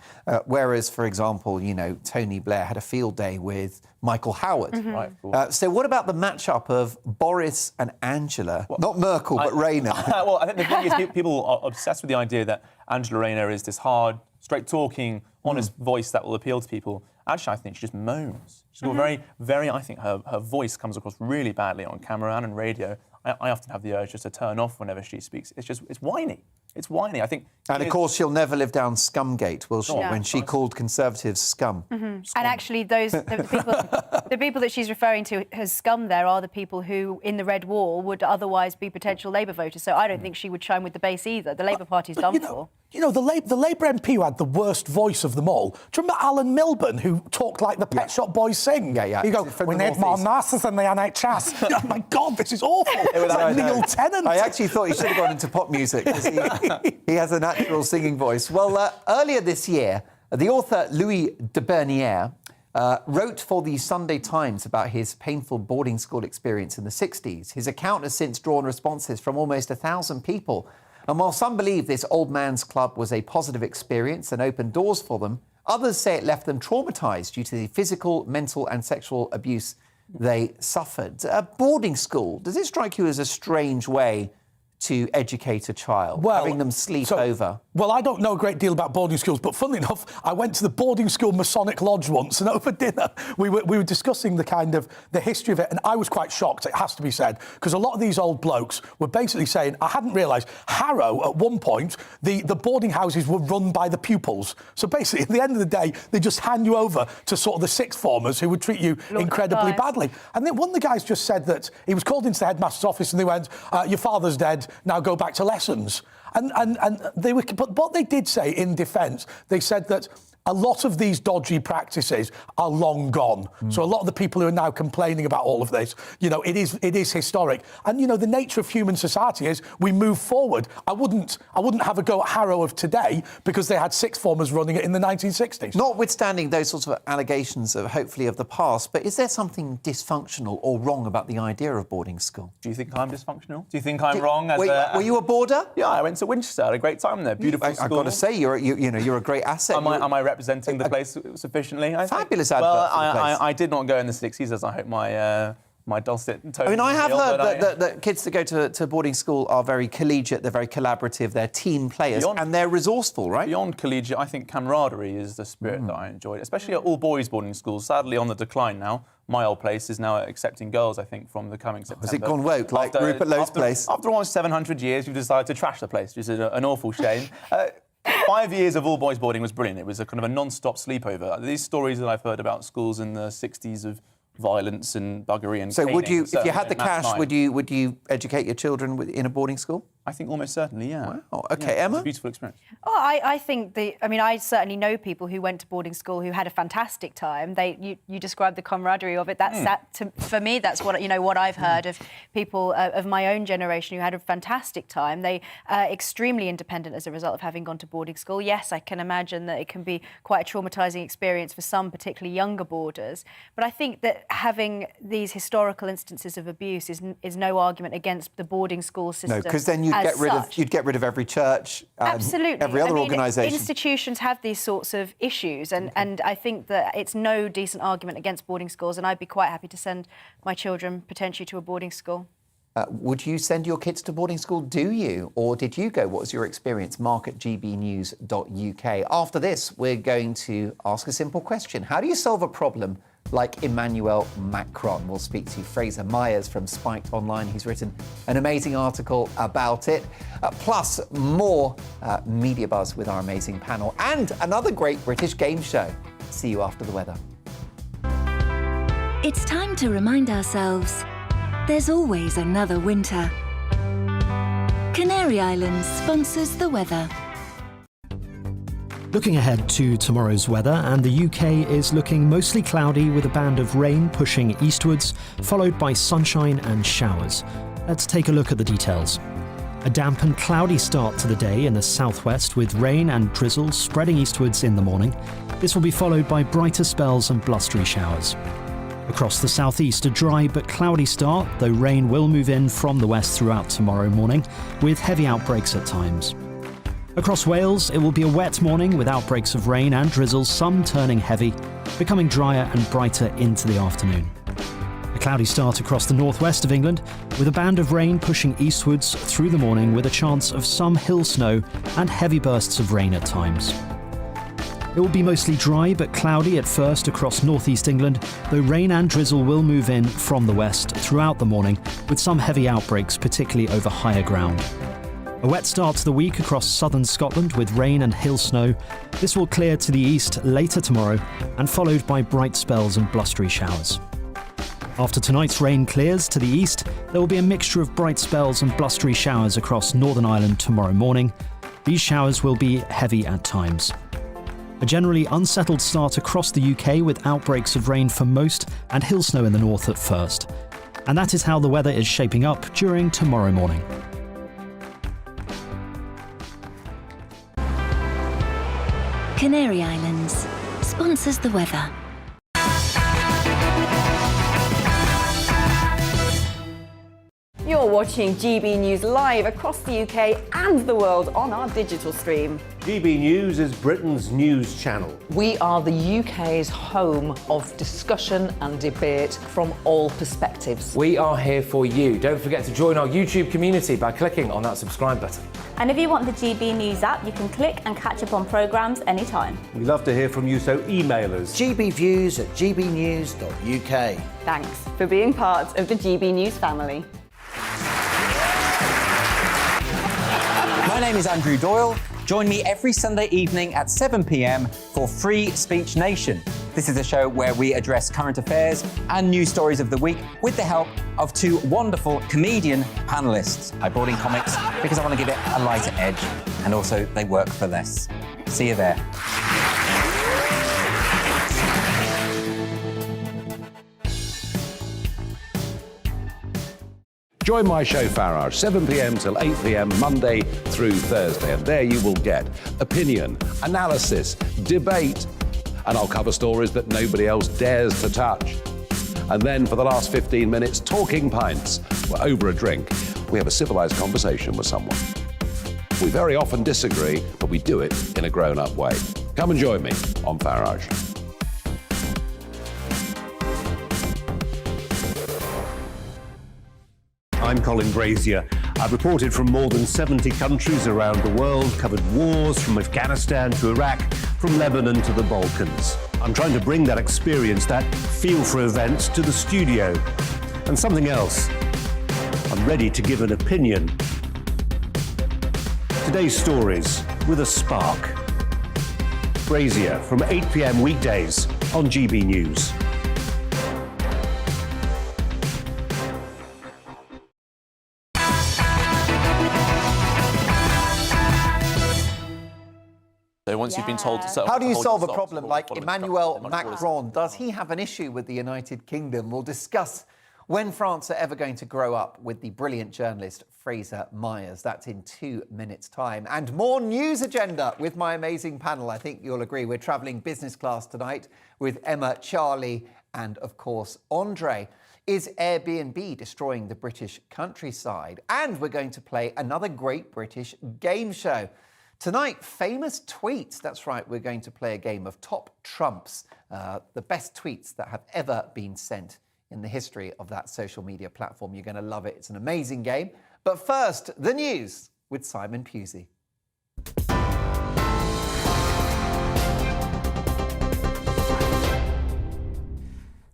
Whereas, for example, Tony Blair had a field day with Michael Howard. Right, so what about the matchup of Boris and Angela? Not Merkel, but Rayner. Well, I think the thing is, people are obsessed with the idea that Angela Rayner is this hard, straight-talking, honest voice that will appeal to people. Actually, I think she just moans. She's got I think her voice comes across really badly on camera and on radio. I often have the urge just to turn off whenever she speaks. It's whiny. It's whiny, I think. And, of course, she'll never live down Scumgate, will she, when she called Conservatives scum. And actually, the people that she's referring to as scum there are the people who, in the Red Wall, would otherwise be potential Labour voters. So I don't think she would shine with the base either. The Labour Party's done for. The Labour MP who had the worst voice of them all. Do you remember Alan Milburn, who talked like the Pet Shop Boys sing? Yeah. You go, we need more nurses in the NHS. Oh, my God, this is awful. It's like Neil Tennant. I actually thought he should have gone into pop music, because he has a natural singing voice. Well, earlier this year, the author Louis de Bernière wrote for the Sunday Times about his painful boarding school experience in the 60s. His account has since drawn responses from almost 1,000 people. And while some believe this old man's club was a positive experience and opened doors for them, others say it left them traumatised due to the physical, mental and sexual abuse they suffered. Boarding school, does it strike you as a strange way to educate a child, having them sleep over? Well, I don't know a great deal about boarding schools, but funnily enough, I went to the boarding school Masonic Lodge once, and over dinner we were discussing the history of it, and I was quite shocked, it has to be said, because a lot of these old blokes were basically saying, I hadn't realised, Harrow, at one point, the boarding houses were run by the pupils. So basically, at the end of the day, they just hand you over to sort of the sixth formers who would treat you incredibly badly. And then one of the guys just said that he was called into the headmaster's office and they went, your father's dead, now go back to lessons. And they were, but what they did say in defence, they said that a lot of these dodgy practices are long gone. So a lot of the people who are now complaining about all of this, it is historic. And, the nature of human society is we move forward. I wouldn't have a go at Harrow of today because they had sixth formers running it in the 1960s. Notwithstanding those sorts of allegations of, hopefully, of the past, but is there something dysfunctional or wrong about the idea of boarding school? Do you think I'm dysfunctional? Do you think I'm wrong? Were you a boarder? Yeah, I went to Winchester. I had a great time there. Beautiful school. I've got to say, you're a great asset. Am I representing the place sufficiently? Fabulous advert. Well, I did not go in the 60s, as I hope my dulcet tone. I have heard that kids that go to boarding school are very collegiate, they're very collaborative, they're team players, and they're resourceful, right? Beyond collegiate, I think camaraderie is the spirit that I enjoyed, especially at all boys boarding schools. Sadly, on the decline now. My old place is now accepting girls, I think, from the coming September. Has it gone woke, like Rupert Lowe's place? After almost 700 years, we've decided to trash the place, which is an awful shame. 5 years of all boys boarding was brilliant. It was a kind of a non-stop sleepover. These stories that I've heard about schools in the 60s of violence and buggery and so caning, would you, if you had the cash, would you educate your children in a boarding school? I think almost certainly, yeah. Wow. Okay, yeah, Emma? It's a beautiful experience. Oh, I think I certainly know people who went to boarding school who had a fantastic time. You described the camaraderie of it. For me, that's what I've heard of people of my own generation who had a fantastic time. They are extremely independent as a result of having gone to boarding school. Yes, I can imagine that it can be quite a traumatising experience for some, particularly younger boarders. But I think that having these historical instances of abuse is no argument against the boarding school system. No, because then you'd get rid of every church, absolutely, every other organisation. Institutions have these sorts of issues, and I think that it's no decent argument against boarding schools, and I'd be quite happy to send my children potentially to a boarding school. Would you send your kids to boarding school? Do you? Or did you go? What was your experience? mark@gbnews.uk. After this, we're going to ask a simple question. How do you solve a problem like Emmanuel Macron? We'll speak to Fraser Myers from Spiked Online. He's written an amazing article about it. Plus, more media buzz with our amazing panel and another great British game show. See you after the weather. It's time to remind ourselves there's always another winter. Canary Islands sponsors the weather. Looking ahead to tomorrow's weather, and the UK is looking mostly cloudy with a band of rain pushing eastwards, followed by sunshine and showers. Let's take a look at the details. A damp and cloudy start to the day in the southwest, with rain and drizzle spreading eastwards in the morning. This will be followed by brighter spells and blustery showers. Across the southeast, a dry but cloudy start, though rain will move in from the west throughout tomorrow morning, with heavy outbreaks at times. Across Wales, it will be a wet morning with outbreaks of rain and drizzle, some turning heavy, becoming drier and brighter into the afternoon. A cloudy start across the northwest of England, with a band of rain pushing eastwards through the morning with a chance of some hill snow and heavy bursts of rain at times. It will be mostly dry but cloudy at first across northeast England, though rain and drizzle will move in from the west throughout the morning, with some heavy outbreaks, particularly over higher ground. A wet start to the week across southern Scotland with rain and hill snow. This will clear to the east later tomorrow and followed by bright spells and blustery showers. After tonight's rain clears to the east, there will be a mixture of bright spells and blustery showers across Northern Ireland tomorrow morning. These showers will be heavy at times. A generally unsettled start across the UK with outbreaks of rain for most and hill snow in the north at first. And that is how the weather is shaping up during tomorrow morning. Canary Islands sponsors the weather. You're watching GB News live across the UK and the world on our digital stream. GB News is Britain's news channel. We are the UK's home of discussion and debate from all perspectives. We are here for you. Don't forget to join our YouTube community by clicking on that subscribe button. And if you want the GB News app, you can click and catch up on programmes anytime. We love to hear from you, so email us. gbviews@gbnews.uk. Thanks for being part of the GB News family. My name is Andrew Doyle. Join me every Sunday evening at 7 p.m. for Free Speech Nation. This is a show where we address current affairs and news stories of the week with the help of two wonderful comedian panellists. I brought in comics because I want to give it a lighter edge, and also they work for less. See you there. Join my show Farage, 7 p.m. till 8 p.m. Monday through Thursday, and there you will get opinion, analysis, debate, and I'll cover stories that nobody else dares to touch. And then for the last 15 minutes, talking pints. We're over a drink. We have a civilised conversation with someone. We very often disagree, but we do it in a grown-up way. Come and join me on Farage. I'm Colin Brazier. I've reported from more than 70 countries around the world, covered wars from Afghanistan to Iraq, from Lebanon to the Balkans. I'm trying to bring that experience, that feel for events, to the studio. And something else, I'm ready to give an opinion. Today's stories with a spark. Brazier from 8 p.m. weekdays on GB News. So once you've been told to settle, How do you hold solve a stocks, problem hold like following Emmanuel structure, much more Macron? Does he have an issue with the United Kingdom? We'll discuss when France are ever going to grow up with the brilliant journalist Fraser Myers. That's in 2 minutes' time. And more news agenda with my amazing panel. I think you'll agree we're travelling business class tonight with Emma, Charlie and, of course, Andre. Is Airbnb destroying the British countryside? And we're going to play another great British game show. Tonight, famous tweets. That's right, we're going to play a game of top trumps, the best tweets that have ever been sent in the history of that social media platform. You're going to love it. It's an amazing game. But first, the news with Simon Pusey.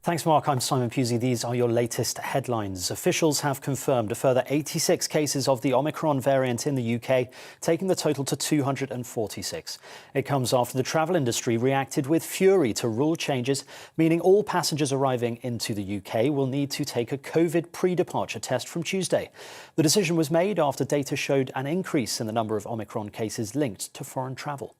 Thanks, Mark. I'm Simon Pusey. These are your latest headlines. Officials have confirmed a further 86 cases of the Omicron variant in the UK, taking the total to 246. It comes after the travel industry reacted with fury to rule changes, meaning all passengers arriving into the UK will need to take a COVID pre-departure test from Tuesday. The decision was made after data showed an increase in the number of Omicron cases linked to foreign travel.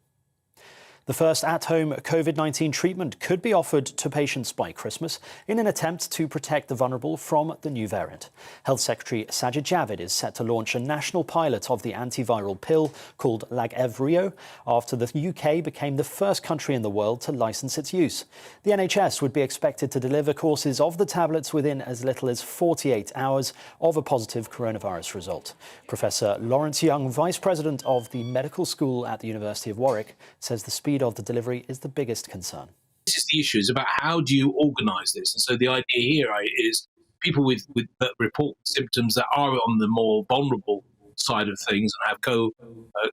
The first at-home COVID-19 treatment could be offered to patients by Christmas in an attempt to protect the vulnerable from the new variant. Health Secretary Sajid Javid is set to launch a national pilot of the antiviral pill called Lagevrio after the UK became the first country in the world to licence its use. The NHS would be expected to deliver courses of the tablets within as little as 48 hours of a positive coronavirus result. Professor Lawrence Young, Vice President of the Medical School at the University of Warwick, says the speed of the delivery is the biggest concern. This is the issue, is about how do you organise this? And so the idea here is people with that report symptoms that are on the more vulnerable side of things and have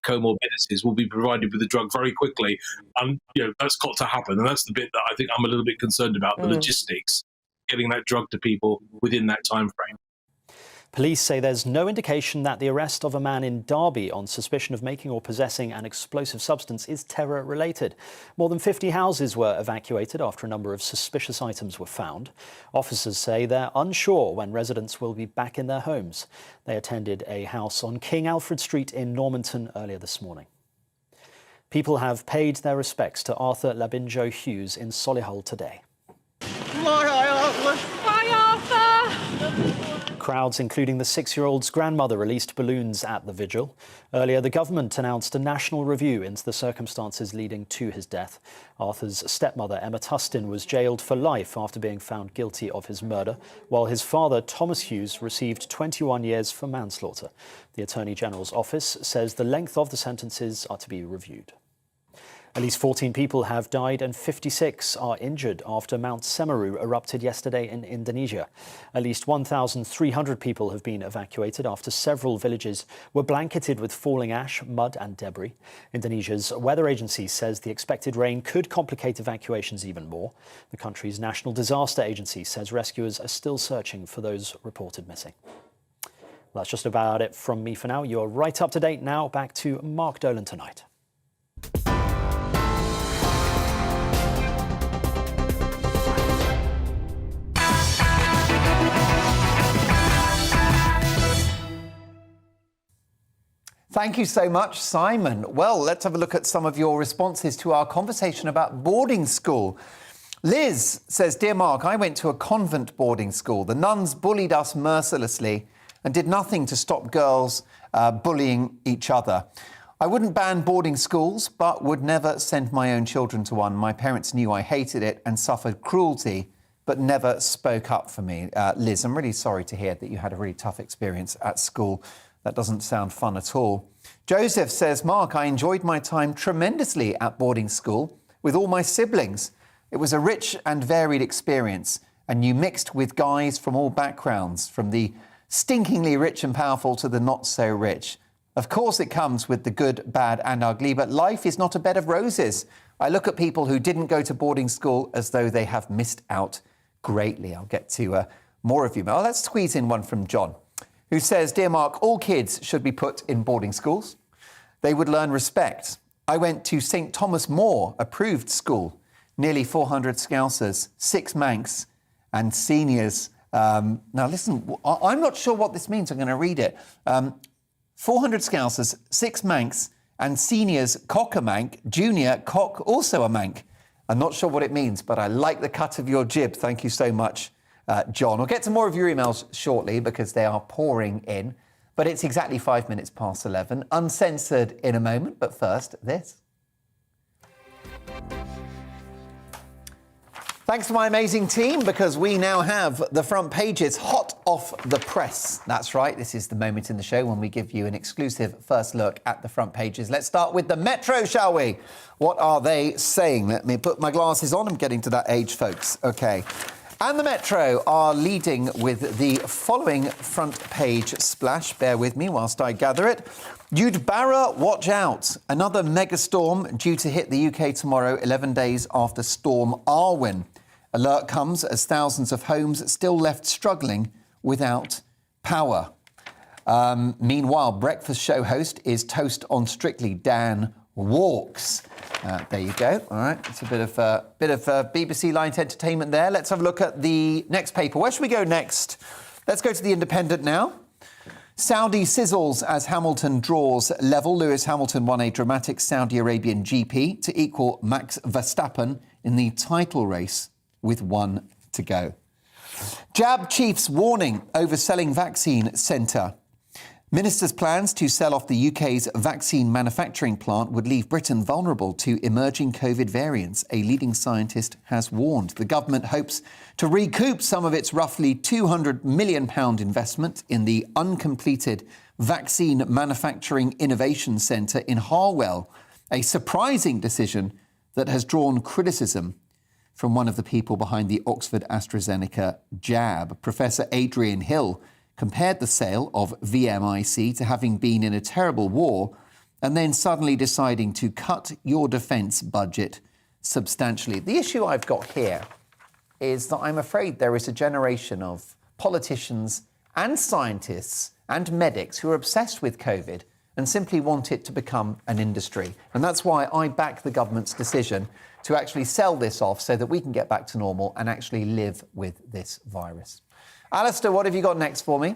comorbidities will be provided with the drug very quickly. And that's got to happen. And that's the bit that I think I'm a little bit concerned about, the logistics, getting that drug to people within that time frame. Police say there's no indication that the arrest of a man in Derby on suspicion of making or possessing an explosive substance is terror-related. More than 50 houses were evacuated after a number of suspicious items were found. Officers say they're unsure when residents will be back in their homes. They attended a house on King Alfred Street in Normanton earlier this morning. People have paid their respects to Arthur Labinjo Hughes in Solihull today. Crowds, including the 6-year-old's grandmother, released balloons at the vigil. Earlier, the government announced a national review into the circumstances leading to his death. Arthur's stepmother, Emma Tustin, was jailed for life after being found guilty of his murder, while his father, Thomas Hughes, received 21 years for manslaughter. The Attorney General's office says the length of the sentences are to be reviewed. At least 14 people have died and 56 are injured after Mount Semeru erupted yesterday in Indonesia. At least 1,300 people have been evacuated after several villages were blanketed with falling ash, mud and debris. Indonesia's weather agency says the expected rain could complicate evacuations even more. The country's National Disaster Agency says rescuers are still searching for those reported missing. Well, that's just about it from me for now. You're right up to date now. Back to Mark Dolan tonight. Thank you so much, Simon. Well, let's have a look at some of your responses to our conversation about boarding school. Liz says, "Dear Mark, I went to a convent boarding school. The nuns bullied us mercilessly and did nothing to stop girls bullying each other. I wouldn't ban boarding schools, but would never send my own children to one. My parents knew I hated it and suffered cruelty, but never spoke up for me." Liz, I'm really sorry to hear that you had a really tough experience at school. That doesn't sound fun at all. Joseph says, "Mark, I enjoyed my time tremendously at boarding school with all my siblings. It was a rich and varied experience, and you mixed with guys from all backgrounds, from the stinkingly rich and powerful to the not so rich. Of course it comes with the good, bad and ugly, but life is not a bed of roses. I look at people who didn't go to boarding school as though they have missed out greatly." I'll get to more of you. Well, let's squeeze in one from John, who says, "Dear Mark, all kids should be put in boarding schools. They would learn respect. I went to St Thomas More approved school. Nearly 400 Scousers, 6 Manx and seniors." Now listen, I'm not sure what this means. I'm going to read it. 400 Scousers, 6 Manx and seniors cock a mank, junior cock also a mank. I'm not sure what it means, but I like the cut of your jib. Thank you so much, John. I'll get to more of your emails shortly because they are pouring in. But it's exactly 5 minutes past 11. Uncensored in a moment, but first, this. Thanks to my amazing team, because we now have the front pages hot off the press. That's right, this is the moment in the show when we give you an exclusive first look at the front pages. Let's start with the Metro, shall we? What are they saying? Let me put my glasses on. I'm getting to that age, folks. OK. And the Metro are leading with the following front page splash. Bear with me whilst I gather it. Udbara, watch out. Another megastorm due to hit the UK tomorrow, 11 days after Storm Arwen. Alert comes as thousands of homes still left struggling without power. Meanwhile, breakfast show host is toast on Strictly. Dan walks. There you go. All right, it's a bit of BBC Light entertainment there. Let's have a look at the next paper. Where should we go next? Let's go to the Independent now. Saudi sizzles as Hamilton draws level. Lewis Hamilton won a dramatic Saudi Arabian GP to equal Max Verstappen in the title race with 1 to go. Jab chiefs warning over selling vaccine centre. Minister's plans to sell off the UK's vaccine manufacturing plant would leave Britain vulnerable to emerging COVID variants, a leading scientist has warned. The government hopes to recoup some of its roughly £200 million investment in the uncompleted Vaccine Manufacturing Innovation Centre in Harwell, a surprising decision that has drawn criticism from one of the people behind the Oxford AstraZeneca jab. Professor Adrian Hill compared the sale of VMIC to having been in a terrible war and then suddenly deciding to cut your defence budget substantially. The issue I've got here is that I'm afraid there is a generation of politicians and scientists and medics who are obsessed with COVID and simply want it to become an industry. And that's why I back the government's decision to actually sell this off so that we can get back to normal and actually live with this virus. Alistair, what have you got next for me?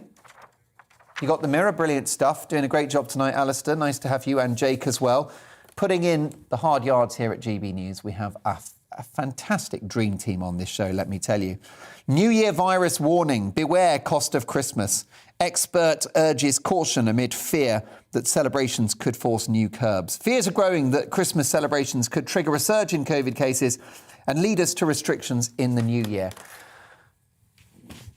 You got the Mirror, brilliant stuff. Doing a great job tonight, Alistair. Nice to have you and Jake as well. Putting in the hard yards here at GB News. We have a fantastic dream team on this show, let me tell you. New Year virus warning. Beware cost of Christmas. Expert urges caution amid fear that celebrations could force new curbs. Fears are growing that Christmas celebrations could trigger a surge in COVID cases and lead us to restrictions in the new year.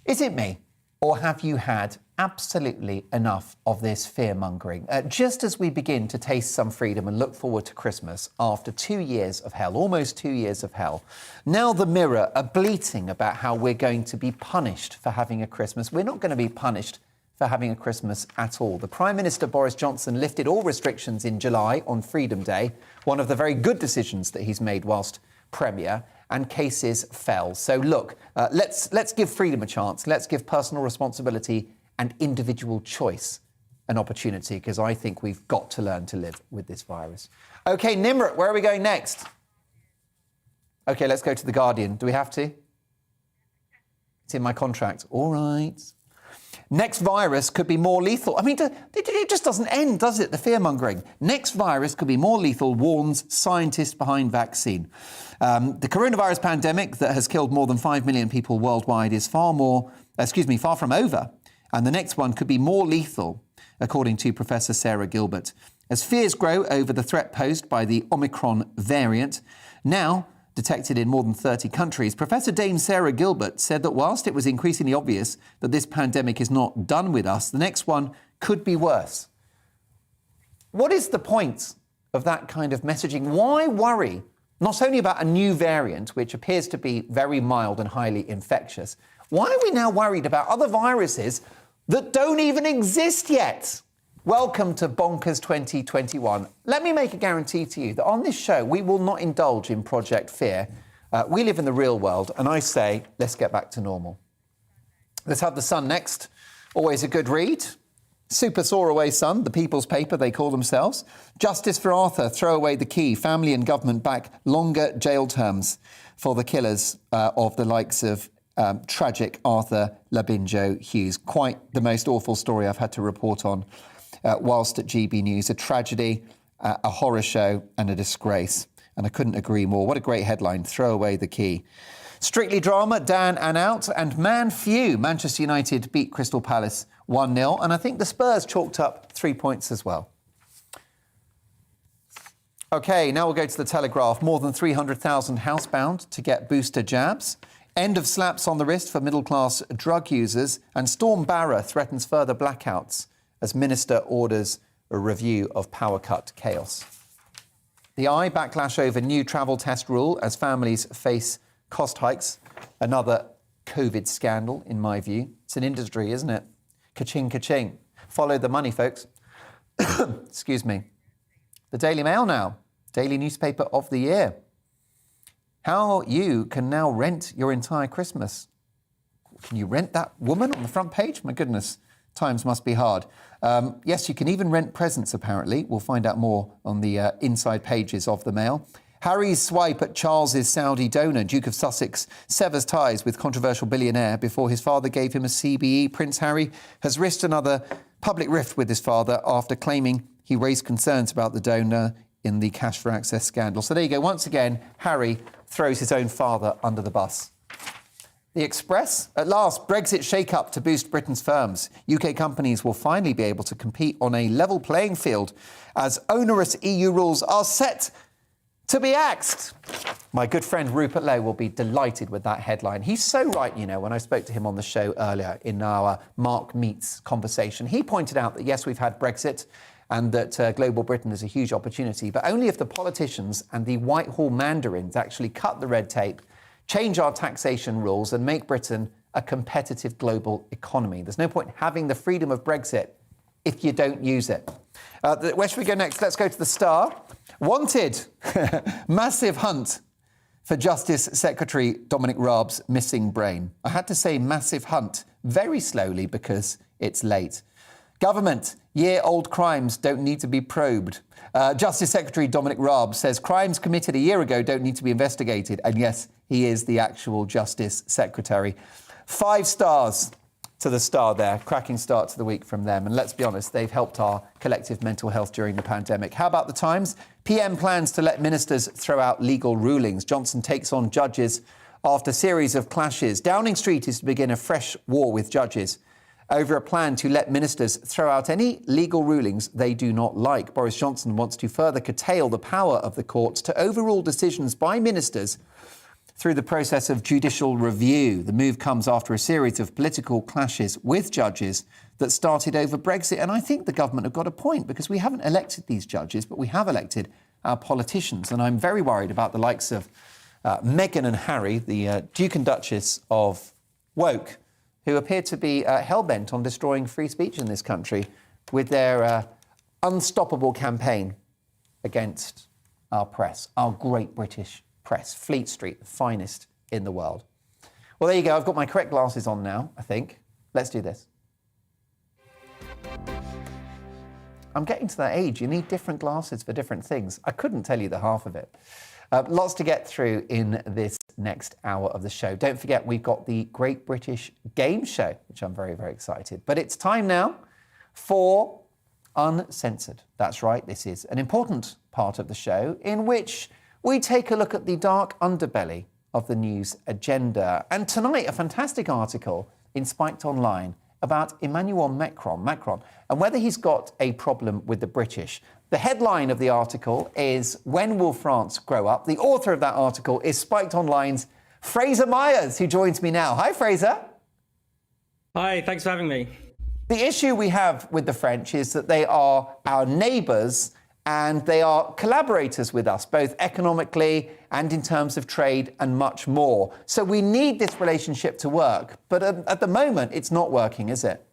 Is it me, or have you had absolutely enough of this fear-mongering? Just as we begin to taste some freedom and look forward to Christmas after 2 years of hell, almost 2 years of hell, now the Mirror are bleating about how we're going to be punished for having a Christmas. We're not going to be punished for having a Christmas at all. The Prime Minister, Boris Johnson, lifted all restrictions in July on Freedom Day, one of the very good decisions that he's made whilst Premier, and cases fell. So look, let's give freedom a chance. Let's give personal responsibility and individual choice an opportunity, because I think we've got to learn to live with this virus. OK, Nimrod, where are we going next? OK, let's go to The Guardian. Do we have to? It's in my contract. All right. Next virus could be more lethal. I mean, it just doesn't end, does it, the fear-mongering? Next virus could be more lethal, warns scientist behind vaccine. The coronavirus pandemic that has killed more than 5 million people worldwide is far from over. And the next one could be more lethal, according to Professor Sarah Gilbert. As fears grow over the threat posed by the Omicron variant, now detected in more than 30 countries, Professor Dame Sarah Gilbert said that whilst it was increasingly obvious that this pandemic is not done with us, the next one could be worse. What is the point of that kind of messaging? Why worry not only about a new variant, which appears to be very mild and highly infectious, why are we now worried about other viruses that don't even exist yet? Welcome to Bonkers 2021. Let me make a guarantee to you that on this show, we will not indulge in Project Fear. We live in the real world, and I say, let's get back to normal. Let's have The Sun next. Always a good read. Super Soaraway Sun, the People's Paper, they call themselves. Justice for Arthur, throw away the key. Family and government back longer jail terms for the killers of the likes of tragic Arthur Labinjo Hughes. Quite the most awful story I've had to report on whilst at GB News. A tragedy a horror show and a disgrace. And I couldn't agree more. What a great headline. Throw away the key. Strictly drama, down and out. And man few. Manchester United beat Crystal Palace 1-0. And I think the Spurs chalked up 3 points as well. OK, now we'll go to the Telegraph. More than 300,000 housebound to get booster jabs. End of slaps on the wrist for middle-class drug users. And Storm Barra threatens further blackouts as Minister orders a review of power cut chaos. The Eye, backlash over new travel test rule as families face cost hikes. Another COVID scandal, in my view. It's an industry, isn't it? Ka-ching, ka-ching. Follow the money, folks. Excuse me. The Daily Mail now. Daily newspaper of the year. How you can now rent your entire Christmas. Can you rent that woman on the front page? My goodness, times must be hard. Yes, you can even rent presents, apparently. We'll find out more on the inside pages of the Mail. Harry's swipe at Charles's Saudi donor, Duke of Sussex, severs ties with controversial billionaire before his father gave him a CBE. Prince Harry has risked another public rift with his father after claiming he raised concerns about the donor in the Cash for Access scandal. So there you go. Once again, Harry throws his own father under the bus. The Express. At last, Brexit shake-up to boost Britain's firms. UK companies will finally be able to compete on a level playing field as onerous EU rules are set to be axed. My good friend Rupert Lowe will be delighted with that headline. He's so right, you know, when I spoke to him on the show earlier in our Mark Meets conversation, he pointed out that, yes, we've had Brexit and that global Britain is a huge opportunity, but only if the politicians and the Whitehall mandarins actually cut the red tape, change our taxation rules and make Britain a competitive global economy. There's no point having the freedom of Brexit if you don't use it. Where should we go next? Let's go to the Star. Wanted. Massive hunt for Justice Secretary Dominic Raab's missing brain. I had to say massive hunt very slowly because it's late. Government. Year-old crimes don't need to be probed. Justice Secretary Dominic Raab says crimes committed a year ago don't need to be investigated. And yes, he is the actual Justice Secretary. 5 stars to the Star there. Cracking start to the week from them. And let's be honest, they've helped our collective mental health during the pandemic. How about the Times? PM plans to let ministers throw out legal rulings. Johnson takes on judges after series of clashes. Downing Street is to begin a fresh war with judges over a plan to let ministers throw out any legal rulings they do not like. Boris Johnson wants to further curtail the power of the courts to overrule decisions by ministers through the process of judicial review. The move comes after a series of political clashes with judges that started over Brexit. And I think the government have got a point because we haven't elected these judges, but we have elected our politicians. And I'm very worried about the likes of Meghan and Harry, the Duke and Duchess of Woke, who appear to be hell-bent on destroying free speech in this country with their unstoppable campaign against our press, our great British press, Fleet Street, the finest in the world. Well, there you go. I've got my correct glasses on now, I think. Let's do this. I'm getting to that age. You need different glasses for different things. I couldn't tell you the half of it. Lots to get through in this next hour of the show. Don't forget, we've got the Great British Game Show, which I'm very, very excited. But it's time now for Uncensored. That's right, this is an important part of the show in which we take a look at the dark underbelly of the news agenda. And tonight, a fantastic article in Spiked Online about Emmanuel Macron and whether he's got a problem with the British. The headline of the article is, When Will France Grow Up? The author of that article is Spiked Online's Fraser Myers, who joins me now. Hi, Fraser. Hi, thanks for having me. The issue we have with the French is that they are our neighbours and they are collaborators with us, both economically and in terms of trade and much more. So we need this relationship to work. But at the moment, it's not working, is it?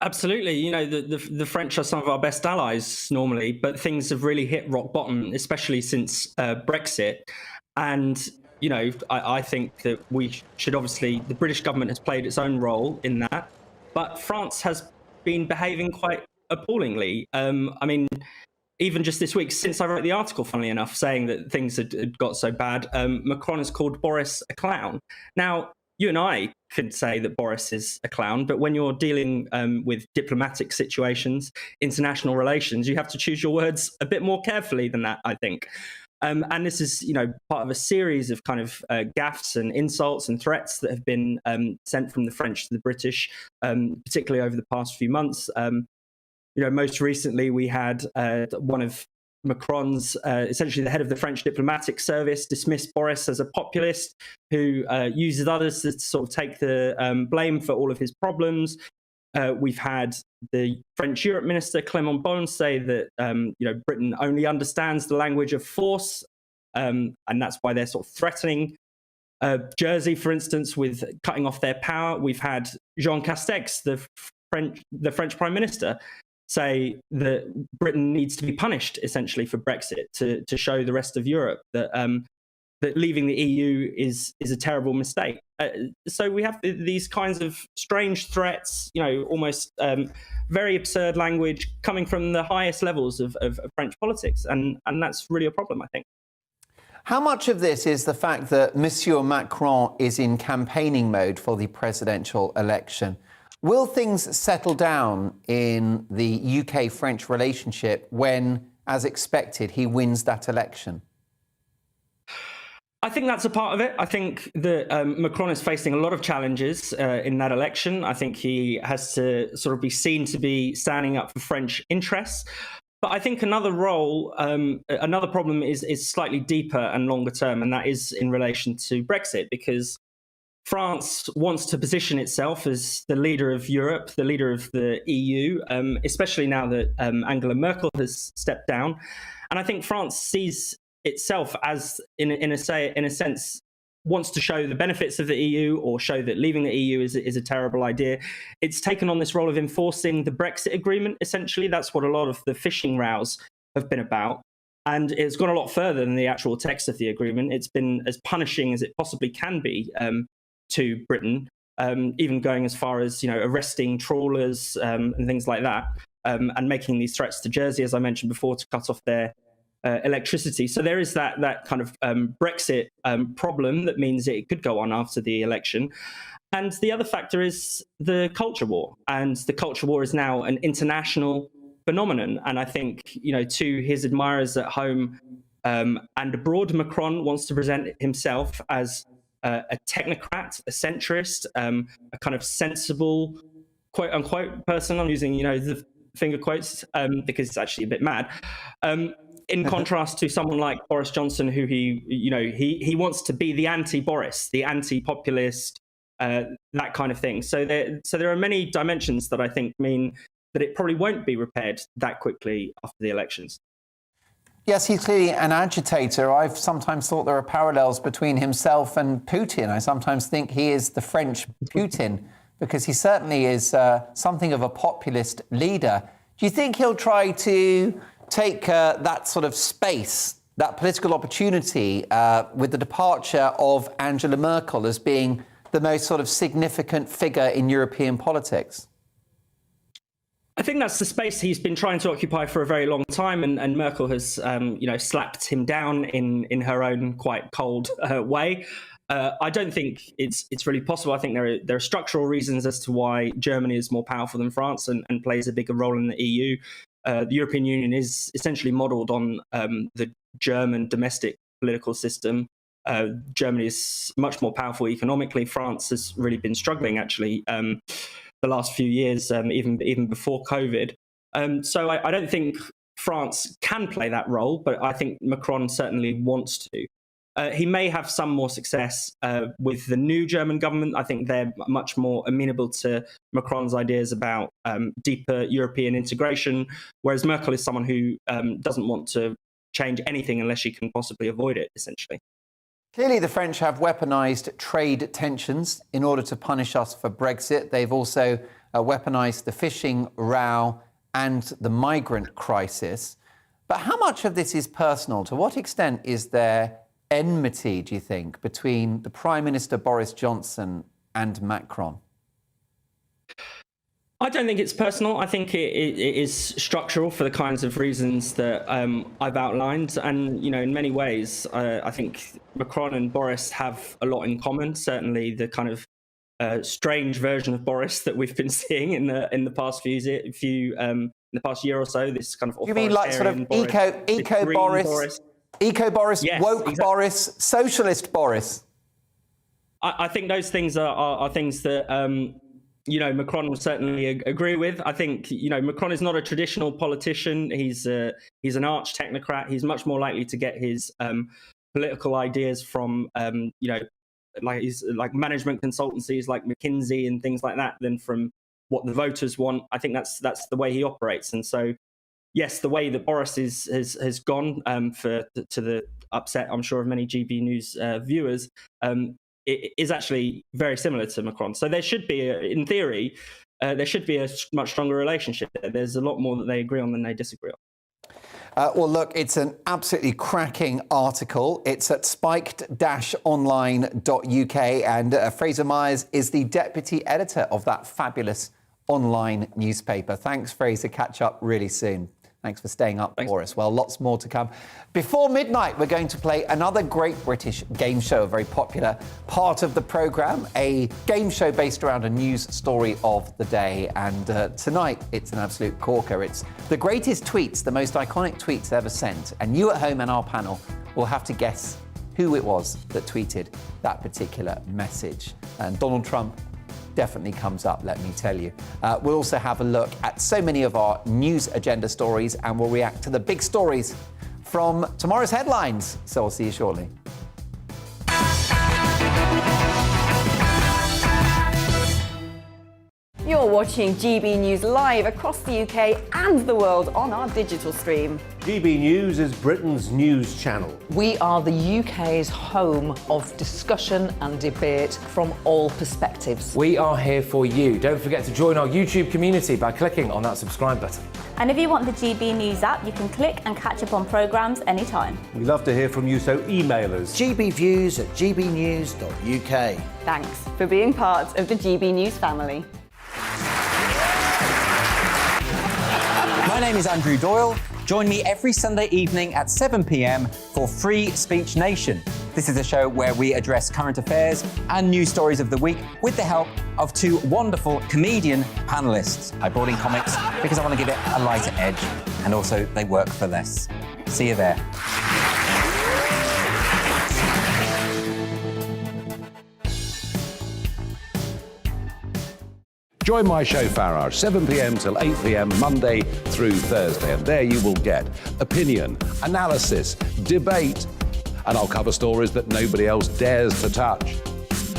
Absolutely. You know, the French are some of our best allies normally, but things have really hit rock bottom, especially since Brexit. And, you know, I think that we should obviously, the British government has played its own role in that, but France has been behaving quite appallingly. I mean, even just this week, since I wrote the article, funnily enough, saying that things had got so bad, Macron has called Boris a clown. Now, you and I could say that Boris is a clown, but when you're dealing with diplomatic situations, international relations, you have to choose your words a bit more carefully than that, I think. And this is, part of a series of kind of gaffes and insults and threats that have been sent from the French to the British, particularly over the past few months. Most recently we had one of Macron's, essentially the head of the French diplomatic service, dismissed Boris as a populist who uses others to sort of take the blame for all of his problems. We've had the French Europe Minister, Clément Beaune, say that Britain only understands the language of force, and that's why they're sort of threatening Jersey, for instance, with cutting off their power. We've had Jean Castex, the French Prime Minister, say that Britain needs to be punished, essentially, for Brexit, to show the rest of Europe that that leaving the EU is a terrible mistake. So we have these kinds of strange threats, almost very absurd language coming from the highest levels of French politics, and that's really a problem, I think. How much of this is the fact that Monsieur Macron is in campaigning mode for the presidential election? Will things settle down in the UK-French relationship when, as expected, he wins that election? I think that's a part of it. I think that Macron is facing a lot of challenges in that election. I think he has to sort of be seen to be standing up for French interests. But I think another problem is slightly deeper and longer term, and that is in relation to Brexit, because France wants to position itself as the leader of Europe, the leader of the EU, especially now that Angela Merkel has stepped down. And I think France sees itself as, in a sense, wants to show the benefits of the EU or show that leaving the EU is a terrible idea. It's taken on this role of enforcing the Brexit agreement, essentially. That's what a lot of the fishing rows have been about. And it's gone a lot further than the actual text of the agreement. It's been as punishing as it possibly can be to Britain, even going as far as arresting trawlers and things like that, and making these threats to Jersey, as I mentioned before, to cut off their electricity. So there is that kind of Brexit problem that means it could go on after the election. And the other factor is the culture war. And the culture war is now an international phenomenon. And I think, to his admirers at home and abroad, Macron wants to present himself as a technocrat, a centrist, a kind of sensible, quote unquote, person. I'm using, the finger quotes because it's actually a bit mad. In contrast to someone like Boris Johnson, who he wants to be the anti-Boris, the anti-populist, that kind of thing. So there are many dimensions that I think mean that it probably won't be repaired that quickly after the elections. Yes, he's clearly an agitator. I've sometimes thought there are parallels between himself and Putin. I sometimes think he is the French Putin, because he certainly is something of a populist leader. Do you think he'll try to take that sort of space, that political opportunity, with the departure of Angela Merkel as being the most sort of significant figure in European politics? I think that's the space he's been trying to occupy for a very long time, and Merkel has, slapped him down in her own quite cold way. I don't think it's really possible. I think there are structural reasons as to why Germany is more powerful than France and plays a bigger role in the EU. The European Union is essentially modelled on the German domestic political system. Germany is much more powerful economically. France has really been struggling, actually, the last few years, even before COVID. So I don't think France can play that role, but I think Macron certainly wants to. He may have some more success with the new German government. I think they're much more amenable to Macron's ideas about deeper European integration, whereas Merkel is someone who doesn't want to change anything unless she can possibly avoid it, essentially. Clearly, the French have weaponised trade tensions in order to punish us for Brexit. They've also weaponised the fishing row and the migrant crisis. But how much of this is personal? To what extent is there enmity, do you think, between the Prime Minister Boris Johnson and Macron? I don't think it's personal. I think it is structural for the kinds of reasons that I've outlined. And, in many ways, I think Macron and Boris have a lot in common. Certainly the kind of strange version of Boris that we've been seeing in the past in the past year or so. This kind of You mean like sort of eco Boris, yes, woke exactly. Boris, socialist Boris? I think those things are things that Macron will certainly agree with. I think Macron is not a traditional politician. He's an arch technocrat. He's much more likely to get his political ideas from like management consultancies like McKinsey and things like that than from what the voters want. I think that's the way he operates. And so, yes, the way that Boris has gone to the upset, I'm sure, of many GB News viewers, it is actually very similar to Macron. So there should be, in theory, there should be a much stronger relationship there. There's a lot more that they agree on than they disagree on. Well, look, it's an absolutely cracking article. It's at spiked-online.uk, and Fraser Myers is the deputy editor of that fabulous online newspaper. Thanks, Fraser. Catch up really soon. Thanks for staying up for us. Well, lots more to come. Before midnight, we're going to play another great British game show, a very popular part of the programme, a game show based around a news story of the day. And tonight, it's an absolute corker. It's the greatest tweets, the most iconic tweets ever sent. And you at home and our panel will have to guess who it was that tweeted that particular message. And Donald Trump definitely comes up, let me tell you. We'll also have a look at so many of our news agenda stories, and we'll react to the big stories from tomorrow's headlines. So I'll see you shortly. You're watching GB News live across the UK and the world on our digital stream. GB News is Britain's news channel. We are the UK's home of discussion and debate from all perspectives. We are here for you. Don't forget to join our YouTube community by clicking on that subscribe button. And if you want the GB News app, you can click and catch up on programmes anytime. We love to hear from you, so email us. gbviews@gbnews.uk. Thanks for being part of the GB News family. My name is Andrew Doyle. Join me every Sunday evening at 7 p.m. for Free Speech Nation. This is a show where we address current affairs and news stories of the week with the help of two wonderful comedian panellists. I brought in comics because I want to give it a lighter edge, and also they work for less. See you there. Join my show Farage, 7 p.m. till 8 p.m. Monday through Thursday. And there you will get opinion, analysis, debate, and I'll cover stories that nobody else dares to touch.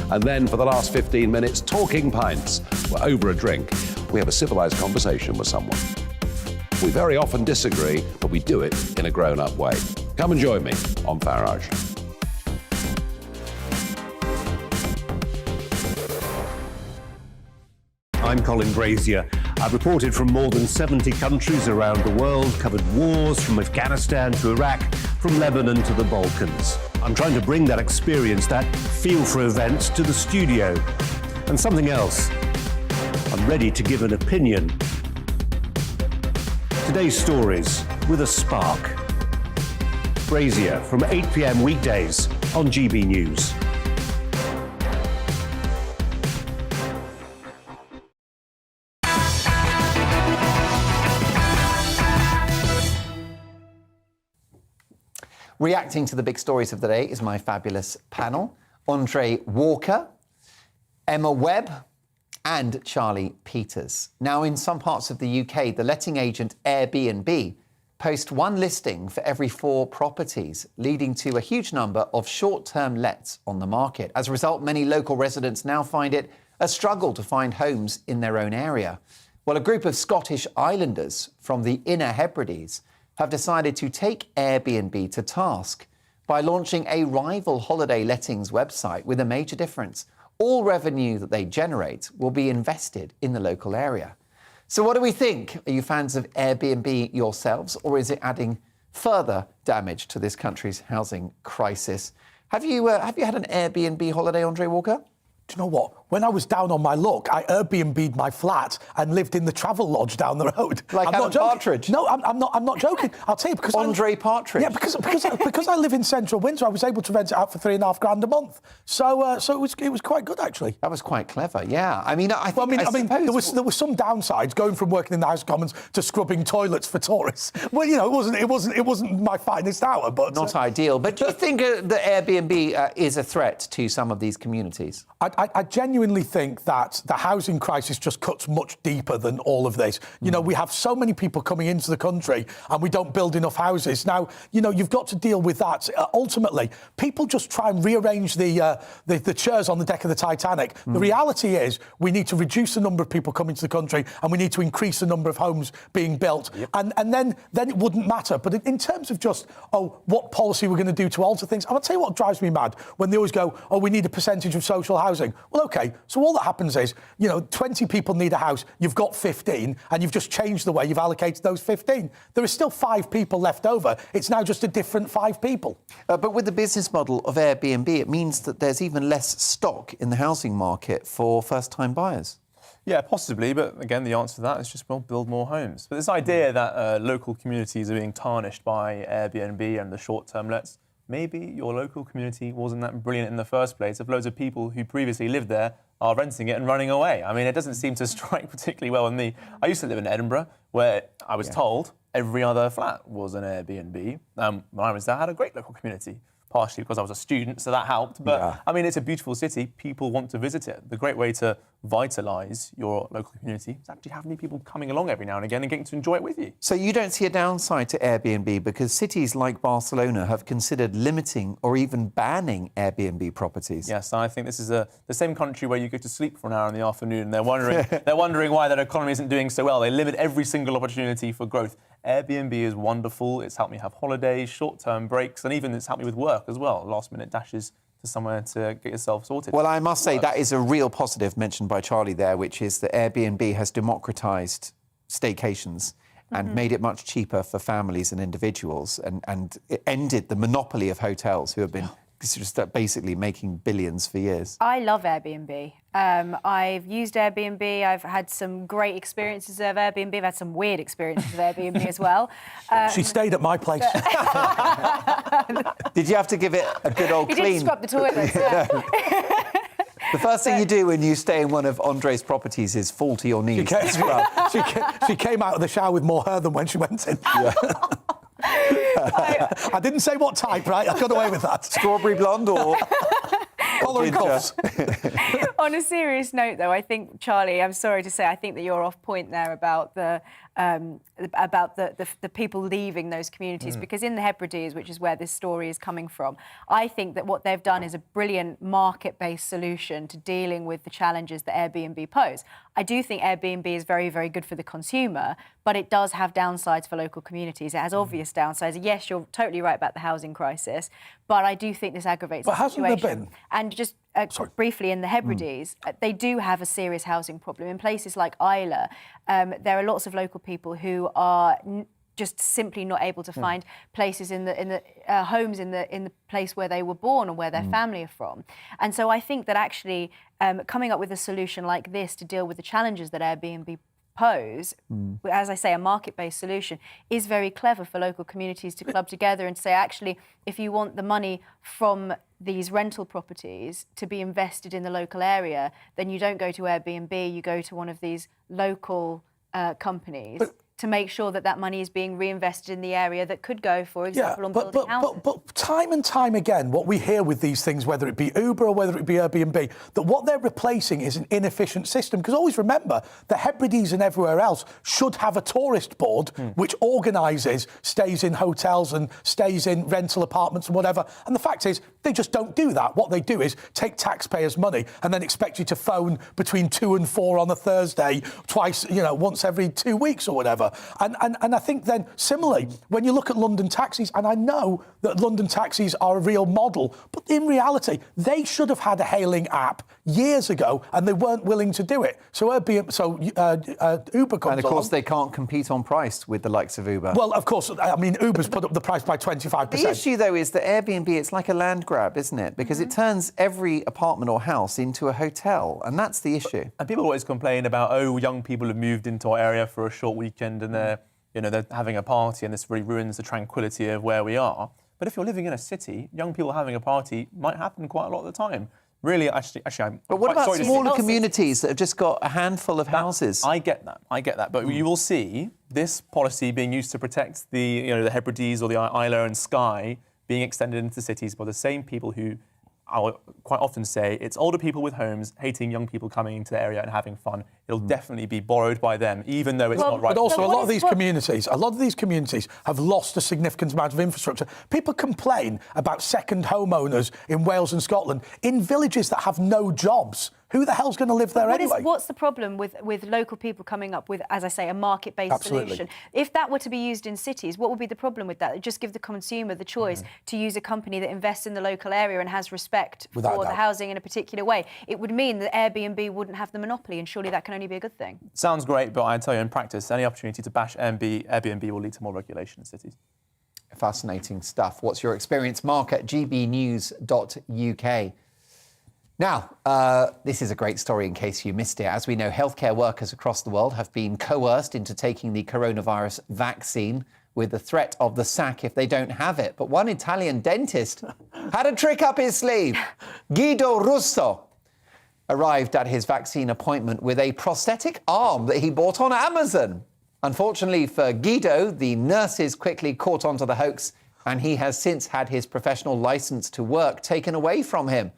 And then for the last 15 minutes, talking pints. We're over a drink. We have a civilised conversation with someone. We very often disagree, but we do it in a grown-up way. Come and join me on Farage. I'm Colin Brazier. I've reported from more than 70 countries around the world, covered wars from Afghanistan to Iraq, from Lebanon to the Balkans. I'm trying to bring that experience, that feel for events, to the studio. And something else. I'm ready to give an opinion. Today's stories with a spark. Brazier from 8 p.m. weekdays on GB News. Reacting to the big stories of the day is my fabulous panel. Andre Walker, Emma Webb, and Charlie Peters. Now, in some parts of the UK, the letting agent Airbnb posts one listing for every 4 properties, leading to a huge number of short-term lets on the market. As a result, many local residents now find it a struggle to find homes in their own area. Well, a group of Scottish islanders from the Inner Hebrides have decided to take Airbnb to task by launching a rival holiday lettings website with a major difference. All revenue that they generate will be invested in the local area. So what do we think? Are you fans of Airbnb yourselves, or is it adding further damage to this country's housing crisis? Have you had an Airbnb holiday, Andre Walker? do you know what? When I was down on my luck, I Airbnb'd my flat and lived in the travel lodge down the road. Like I'm Alan not joking. Partridge? No, I'm not joking. I'll tell you because Andre Partridge. Yeah, because I live in central Windsor, I was able to rent it out for £3,500 a month. So it was quite good actually. That was quite clever. Yeah, I mean, I mean, there were some downsides going from working in the House of Commons to scrubbing toilets for tourists. Well, you know, it wasn't my finest hour, but not ideal. But do you think that Airbnb is a threat to some of these communities? I genuinely think that the housing crisis just cuts much deeper than all of this. You know, we have so many people coming into the country and we don't build enough houses. Now, you know, you've got to deal with that. Ultimately, people just try and rearrange the chairs on the deck of the Titanic. The reality is we need to reduce the number of people coming to the country and we need to increase the number of homes being built. And then it wouldn't matter. But in terms of just, what policy we're going to do to alter things, I'll tell you what drives me mad when they always go, we need a percentage of social housing. Well, OK, so all that happens is, you know, 20 people need a house, you've got 15, and you've just changed the way you've allocated those 15. There are still 5 people left over. It's now just a different 5 people. But with the business model of Airbnb, it means that there's even less stock in the housing market for first-time buyers. Yeah, possibly, but again, the answer to that is just build more homes. But this idea that local communities are being tarnished by Airbnb and the short-term lets, maybe your local community wasn't that brilliant in the first place if loads of people who previously lived there are renting it and running away. I mean, it doesn't seem to strike particularly well with me. I used to live in Edinburgh, where I was told every other flat was an Airbnb. When I was there, I had a great local community, partially because I was a student, so that helped. But, I mean, it's a beautiful city. People want to visit it. The great way to vitalise your local community is actually having people coming along every now and again and getting to enjoy it with you. So you don't see a downside to Airbnb because cities like Barcelona have considered limiting or even banning Airbnb properties. Yes, I think this is the same country where you go to sleep for an hour in the afternoon and they're wondering why their economy isn't doing so well. They limit every single opportunity for growth. Airbnb is wonderful. It's helped me have holidays, short-term breaks, and even it's helped me with work as well. Last-minute dashes to somewhere to get yourself sorted. Well, I must say that is a real positive mentioned by Charlie there, which is that Airbnb has democratised staycations and made it much cheaper for families and individuals and it ended the monopoly of hotels who have been just basically making billions for years. I love Airbnb. I've used Airbnb. I've had some great experiences of Airbnb. I've had some weird experiences with Airbnb as well. She stayed at my place. Did you have to give it a good old You clean? did scrub the toilets, yeah. The first thing you do when you stay in one of Andre's properties is fall to your knees. She came out of the shower with more hair than when she went in. Yeah. I didn't say what type, right? I got away with that. Strawberry blonde or collar and cuffs. On a serious note, though, I think, Charlie, I'm sorry to say, I think that you're off point there about the people leaving those communities, because in the Hebrides, which is where this story is coming from, I think that what they've done is a brilliant market-based solution to dealing with the challenges that Airbnb pose. I do think Airbnb is very, very good for the consumer, but it does have downsides for local communities. It has obvious downsides. Yes, you're totally right about the housing crisis, but I do think this aggravates the situation. Hasn't there been? And just briefly, in the Hebrides, they do have a serious housing problem. In places like Isla, there are lots of local people who are just simply not able to find places in the homes in the place where they were born or where their family are from. And so I think that actually coming up with a solution like this to deal with the challenges that Airbnb pose, as I say, a market-based solution, is very clever for local communities to club together and say, actually, if you want the money from these rental properties to be invested in the local area, then you don't go to Airbnb, you go to one of these local companies to make sure that that money is being reinvested in the area that could go, for example, on building houses. But time and time again, what we hear with these things, whether it be Uber or whether it be Airbnb, that what they're replacing is an inefficient system. Because always remember, the Hebrides and everywhere else should have a tourist board which organises stays in hotels and stays in rental apartments and whatever. And the fact is, they just don't do that. What they do is take taxpayers' money and then expect you to phone between 2 and 4 on a Thursday, twice, once every 2 weeks or whatever. And I think then, similarly, when you look at London taxis, and I know that London taxis are a real model, but in reality, they should have had a hailing app years ago, and they weren't willing to do it. So Uber comes And of course, along. they can't compete on price with the likes of Uber. Well, of course, I mean, Uber's put up the price by 25%. The issue, though, is that Airbnb, it's like a land grab, isn't it? Because it turns every apartment or house into a hotel, and that's the issue. And people always complain about, oh, young people have moved into our area for a short weekend and they're having a party and this really ruins the tranquility of where we are. But if you're living in a city, young people having a party might happen quite a lot of the time. Really, actually, But what about smaller communities that have just got a handful of houses? I get that. But you will see this policy being used to protect the Hebrides or the Isla and Skye being extended into cities by the same people who I will quite often say it's older people with homes hating young people coming into the area and having fun. It'll definitely be borrowed by them, even though it's not right. But also, a lot of these communities have lost a significant amount of infrastructure. People complain about second homeowners in Wales and Scotland in villages that have no jobs. Who the hell's going to live there anyway? What's the problem with local people coming up with, as I say, a market-based solution? If that were to be used in cities, what would be the problem with that? Just give the consumer the choice to use a company that invests in the local area and has respect for the housing in a particular way. It would mean that Airbnb wouldn't have the monopoly, and surely that can only be a good thing. Sounds great, but I tell you, in practice, any opportunity to bash Airbnb will lead to more regulation in cities. Fascinating stuff. What's your experience? Mark at gbnews.uk. Now, this is a great story in case you missed it. As we know, healthcare workers across the world have been coerced into taking the coronavirus vaccine with the threat of the sack if they don't have it. But one Italian dentist had a trick up his sleeve. Guido Russo arrived at his vaccine appointment with a prosthetic arm that he bought on Amazon. Unfortunately for Guido, the nurses quickly caught on to the hoax, and he has since had his professional licence to work taken away from him.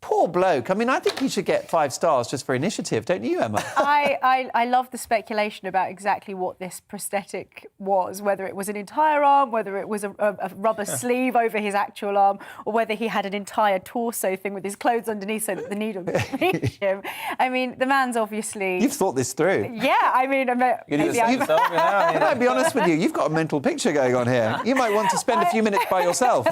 Poor bloke. I mean, I think he should get 5 stars just for initiative, don't you, Emma? I love the speculation about exactly what this prosthetic was, whether it was an entire arm, whether it was a rubber sleeve over his actual arm, or whether he had an entire torso thing with his clothes underneath so that the needle could reach him. I mean, the man's obviously... You've thought this through. Yeah, I mean... Can I be honest with you? You've got a mental picture going on here. You might want to spend a few minutes by yourself.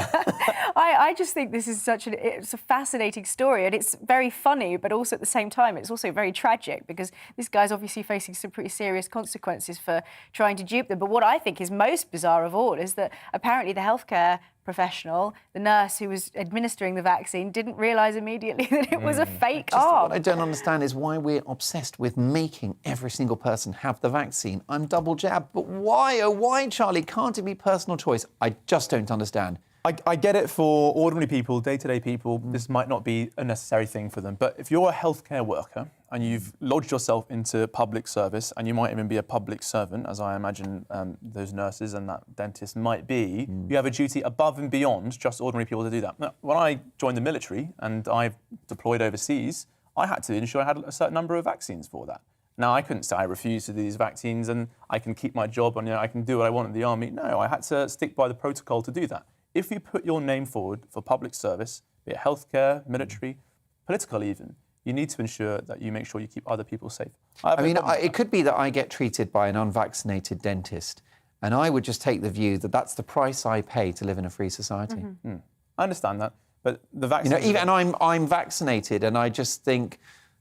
I just think this is it's a fascinating story, and it's very funny, but also at the same time it's also very tragic, because this guy's obviously facing some pretty serious consequences for trying to dupe them. But what I think is most bizarre of all is that apparently the healthcare professional, the nurse who was administering the vaccine, didn't realise immediately that it was a fake arm. What I don't understand is why we're obsessed with making every single person have the vaccine. I'm double jabbed, but why, oh why, Charlie? Can't it be personal choice? I just don't understand. I get it for ordinary people, day-to-day people, this might not be a necessary thing for them. But if you're a healthcare worker and you've lodged yourself into public service, and you might even be a public servant, as I imagine those nurses and that dentist might be, you have a duty above and beyond just ordinary people to do that. Now, when I joined the military and I deployed overseas, I had to ensure I had a certain number of vaccines for that. Now, I couldn't say I refuse to do these vaccines and I can keep my job and I can do what I want in the army. No, I had to stick by the protocol to do that. If you put your name forward for public service, be it healthcare, military, political even, you need to ensure that you make sure you keep other people safe. I mean, it could be that I get treated by an unvaccinated dentist, and I would just take the view that that's the price I pay to live in a free society. I understand that, but the vaccine... even I'm vaccinated, and I just think...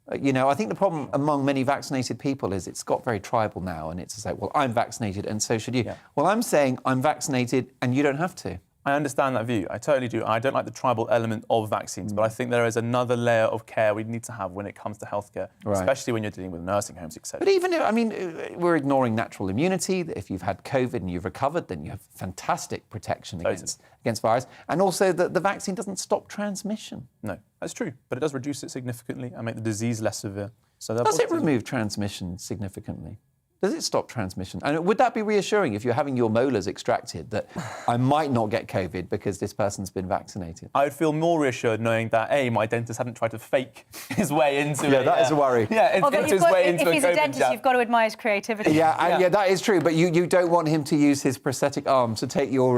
I think the problem among many vaccinated people is it's got very tribal now, and it's to say, well, I'm vaccinated and so should you. Yeah. Well, I'm saying I'm vaccinated and you don't have to. I understand that view. I totally do. I don't like the tribal element of vaccines, but I think there is another layer of care we need to have when it comes to healthcare, especially when you're dealing with nursing homes, etc. But even if, we're ignoring natural immunity. If you've had COVID and you've recovered, then you have fantastic protection against virus. And also that the vaccine doesn't stop transmission. No, that's true. But it does reduce it significantly and make the disease less severe. So does it remove transmission significantly? Does it stop transmission? And would that be reassuring if you're having your molars extracted that I might not get COVID because this person's been vaccinated? I would feel more reassured knowing that, A, my dentist hadn't tried to fake his way into it. Yeah, that is a worry. Yeah, into his way into a COVID If he's a dentist, you've got to admire his creativity. Yeah, that is true. But you don't want him to use his prosthetic arm to take your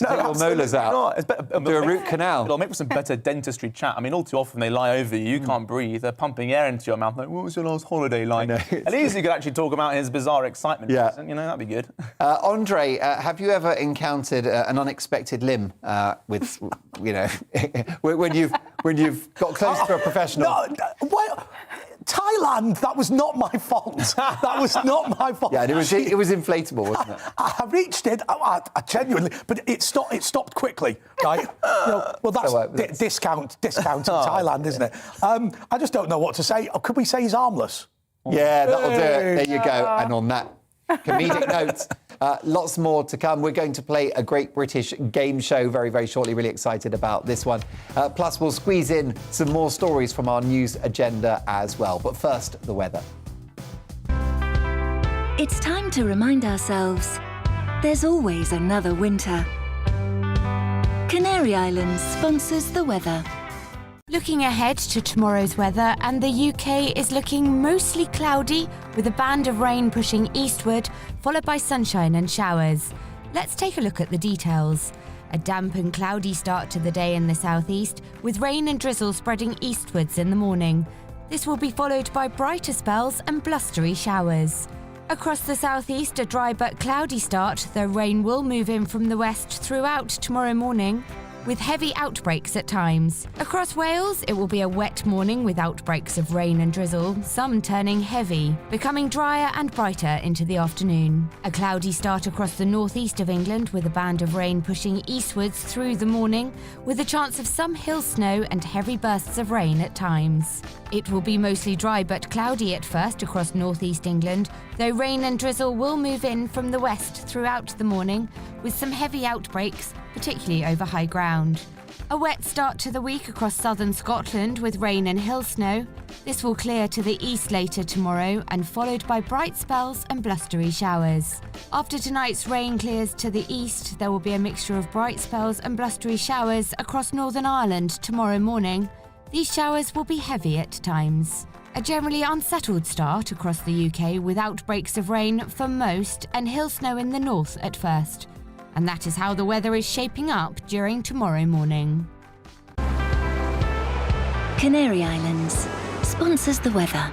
molars out. Do a root canal. It'll make for some better dentistry chat. I mean, all too often they lie over you. You can't breathe. They're pumping air into your mouth. Like, what was your last holiday like? At least you could actually talk about his Claire's bizarre excitement. Yeah. You know, that'd be good. Andre, have you ever encountered an unexpected limb with, you know, when you've got close to a professional? Well, Thailand, that was not my fault. That was not my fault. Yeah, and it was inflatable, wasn't it? I reached it, I genuinely, but it stopped quickly, right? Well, that's discount in Thailand, isn't it? I just don't know what to say. Could we say he's harmless? Yeah, that'll do it. There you go. And on that comedic note, lots more to come. We're going to play a Great British Game Show very, very shortly. Really excited about this one. Plus, we'll squeeze in some more stories from our news agenda as well. But first, the weather. It's time to remind ourselves there's always another winter. Canary Islands sponsors the weather. Looking ahead to tomorrow's weather, and the UK is looking mostly cloudy with a band of rain pushing eastward, followed by sunshine and showers. Let's take a look at the details. A damp and cloudy start to the day in the southeast, with rain and drizzle spreading eastwards in the morning. This will be followed by brighter spells and blustery showers. Across the southeast, a dry but cloudy start, though rain will move in from the west throughout tomorrow morning, with heavy outbreaks at times. Across Wales, it will be a wet morning with outbreaks of rain and drizzle, some turning heavy, becoming drier and brighter into the afternoon. A cloudy start across the northeast of England with a band of rain pushing eastwards through the morning, with a chance of some hill snow and heavy bursts of rain at times. It will be mostly dry but cloudy at first across northeast England, though rain and drizzle will move in from the west throughout the morning, with some heavy outbreaks, particularly over high ground. A wet start to the week across southern Scotland with rain and hill snow. This will clear to the east later tomorrow and followed by bright spells and blustery showers. After tonight's rain clears to the east, there will be a mixture of bright spells and blustery showers across Northern Ireland tomorrow morning. These showers will be heavy at times. A generally unsettled start across the UK with outbreaks of rain for most and hill snow in the north at first. And that is how the weather is shaping up during tomorrow morning. Canary Islands sponsors the weather.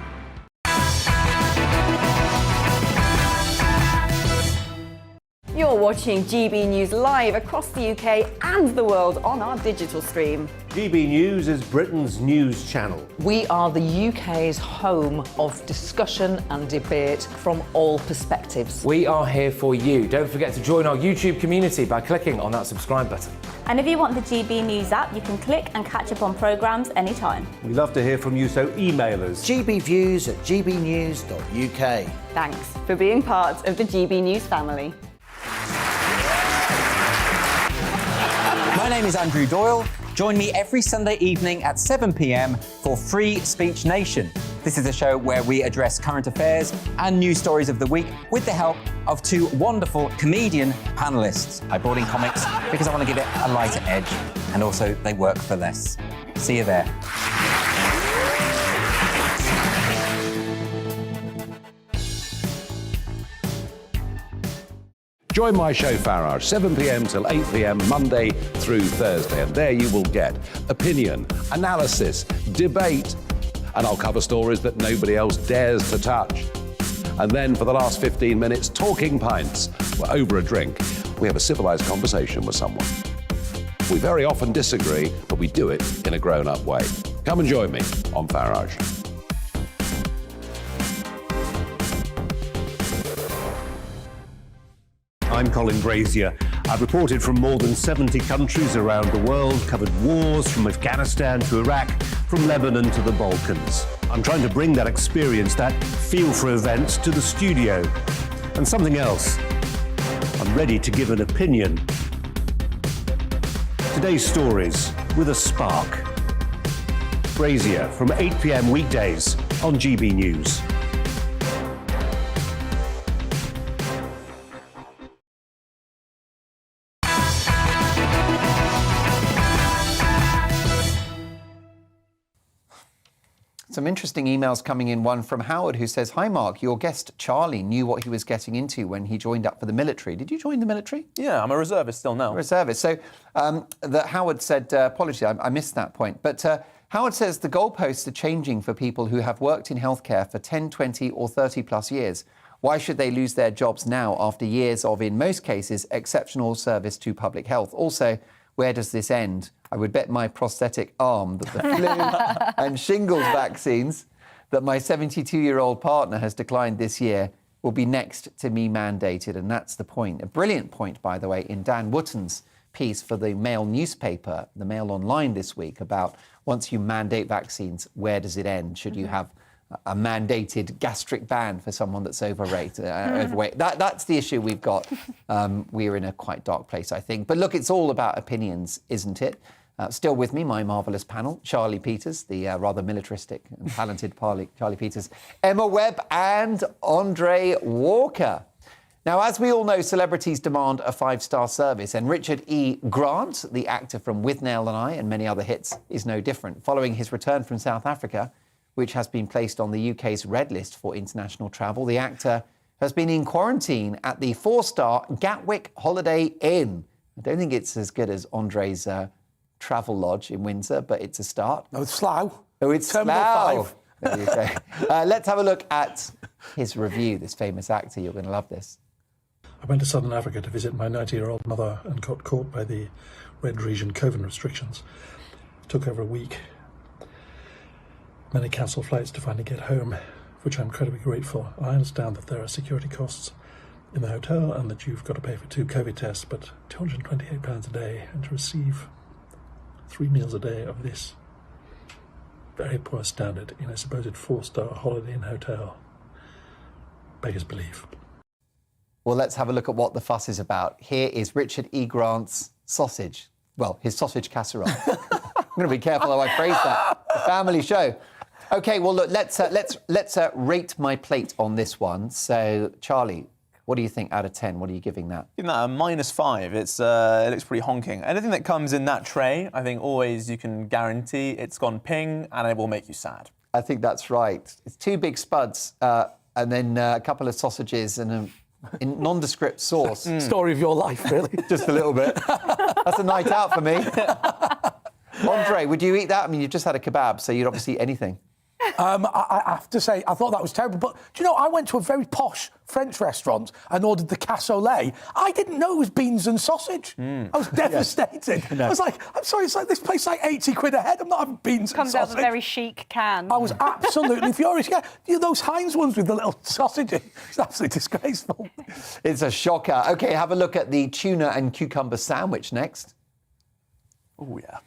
You're watching GB News live across the UK and the world on our digital stream. GB News is Britain's news channel. We are the UK's home of discussion and debate from all perspectives. We are here for you. Don't forget to join our YouTube community by clicking on that subscribe button. And if you want the GB News app, you can click and catch up on programmes anytime. We love to hear from you, so email us. gbviews@gbnews.uk. Thanks for being part of the GB News family. My name is Andrew Doyle. Join me every Sunday evening at 7 p.m. for Free Speech Nation. This is a show where we address current affairs and news stories of the week with the help of two wonderful comedian panellists. I brought in comics because I want to give it a lighter edge, and also they work for less. See you there. Join my show Farage, 7 p.m. till 8 p.m. Monday through Thursday. And there you will get opinion, analysis, debate, and I'll cover stories that nobody else dares to touch. And then for the last 15 minutes, talking pints. We're over a drink. We have a civilized conversation with someone. We very often disagree, but we do it in a grown-up way. Come and join me on Farage. I'm Colin Brazier. I've reported from more than 70 countries around the world, covered wars from Afghanistan to Iraq, from Lebanon to the Balkans. I'm trying to bring that experience, that feel for events, to the studio. And something else. I'm ready to give an opinion. Today's stories with a spark. Brazier from 8 p.m. weekdays on GB News. Some interesting emails coming in. One from Howard who says, "Hi Mark, your guest Charlie knew what he was getting into when he joined up for the military." Did you join the military? Yeah, I'm a reservist still now. Reservist. So that Howard said, apologies, I missed that point. But Howard says the goalposts are changing for people who have worked in healthcare for 10, 20 or 30 plus years. Why should they lose their jobs now after years of, in most cases, exceptional service to public health? Also, where does this end? I would bet my prosthetic arm that the flu and shingles vaccines that my 72-year-old partner has declined this year will be next to me mandated. And that's the point. A brilliant point, by the way, in Dan Wootton's piece for the Mail newspaper, the Mail Online this week, about once you mandate vaccines, where does it end? Should you have a mandated gastric ban for someone that's overweight? That's the issue we've got. We're in a quite dark place, I think. But look, it's all about opinions, isn't it? Still with me, my marvellous panel, Charlie Peters, the rather militaristic and talented Charlie Peters, Emma Webb and Andre Walker. Now, as we all know, celebrities demand a 5-star service, and Richard E. Grant, the actor from Withnail and I and many other hits, is no different. Following his return from South Africa, which has been placed on the UK's red list for international travel, the actor has been in quarantine at the 4-star Gatwick Holiday Inn. I don't think it's as good as Andre's travel lodge in Windsor, but it's a start. No, it's Slough. Oh, it's Terminal 5. There you go. Let's have a look at his review, this famous actor. You're going to love this. I went to Southern Africa to visit my 90-year-old mother and got caught by the Red Region COVID restrictions. It took over a week. Many cancelled flights to finally get home, which I'm incredibly grateful. I understand that there are security costs in the hotel and that you've got to pay for 2 COVID tests, but £228 a day, and to receive 3 meals a day of this very poor standard in a supposed 4-star Holiday Inn hotel beggars belief. Well, let's have a look at what the fuss is about. Here is Richard E. Grant's sausage. Well, his sausage casserole. I'm going to be careful how I phrase that. The family show. OK, well, look, let's rate my plate on this one. So, Charlie, what do you think out of 10? What are you giving that? Giving that a -5. It looks pretty honking. Anything that comes in that tray, I think always you can guarantee it's gone ping and it will make you sad. I think that's right. It's 2 big spuds and then a couple of sausages and a nondescript sauce. Story of your life, really. Just a little bit. That's a night out for me. Andre, would you eat that? I mean, you've just had a kebab, so you'd obviously eat anything. I have to say, I thought that was terrible. But, do you know, I went to a very posh French restaurant and ordered the cassoulet. I didn't know it was beans and sausage. I was devastated. I was like, I'm sorry, it's like this place like 80 quid a head. I'm not having beans and sausage. Comes out of a very chic can. I was absolutely furious. Yeah, you know, those Heinz ones with the little sausage in. It's absolutely disgraceful. It's a shocker. OK, have a look at the tuna and cucumber sandwich next. Oh, yeah.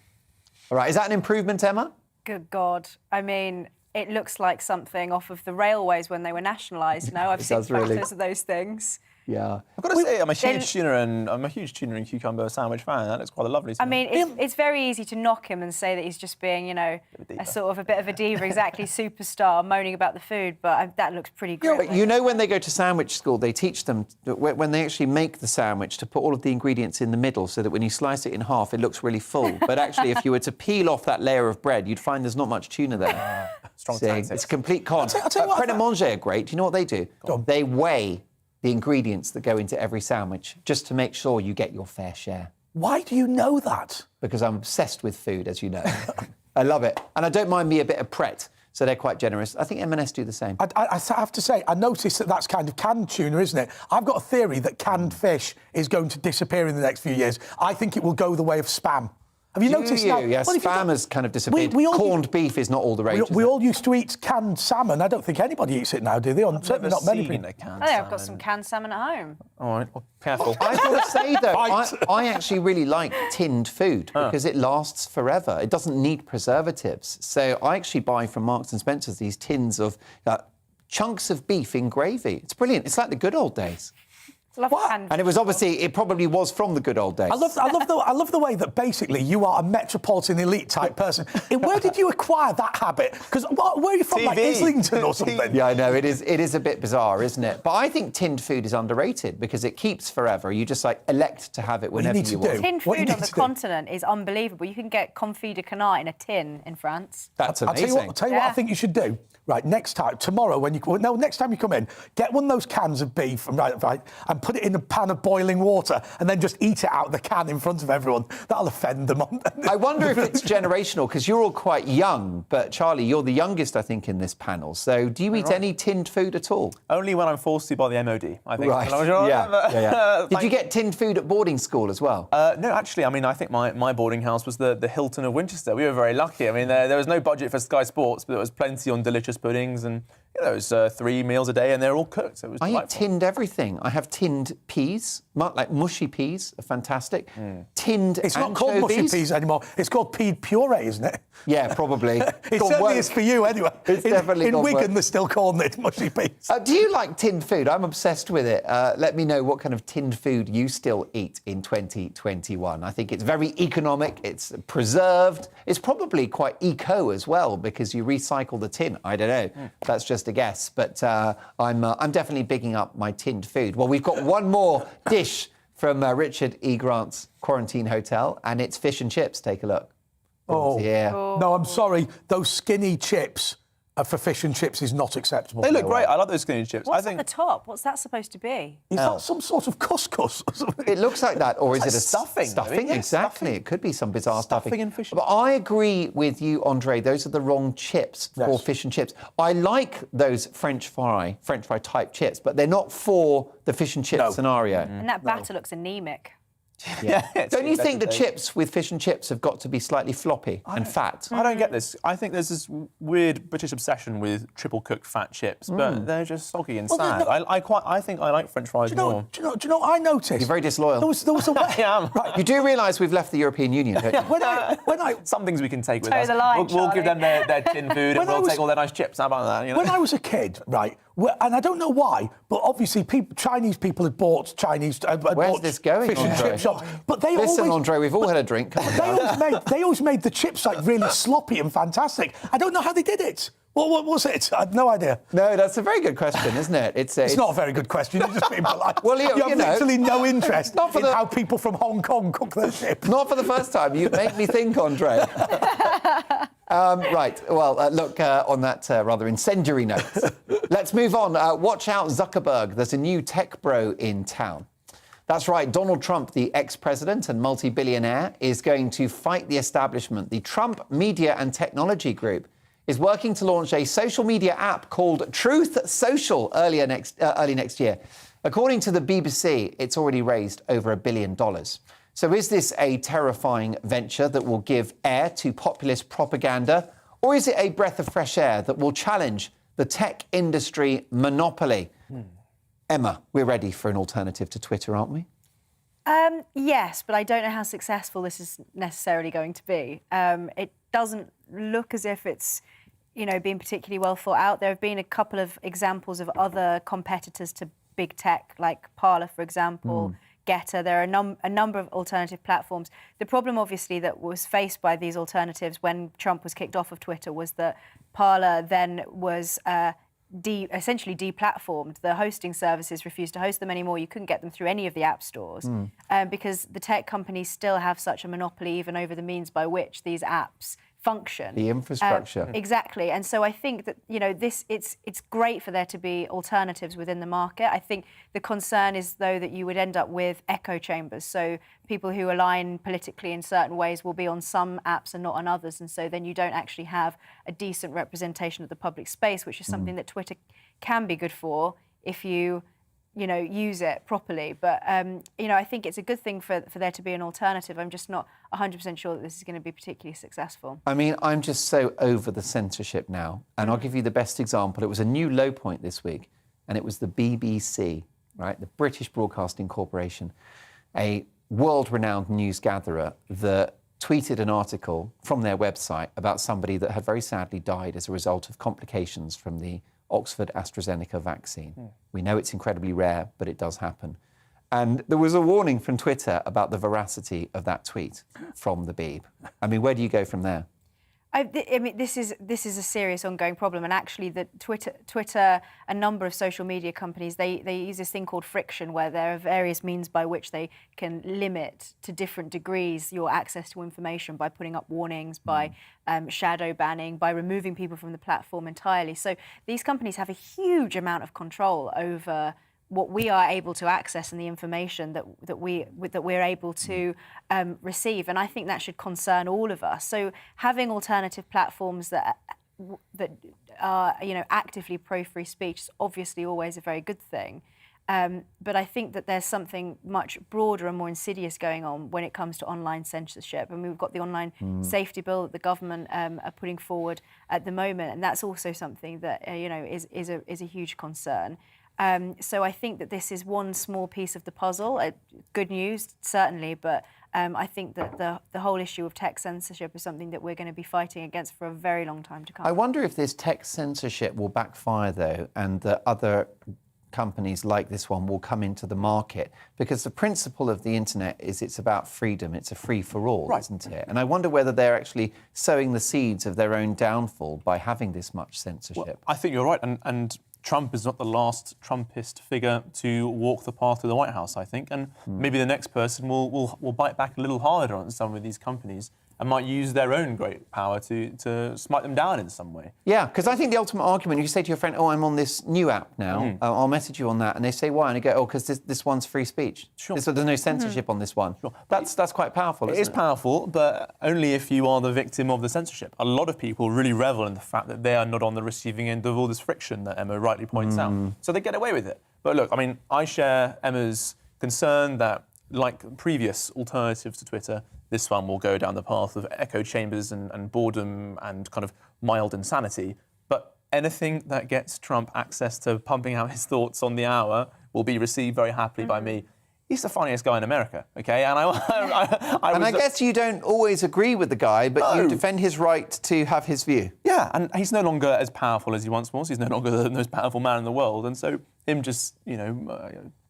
All right, is that an improvement, Emma? Good God. I mean, it looks like something off of the railways when they were nationalised. No, I've seen photos of those things. Yeah. I've got to say, I'm a huge tuna and cucumber sandwich fan. That looks quite lovely to me. I mean, it's very easy to knock him and say that he's just being, you know, a bit of a diva, exactly, superstar, moaning about the food, but that looks pretty grim. But you know, when they go to sandwich school, they teach them, when they actually make the sandwich, to put all of the ingredients in the middle so that when you slice it in half, it looks really full. But actually, if you were to peel off that layer of bread, you'd find there's not much tuna there. Strong tactics. It's a complete con. Pret a Manger are great. Do you know what they do? They weigh the ingredients that go into every sandwich just to make sure you get your fair share. Why do you know that? Because I'm obsessed with food, as you know. I love it. And I don't mind me a bit of Pret, so they're quite generous. I think M&S do the same. I have to say, I noticed that that's kind of canned tuna, isn't it? I've got a theory that canned fish is going to disappear in the next few years. I think it will go the way of Spam. Have you noticed that? Yes, Spam has kind of disappeared. Corned beef is not all the rage. We all used to eat canned salmon. I don't think anybody eats it now, do they? Certainly not many people. I think I've got some canned salmon at home. All right, well, careful. I've got to say, though, I actually really like tinned food because it lasts forever. It doesn't need preservatives. So I actually buy from Marks and Spencer's these tins of chunks of beef in gravy. It's brilliant. It's like the good old days. And it was it probably was from the good old days. I love the way that basically you are a metropolitan elite type person. Where did you acquire that habit? Because where are you from, like Islington or something? Yeah, I know, it is a bit bizarre, isn't it? But I think tinned food is underrated because it keeps forever. You just elect to have it whenever you want. Tinned food on the continent is unbelievable. You can get confit de canard in a tin in France. That's amazing. I'll tell you what I think you should do. Right, next time, tomorrow, next time you come in, get one of those cans of beef, and put it in a pan of boiling water and then just eat it out of the can in front of everyone. That'll offend them. I wonder if it's generational, because you're all quite young, but Charlie, you're the youngest, I think, in this panel. So do you eat any tinned food at all? Only when I'm forced to by the MOD, I think. Right, yeah. Did you get tinned food at boarding school as well? No, actually, I mean, I think my boarding house was the Hilton of Winchester. We were very lucky. I mean, there was no budget for Sky Sports, but there was plenty on delicious puddings, and there was 3 meals a day, and they're all cooked. So it was delightful. I eat tinned everything. I have tinned peas, like mushy peas are fantastic. Tinned It's not called mushy peas anymore. It's called peed puree, isn't it? Yeah, probably. It certainly is for you, anyway. It's definitely in Wigan, work. they're still calling it mushy peas. Do you like tinned food? I'm obsessed with it. Let me know what kind of tinned food you still eat in 2021. I think it's very economic. It's preserved. It's probably quite eco as well, because you recycle the tin. I don't know. That's just a guess. But I'm definitely bigging up my tinned food. Well, we've got one more dish from Richard E. Grant's Quarantine Hotel, and it's fish and chips. Take a look. Oh, yeah. No, I'm sorry. Those skinny chips for fish and chips is not acceptable. They look great. I like those skinny chips. What's at the top? What's that supposed to be? Is that some sort of couscous or something? It looks like that, or is it a stuffing? Stuffing, Yeah, exactly. stuffing. It could be some bizarre stuffing. and fish. But I agree with you, Andre. Those are the wrong chips for fish and chips. I like those French fry type chips, but they're not for the fish and chip scenario. And that batter looks anemic. Yeah. Don't you think the chips with fish and chips have got to be slightly floppy and fat? I don't get this. I think there's this weird British obsession with triple cooked fat chips, but they're just soggy and sad. I think I like French fries more. Do you know what I noticed? You're very disloyal. There was a way. I am. Right. You do realise we've left the European Union, don't you? When I some things we can take with Toe us. the line, We'll give them their tin food, and When I we'll was- take all their nice chips. How about that? You know? When I was a kid, right, and I don't know why, but obviously Chinese people had bought Chinese. Where's this going, Fish and Andre? chip shops, but they Listen, always. Andre, we've all had a drink. Come on. They always made the chips like really sloppy and fantastic. I don't know how they did it. What was it? I have no idea. No, that's a very good question, isn't it? It's not a very good question. You're just being polite. Well, you have know, literally no interest not for in how people from Hong Kong cook their chips. Not for the first time. You make me think, Andre. Right. Well, look, on that rather incendiary note, let's move on. Watch out, Zuckerberg. There's a new tech bro in town. That's right. Donald Trump, the ex-president and multi-billionaire, is going to fight the establishment. The Trump Media and Technology Group is working to launch a social media app called Truth Social early next year. According to the BBC, it's already raised over $1 billion. So is this a terrifying venture that will give air to populist propaganda? Or is it a breath of fresh air that will challenge the tech industry monopoly? Emma, we're ready for an alternative to Twitter, aren't we? Yes, but I don't know how successful this is necessarily going to be. It doesn't look as if it's, been particularly well thought out. There have been a couple of examples of other competitors to big tech, like Parler, for example, Getter. There are a number of alternative platforms. The problem, obviously, that was faced by these alternatives when Trump was kicked off of Twitter was that Parler then was essentially deplatformed. The hosting services refused to host them anymore. You couldn't get them through any of the app stores because the tech companies still have such a monopoly even over the means by which these apps function. The infrastructure. Exactly. And so I think that, it's great for there to be alternatives within the market. I think the concern is, though, that you would end up with echo chambers. So people who align politically in certain ways will be on some apps and not on others. And so then you don't actually have a decent representation of the public space, which is something that Twitter can be good for if you use it properly. But, I think it's a good thing for there to be an alternative. I'm just not 100% sure that this is going to be particularly successful. I mean, I'm just so over the censorship now. And I'll give you the best example. It was a new low point this week, and it was the BBC, right? The British Broadcasting Corporation, a world-renowned news gatherer that tweeted an article from their website about somebody that had very sadly died as a result of complications from the Oxford AstraZeneca vaccine. We know it's incredibly rare, but it does happen. And there was a warning from Twitter about the veracity of that tweet from the Beeb. I mean, where do you go from there? I mean, this is a serious ongoing problem, and actually, the Twitter, a number of social media companies, they use this thing called friction, where there are various means by which they can limit to different degrees your access to information by putting up warnings, by shadow banning, by removing people from the platform entirely. So these companies have a huge amount of control over what we are able to access and the information that we're able to receive, and I think that should concern all of us. So having alternative platforms that are actively pro free speech is obviously always a very good thing. But I think that there's something much broader and more insidious going on when it comes to online censorship. And we've got the online safety bill that the government are putting forward at the moment, and that's also something that is a huge concern. So I think that this is one small piece of the puzzle. Good news, certainly, but I think that the whole issue of tech censorship is something that we're going to be fighting against for a very long time to come. I wonder if this tech censorship will backfire, though, and that other companies like this one will come into the market, because the principle of the internet is it's about freedom. It's a free-for-all, isn't it? And I wonder whether they're actually sowing the seeds of their own downfall by having this much censorship. Well, I think you're right, and Trump is not the last Trumpist figure to walk the path to the White House, I think, and maybe the next person will bite back a little harder on some of these companies and might use their own great power to smite them down in some way. Yeah, because I think the ultimate argument, you say to your friend, oh, I'm on this new app now, I'll message you on that, and they say, why? And you go, oh, because this one's free speech. Sure. There's no censorship on this one. Sure. That's quite powerful, isn't it? It is powerful, but only if you are the victim of the censorship. A lot of people really revel in the fact that they are not on the receiving end of all this friction that Emma rightly points out. So they get away with it. But look, I mean, I share Emma's concern that, like previous alternatives to Twitter, this one will go down the path of echo chambers and boredom and kind of mild insanity. But anything that gets Trump access to pumping out his thoughts on the hour will be received very happily by me. He's the funniest guy in America, OK? And I guess you don't always agree with the guy, but you defend his right to have his view. Yeah, and he's no longer as powerful as he once was. He's no longer the most powerful man in the world. And so him just,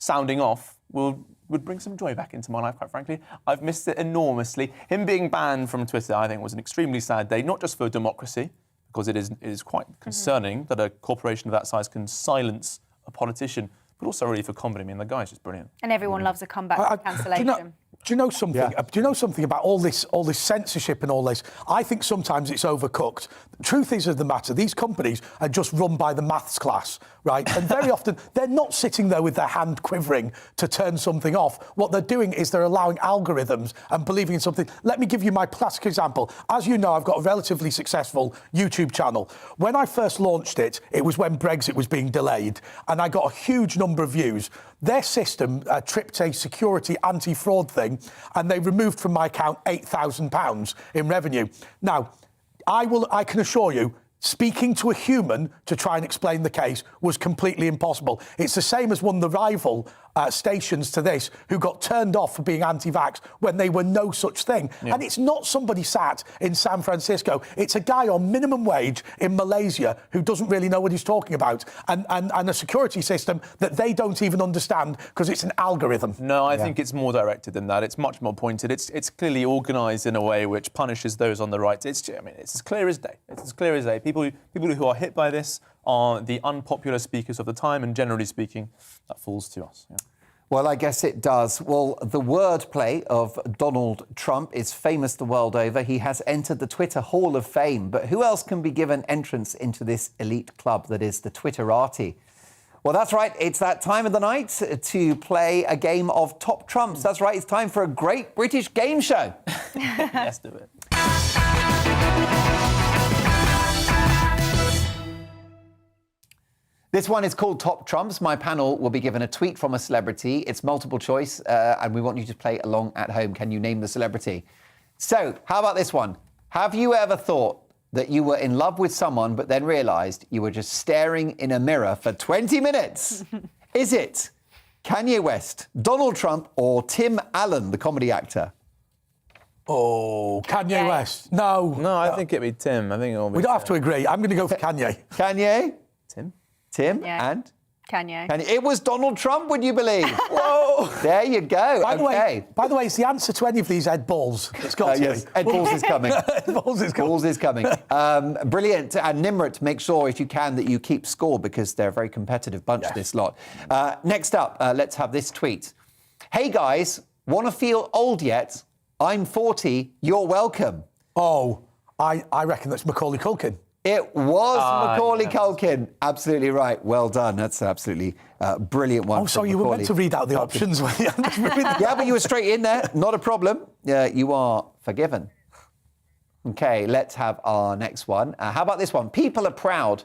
sounding off would bring some joy back into my life, quite frankly. I've missed it enormously. Him being banned from Twitter, I think, was an extremely sad day, not just for democracy, because it is quite concerning that a corporation of that size can silence a politician, but also really for comedy. I mean, the guy's just brilliant. And everyone loves a comeback cancellation. Do you know something? Yeah. Do you know something about all this censorship and all this? I think sometimes it's overcooked. The truth is of the matter, these companies are just run by the maths class, right? And very often they're not sitting there with their hand quivering to turn something off. What they're doing is they're allowing algorithms and believing in something. Let me give you my classic example. As you know, I've got a relatively successful YouTube channel. When I first launched it, it was when Brexit was being delayed, and I got a huge number of views. Their system tripped a security anti-fraud thing, and they removed from my account £8,000 in revenue. Now, I can assure you, speaking to a human to try and explain the case was completely impossible. It's the same as one of the rival stations to this who got turned off for being anti-vax when they were no such thing. Yeah. And it's not somebody sat in San Francisco. It's a guy on minimum wage in Malaysia who doesn't really know what he's talking about, and a security system that they don't even understand because it's an algorithm. No, I think it's more directed than that. It's much more pointed. It's clearly organised in a way which punishes those on the right. It's as clear as day. It's as clear as day. People who are hit by this are the unpopular speakers of the time, and generally speaking, that falls to us. Yeah. Well, I guess it does. Well, the wordplay of Donald Trump is famous the world over. He has entered the Twitter Hall of Fame. But who else can be given entrance into this elite club that is the Twitterati? Well, that's right. It's that time of the night to play a game of Top Trumps. That's right. It's time for a great British game show. Let's do it. This one is called Top Trumps. My panel will be given a tweet from a celebrity. It's multiple choice, and we want you to play along at home. Can you name the celebrity? So, how about this one? Have you ever thought that you were in love with someone but then realised you were just staring in a mirror for 20 minutes? Is it Kanye West, Donald Trump, or Tim Allen, the comedy actor? Oh, Kanye West. No. No, I think it'd be Tim. I think it'll be We don't have to agree. I'm going to go for Kanye. Kanye? Tim Yeah. and? Kanye. It was Donald Trump, would you believe? Whoa! There you go. By the way, it's the answer to any of these Ed Balls. It's got to yes, be. Ed Balls is coming. Ed Balls is coming. Balls is coming. Brilliant. And Nimrod, make sure, if you can, that you keep score because they're a very competitive bunch, this lot. Next up, let's have this tweet. Hey, guys, want to feel old yet? I'm 40. You're welcome. Oh, I reckon that's Macaulay Culkin. It was Macaulay Culkin. Absolutely right. Well done. That's an absolutely brilliant one. Oh, sorry, you were meant to read out the options. Yeah, but you were straight in there. Not a problem. You are forgiven. OK, let's have our next one. How about this one? People are proud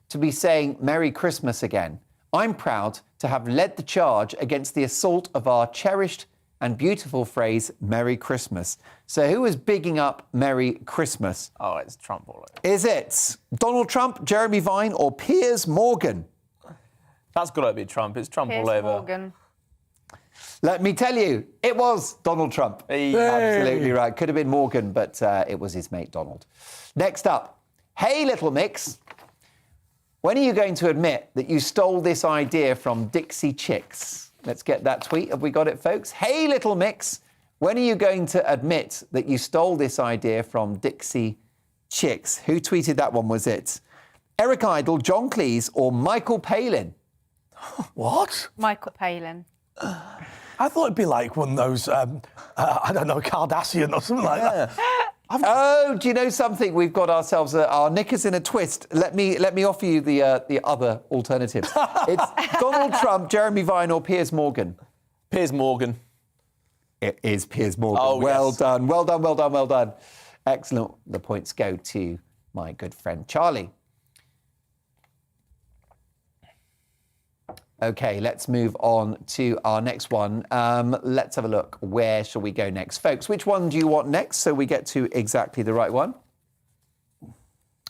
to be saying Merry Christmas again. I'm proud to have led the charge against the assault of our cherished and beautiful phrase, Merry Christmas. So who is bigging up Merry Christmas? Oh, it's Trump all over. Is it Donald Trump, Jeremy Vine or Piers Morgan? That's got to be Trump. It's Trump Piers all over. Morgan. Let me tell you, it was Donald Trump. Hey. Absolutely right. Could have been Morgan, but it was his mate Donald. Next up, hey, little mix. When are you going to admit that you stole this idea from Dixie Chicks? Let's get that tweet. Have we got it, folks? Hey, little mix. When are you going to admit that you stole this idea from Dixie Chicks? Who tweeted that one, was it? Eric Idle, John Cleese or Michael Palin? What? Michael Palin. I thought it'd be like one of those, I don't know, Kardashian or something like that. Oh, do you know something? We've got ourselves our knickers in a twist. Let me offer you the other alternatives. It's Donald Trump, Jeremy Vine or Piers Morgan. Piers Morgan. It is Piers Morgan. Oh, well yes. done, well done, well done, well done. Excellent. The points go to my good friend Charlie. OK, let's move on to our next one. Let's have a look. Where shall we go next? Folks, which one do you want next so we get to exactly the right one?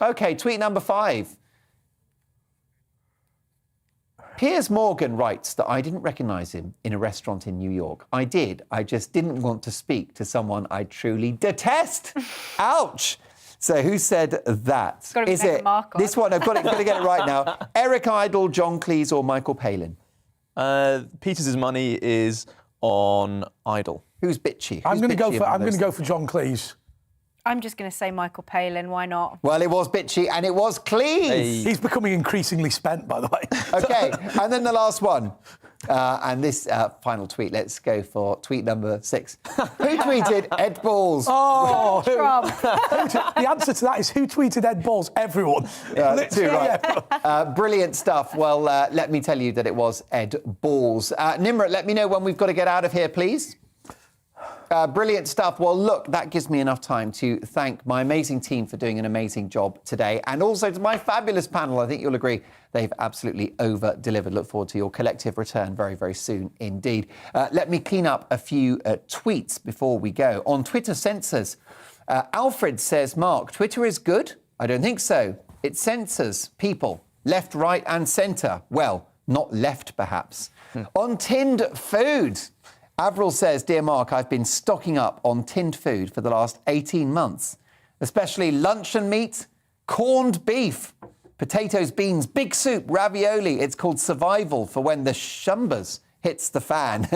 OK, tweet number 5. Piers Morgan writes that I didn't recognise him in a restaurant in New York. I did. I just didn't want to speak to someone I truly detest. Ouch. So who said that? It's got to be Is it Mark this one? I've got to get it right now. Eric Idle, John Cleese or Michael Palin? Peter's money is on Idle. Who's bitchy? I'm going to go for John Cleese. I'm just going to say Michael Palin. Why not? Well, it was bitchy and it was Cleese. Hey. He's becoming increasingly spent, by the way. OK, and then the last one. And this final tweet, let's go for tweet number 6. Who tweeted Ed Balls? Oh, Trump. The answer to that is who tweeted Ed Balls? Everyone. Too right. Brilliant stuff. Well, let me tell you that it was Ed Balls. Nimrod, let me know when we've got to get out of here, please. Brilliant stuff. Well, look, that gives me enough time to thank my amazing team for doing an amazing job today, and also to my fabulous panel. I think you'll agree they've absolutely over-delivered. Look forward to your collective return very, very soon indeed. Let me clean up a few tweets before we go. On Twitter censors, Alfred says, Mark, Twitter is good? I don't think so. It censors people, left, right and centre. Well, not left, perhaps. On tinned food, Avril says, Dear Mark, I've been stocking up on tinned food for the last 18 months, especially luncheon meat, corned beef, potatoes, beans, big soup, ravioli. It's called survival for when the shumbers hits the fan.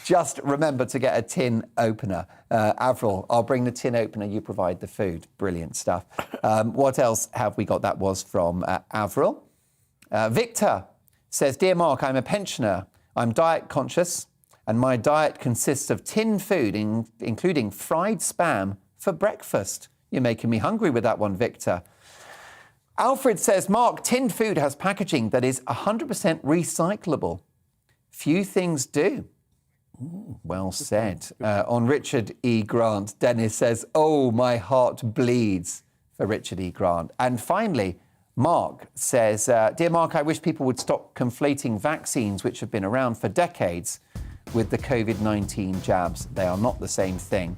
Just remember to get a tin opener. Avril, I'll bring the tin opener, you provide the food. Brilliant stuff. What else have we got? That was from Avril. Victor says, Dear Mark, I'm a pensioner. I'm diet conscious. And my diet consists of tinned food, including fried spam for breakfast. You're making me hungry with that one, Victor. Alfred says, Mark, tinned food has packaging that is 100% recyclable. Few things do. Ooh, well said. On Richard E. Grant, Dennis says, oh, my heart bleeds for Richard E. Grant. And finally, Mark says, Dear Mark, I wish people would stop conflating vaccines, which have been around for decades, with the COVID-19 jabs. They are not the same thing.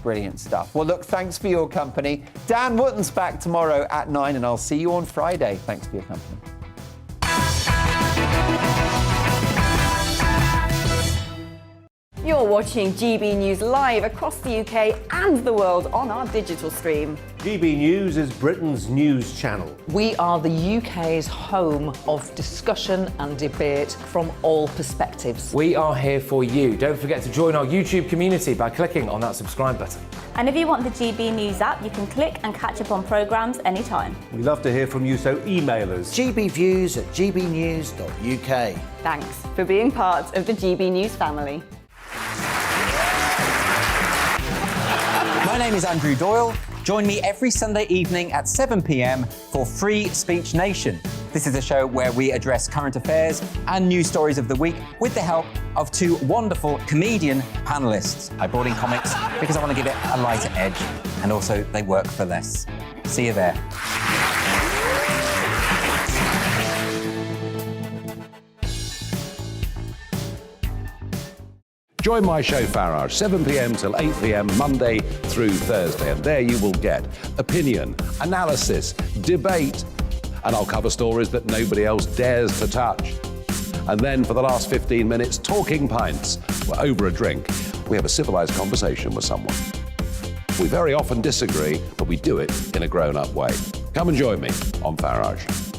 Brilliant stuff. Well, look, thanks for your company. Dan Wotton's back tomorrow at 9, and I'll see you on Friday. Thanks for your company. You're watching GB News live across the UK and the world on our digital stream. GB News is Britain's news channel. We are the UK's home of discussion and debate from all perspectives. We are here for you. Don't forget to join our YouTube community by clicking on that subscribe button. And if you want the GB News app, you can click and catch up on programmes anytime. We love to hear from you, so email us. gbviews@gbnews.uk. Thanks for being part of the GB News family. My name is Andrew Doyle. Join me every Sunday evening at 7 p.m. for Free Speech Nation. This is a show where we address current affairs and news stories of the week with the help of two wonderful comedian panellists. I brought in comics because I want to give it a lighter edge, and also they work for less. See you there. Join my show Farage, 7 p.m. till 8 p.m. Monday through Thursday, and there you will get opinion, analysis, debate, and I'll cover stories that nobody else dares to touch. And then for the last 15 minutes, talking pints. We're over a drink. We have a civilized conversation with someone. We very often disagree, but we do it in a grown-up way. Come and join me on Farage.